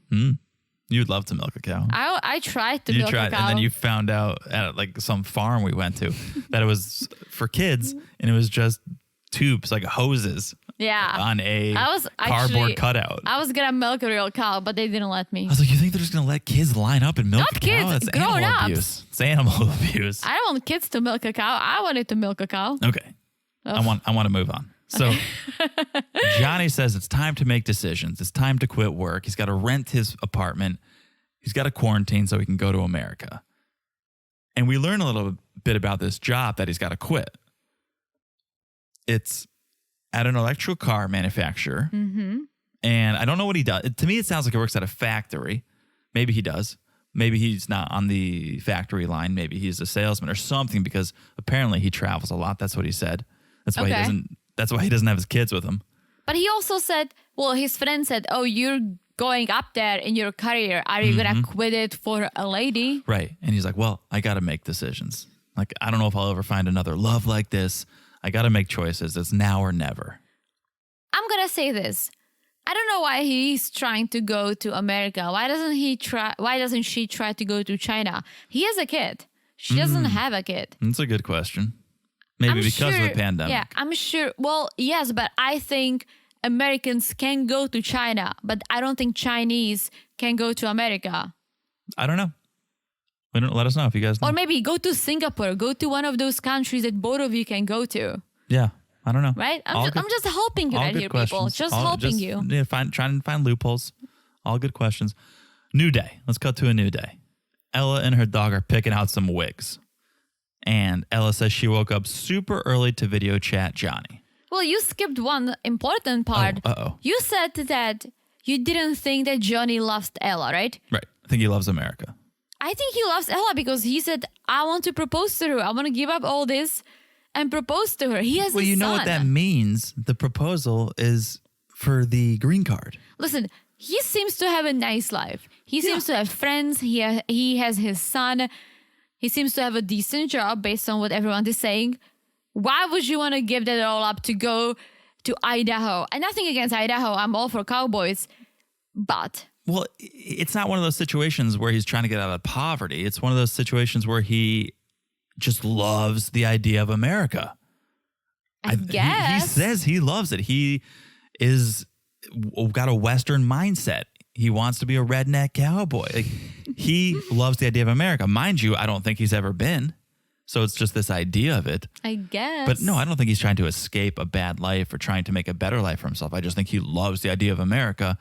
[SPEAKER 1] You'd love to milk a cow.
[SPEAKER 2] I tried to milk a cow.
[SPEAKER 1] And then you found out at like some farm we went to that it was for kids and it was just tubes, like hoses.
[SPEAKER 2] Yeah.
[SPEAKER 1] On a cardboard
[SPEAKER 2] actually,
[SPEAKER 1] cutout.
[SPEAKER 2] I was going to milk a real cow, but they didn't let me.
[SPEAKER 1] I was like, you think they're just going to let kids line up and milk
[SPEAKER 2] Not
[SPEAKER 1] a cow?
[SPEAKER 2] kids,
[SPEAKER 1] That's animal
[SPEAKER 2] grown-ups.
[SPEAKER 1] abuse. It's animal abuse.
[SPEAKER 2] I don't want kids to milk a cow. I wanted to milk a cow.
[SPEAKER 1] Okay. I want to move on. So Johnny says it's time to make decisions. It's time to quit work. He's got to rent his apartment. He's got to quarantine so he can go to America. And we learn a little bit about this job that he's got to quit. It's at an electrical car manufacturer.
[SPEAKER 2] Mm-hmm.
[SPEAKER 1] And I don't know what he does. To me, it sounds like he works at a factory. Maybe he does. Maybe he's not on the factory line. Maybe he's a salesman or something because apparently he travels a lot. That's what he said. That's why he doesn't have his kids with him.
[SPEAKER 2] But he also said, well, his friend said, oh, you're going up there in your career. Are you going to quit it for a lady?
[SPEAKER 1] Right. And he's like, well, I got to make decisions. Like, I don't know if I'll ever find another love like this. I got to make choices. It's now or never.
[SPEAKER 2] I'm going to say this. I don't know why he's trying to go to America. Why doesn't she try to go to China? He has a kid. She doesn't have a kid.
[SPEAKER 1] That's a good question. Maybe because of the pandemic.
[SPEAKER 2] Yeah, I'm sure. Well, yes, but I think Americans can go to China, but I don't think Chinese can go to America.
[SPEAKER 1] I don't know. Let us know if you guys know.
[SPEAKER 2] Or maybe go to Singapore. Go to one of those countries that both of you can go to.
[SPEAKER 1] Yeah, I don't know.
[SPEAKER 2] Right? I'm just helping you right here, people. Just helping you.
[SPEAKER 1] Yeah, trying to find loopholes. All good questions. New day. Let's cut to a new day. Ella and her dog are picking out some wigs. And Ella says she woke up super early to video chat Johnny.
[SPEAKER 2] Well, you skipped one important part. You said that you didn't think that Johnny loves Ella, right?
[SPEAKER 1] Right. I think he loves America.
[SPEAKER 2] I think he loves Ella because he said, I want to propose to her. I want to give up all this and propose to her. He has a son.
[SPEAKER 1] Well, you know what that means? The proposal is for the green card.
[SPEAKER 2] Listen, he seems to have a nice life. He seems to have friends. He has his son. He seems to have a decent job based on what everyone is saying. Why would you want to give that all up to go to Idaho? And nothing against Idaho. I'm all for cowboys. But...
[SPEAKER 1] Well, it's not one of those situations where he's trying to get out of poverty. It's one of those situations where he just loves the idea of America.
[SPEAKER 2] I guess.
[SPEAKER 1] He says he loves it. He is got a Western mindset. he wants to be a redneck cowboy. Like, he loves the idea of America. Mind you, I don't think he's ever been. So it's just this idea of it.
[SPEAKER 2] I guess.
[SPEAKER 1] But no, I don't think he's trying to escape a bad life or trying to make a better life for himself. I just think he loves the idea of America,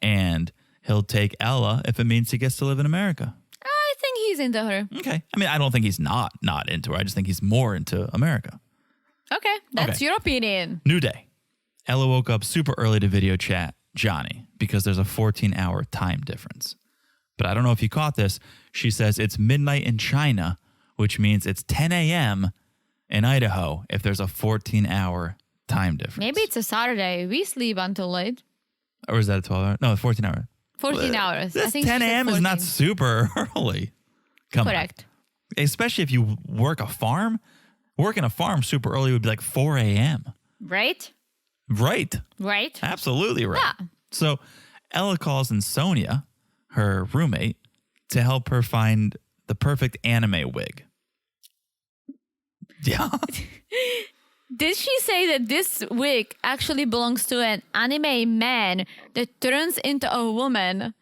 [SPEAKER 1] and he'll take Ella if it means he gets to live in America.
[SPEAKER 2] I think he's into her.
[SPEAKER 1] Okay. I mean, I don't think he's not into her. I just think he's more into America.
[SPEAKER 2] Okay, that's your opinion.
[SPEAKER 1] New day. Ella woke up super early to video chat Johnny because there's a 14-hour time difference. But I don't know if you caught this. She says it's midnight in China, which means it's 10 a.m. in Idaho if there's a 14-hour time difference.
[SPEAKER 2] Maybe it's a Saturday. We sleep until late.
[SPEAKER 1] Or is that a 12-hour? No, 14-hour.
[SPEAKER 2] 14 hours.
[SPEAKER 1] This
[SPEAKER 2] I think
[SPEAKER 1] 10 a.m. is not super early. Come
[SPEAKER 2] Correct.
[SPEAKER 1] on. Especially if you work a farm. Working a farm super early would be like 4 a.m.
[SPEAKER 2] Right?
[SPEAKER 1] Right.
[SPEAKER 2] Right?
[SPEAKER 1] Absolutely right.
[SPEAKER 2] Yeah.
[SPEAKER 1] So Ella calls in Sonia, her roommate, to help her find the perfect anime wig. Yeah.
[SPEAKER 2] Did she say that this wig actually belongs to an anime man that turns into a woman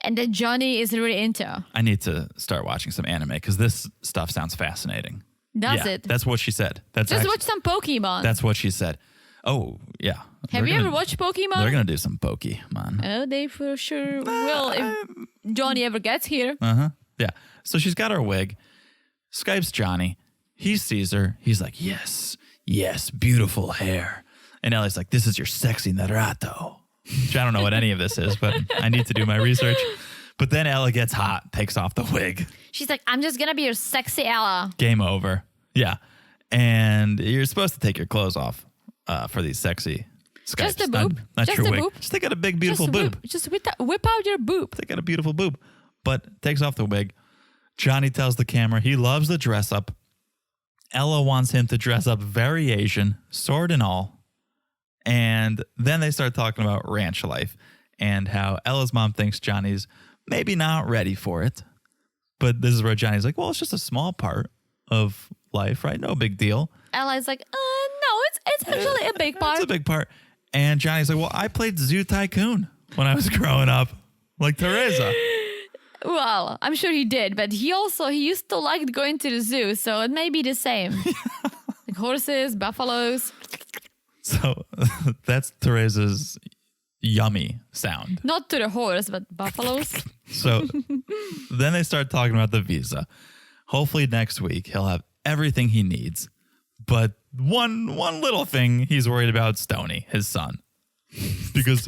[SPEAKER 2] and that Johnny is really into?
[SPEAKER 1] I need to start watching some anime because this stuff sounds fascinating.
[SPEAKER 2] Does
[SPEAKER 1] Yeah,
[SPEAKER 2] it?
[SPEAKER 1] That's what she said.
[SPEAKER 2] Just watch some Pokemon.
[SPEAKER 1] That's what she said. Oh, yeah.
[SPEAKER 2] Have you ever watched Pokemon?
[SPEAKER 1] They're going to do some Pokemon.
[SPEAKER 2] Oh, they for sure will if Johnny ever gets here.
[SPEAKER 1] Uh-huh. Yeah. So she's got her wig. Skypes Johnny. He sees her. He's like, yes, beautiful hair. And Ellie's like, this is your sexy Naruto. Which I don't know what any of this is, but I need to do my research. But then Ella gets hot, takes off the wig.
[SPEAKER 2] She's like, I'm just going to be your sexy Ella.
[SPEAKER 1] Game over. Yeah. And you're supposed to take your clothes off for these sexy Skypes.
[SPEAKER 2] Just a boob.
[SPEAKER 1] Not
[SPEAKER 2] Just
[SPEAKER 1] your
[SPEAKER 2] a
[SPEAKER 1] wig.
[SPEAKER 2] boob.
[SPEAKER 1] Just take out a big, beautiful boob.
[SPEAKER 2] Just whip out your boob.
[SPEAKER 1] They got a beautiful boob. But takes off the wig. Johnny tells the camera he loves the dress up. Ella wants him to dress up very Asian, sword and all. And then they start talking about ranch life and how Ella's mom thinks Johnny's maybe not ready for it. But this is where Johnny's like, well, it's just a small part of life, right? No big deal.
[SPEAKER 2] Ella's like, no, it's actually a big part.
[SPEAKER 1] It's a big part. And Johnny's like, well, I played Zoo Tycoon when I was growing up, like Teresa.
[SPEAKER 2] Well, I'm sure he did, but he used to like going to the zoo, so it may be the same. Like horses, buffaloes.
[SPEAKER 1] So that's Teresa's yummy sound.
[SPEAKER 2] Not to the horse, but buffaloes.
[SPEAKER 1] So then they start talking about the visa. Hopefully next week he'll have everything he needs. But one little thing he's worried about Stoney, his son. Because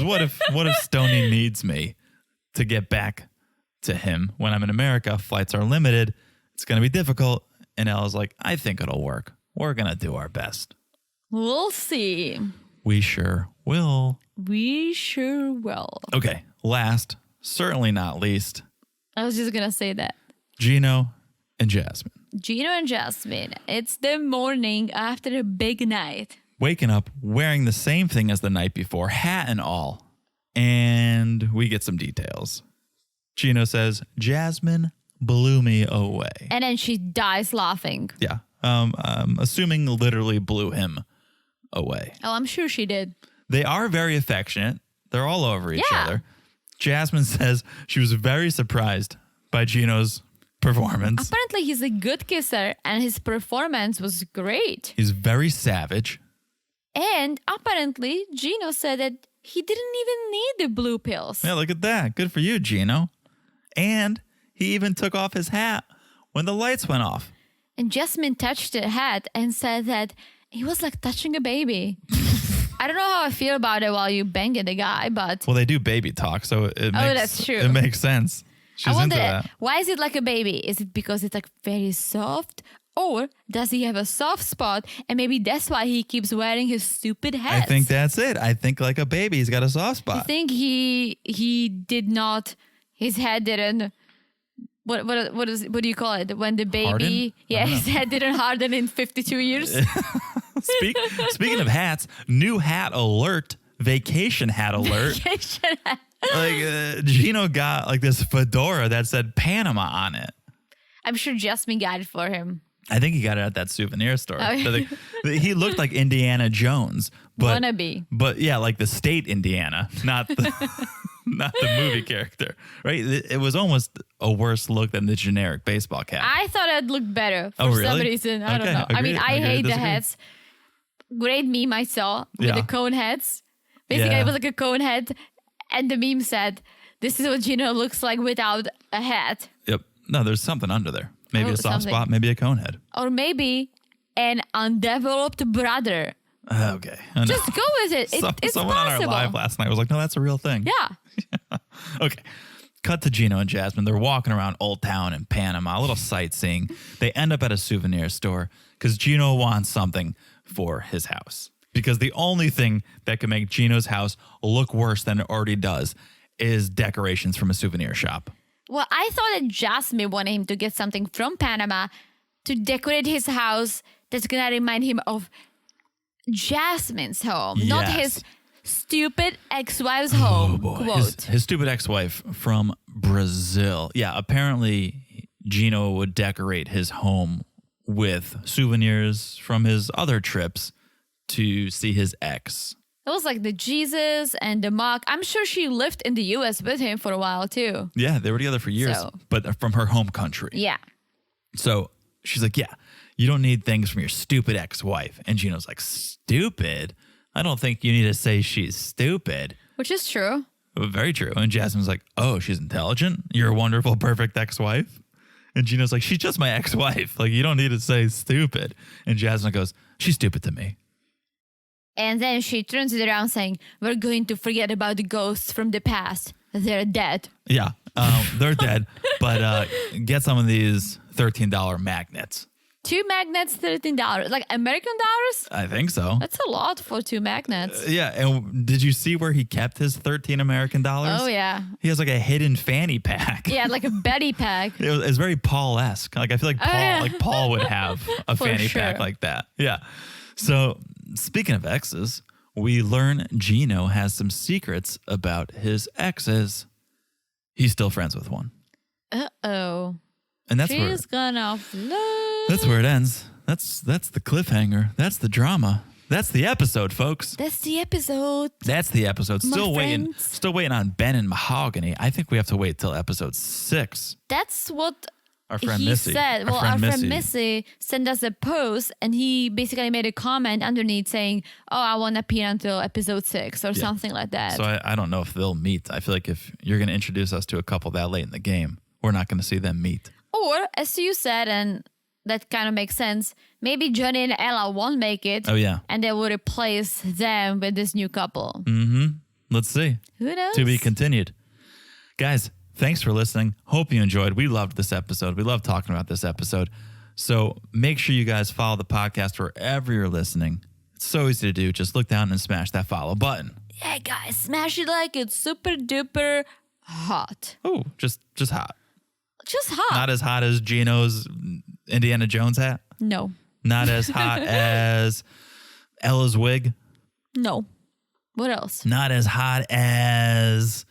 [SPEAKER 1] what if Stoney needs me to get back to him when I'm in America? Flights are limited. It's going to be difficult. And Ella's like, I think it'll work. We're going to do our best.
[SPEAKER 2] We'll see.
[SPEAKER 1] We sure will.
[SPEAKER 2] We sure will.
[SPEAKER 1] Okay, last, certainly not least,
[SPEAKER 2] I was just going to say that.
[SPEAKER 1] Gino and Jasmine.
[SPEAKER 2] Gino and Jasmine. It's the morning after a big night.
[SPEAKER 1] Waking up wearing the same thing as the night before, hat and all. And we get some details. Gino says, Jasmine blew me away.
[SPEAKER 2] And then she dies laughing.
[SPEAKER 1] Yeah. Assuming literally blew him away.
[SPEAKER 2] Oh, I'm sure she did.
[SPEAKER 1] They are very affectionate. They're all over each
[SPEAKER 2] Yeah.
[SPEAKER 1] other. Jasmine says she was very surprised by Gino's performance.
[SPEAKER 2] Apparently, he's a good kisser and his performance was great.
[SPEAKER 1] He's very savage.
[SPEAKER 2] And apparently, Gino said that he didn't even need the blue pills.
[SPEAKER 1] Yeah, look at that. Good for you, Gino. And he even took off his hat when the lights went off.
[SPEAKER 2] And Jasmine touched the hat and said that it was like touching a baby. I don't know how I feel about it while you banging the guy, but...
[SPEAKER 1] Well, they do baby talk, so
[SPEAKER 2] that's true.
[SPEAKER 1] It makes sense. She's
[SPEAKER 2] I wonder,
[SPEAKER 1] into that.
[SPEAKER 2] why is it like a baby? Is it because it's like very soft? Or does he have a soft spot and maybe that's why he keeps wearing his stupid hat?
[SPEAKER 1] I think that's it. I think like a baby, he's got a soft spot.
[SPEAKER 2] I think he did not, his head didn't, what do you call it? When the baby,
[SPEAKER 1] Harden?
[SPEAKER 2] yeah, his head didn't harden in 52 years.
[SPEAKER 1] Speaking of hats, new hat alert, vacation hat alert. Like Gino got like this fedora that said Panama on it.
[SPEAKER 2] I'm sure Jasmine got it for him.
[SPEAKER 1] I think he got it at that souvenir store.
[SPEAKER 2] Oh, yeah.
[SPEAKER 1] He looked like Indiana Jones, but
[SPEAKER 2] Wannabe.
[SPEAKER 1] But yeah, like the state Indiana, not the not the movie character, right? It was almost a worse look than the generic baseball cap.
[SPEAKER 2] I thought it looked better for
[SPEAKER 1] really?
[SPEAKER 2] some reason. I don't
[SPEAKER 1] Okay,
[SPEAKER 2] know. I mean,
[SPEAKER 1] agree.
[SPEAKER 2] I
[SPEAKER 1] Agree,
[SPEAKER 2] hate the
[SPEAKER 1] disagree.
[SPEAKER 2] hats. Great meme I saw with
[SPEAKER 1] Yeah.
[SPEAKER 2] the cone heads. Basically,
[SPEAKER 1] Yeah.
[SPEAKER 2] it was like a cone head, and the meme said, "This is what Gino looks like without a hat."
[SPEAKER 1] Yep. No, there's something under there. Maybe
[SPEAKER 2] Oh,
[SPEAKER 1] a soft
[SPEAKER 2] something.
[SPEAKER 1] spot, maybe a cone head.
[SPEAKER 2] Or maybe an undeveloped brother.
[SPEAKER 1] Okay. I know.
[SPEAKER 2] Just go with it. It's
[SPEAKER 1] Someone on our
[SPEAKER 2] possible.
[SPEAKER 1] live last night was like, no, that's a real thing.
[SPEAKER 2] Yeah.
[SPEAKER 1] Okay. Cut to Gino and Jasmine. They're walking around Old Town in Panama, a little sightseeing. They end up at a souvenir store because Gino wants something for his house. Because the only thing that can make Gino's house look worse than it already does is decorations from a souvenir shop.
[SPEAKER 2] Well, I thought that Jasmine wanted him to get something from Panama to decorate his house that's going to remind him of Jasmine's home, not
[SPEAKER 1] Yes.
[SPEAKER 2] his stupid ex-wife's home. Quote.
[SPEAKER 1] His stupid ex-wife from Brazil. Yeah, apparently Gino would decorate his home with souvenirs from his other trips to see his ex.
[SPEAKER 2] It was like the Jesus and the Mark. I'm sure she lived in the U.S. with him for a while too.
[SPEAKER 1] Yeah, they were together for years,
[SPEAKER 2] So-
[SPEAKER 1] but from her home country.
[SPEAKER 2] Yeah.
[SPEAKER 1] So she's like, yeah, you don't need things from your stupid ex-wife. And Gino's like, stupid? I don't think you need to say she's stupid.
[SPEAKER 2] Which is true.
[SPEAKER 1] Very true. And Jasmine's like, oh, she's intelligent? You're a wonderful, perfect ex-wife? And Gino's like, she's just my ex-wife. Like, you don't need to say stupid. And Jasmine goes, she's stupid to me.
[SPEAKER 2] And then she turns it around saying, we're going to forget about the ghosts from the past. They're dead.
[SPEAKER 1] Yeah, they're dead. But get some of these $13 magnets.
[SPEAKER 2] 2 magnets, $13. Like American dollars?
[SPEAKER 1] I think so.
[SPEAKER 2] That's a lot for 2 magnets.
[SPEAKER 1] Yeah, and did you see where he kept his 13 American dollars?
[SPEAKER 2] Oh, yeah.
[SPEAKER 1] He has like a hidden fanny pack.
[SPEAKER 2] Yeah, like a Betty pack.
[SPEAKER 1] It's very Paul-esque. Like I feel like Paul would have a
[SPEAKER 2] For
[SPEAKER 1] fanny pack
[SPEAKER 2] sure.
[SPEAKER 1] like that. Yeah. So speaking of exes, we learn Gino has some secrets about his exes. He's still friends with one.
[SPEAKER 2] Uh-oh.
[SPEAKER 1] And that's
[SPEAKER 2] She's gonna float.
[SPEAKER 1] that's where it ends. That's the cliffhanger. That's the drama. That's the episode, folks.
[SPEAKER 2] That's the episode.
[SPEAKER 1] That's the episode.
[SPEAKER 2] My
[SPEAKER 1] Still waiting.
[SPEAKER 2] friends.
[SPEAKER 1] Still waiting on Ben and Mahogany. I think we have to wait till episode 6.
[SPEAKER 2] That's what
[SPEAKER 1] Our friend
[SPEAKER 2] he
[SPEAKER 1] Missy.
[SPEAKER 2] said. Well, our friend Missy sent us a post and he basically made a comment underneath saying, oh, I want to appear until episode 6 or something like that.
[SPEAKER 1] So I don't know if they'll meet. I feel like if you're going to introduce us to a couple that late in the game, we're not going to see them meet.
[SPEAKER 2] Or, as you said, and that kind of makes sense, maybe Johnny and Ella won't make it.
[SPEAKER 1] Oh, yeah.
[SPEAKER 2] And they will replace them with this new couple.
[SPEAKER 1] Let's see.
[SPEAKER 2] Who knows?
[SPEAKER 1] To be continued. Guys, thanks for listening. Hope you enjoyed. We loved this episode. We love talking about this episode. So make sure you guys follow the podcast wherever you're listening. It's so easy to do. Just look down and smash that follow button.
[SPEAKER 2] Yeah, guys, smash it like it's super duper hot.
[SPEAKER 1] Oh, just hot.
[SPEAKER 2] Just hot.
[SPEAKER 1] Not as hot as Gino's Indiana Jones hat.
[SPEAKER 2] No.
[SPEAKER 1] Not as hot as Ella's wig.
[SPEAKER 2] No. What else?
[SPEAKER 1] Not as hot as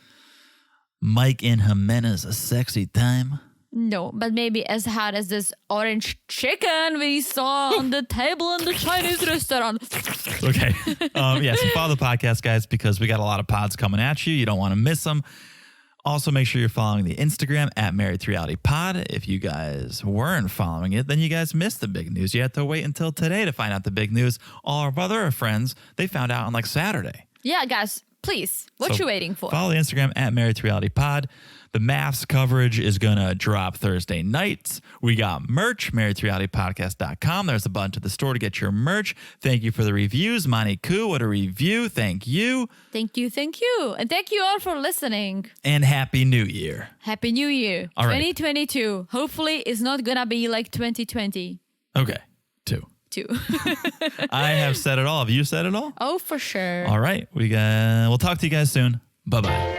[SPEAKER 1] Mike and Ximena's A Sexy Time.
[SPEAKER 2] No, but maybe as hot as this orange chicken we saw on the table in the Chinese restaurant.
[SPEAKER 1] Okay. So follow the podcast, guys, because we got a lot of pods coming at you. You don't want to miss them. Also, make sure you're following the Instagram at Married to Reality Pod. If you guys weren't following it, then you guys missed the big news. You had to wait until today to find out the big news. All our other friends, they found out on like Saturday.
[SPEAKER 2] Yeah, guys, please. What
[SPEAKER 1] So
[SPEAKER 2] you waiting for?
[SPEAKER 1] Follow the Instagram at Married to Reality Pod. The MAFS coverage is going to drop Thursday nights. We got merch, marriedtorealitypodcast.com. There's a button to the store to get your merch. Thank you for the reviews. Monty Koo, what a review. Thank you.
[SPEAKER 2] Thank you, thank you. And thank you all for listening.
[SPEAKER 1] And Happy New Year.
[SPEAKER 2] Happy New Year.
[SPEAKER 1] All right.
[SPEAKER 2] 2022. Hopefully it's not gonna be like 2020.
[SPEAKER 1] Okay, 2.
[SPEAKER 2] Too.
[SPEAKER 1] I have said it all. Have you said it all?
[SPEAKER 2] Oh, for sure.
[SPEAKER 1] All right. We'll talk to you guys soon. Bye-bye.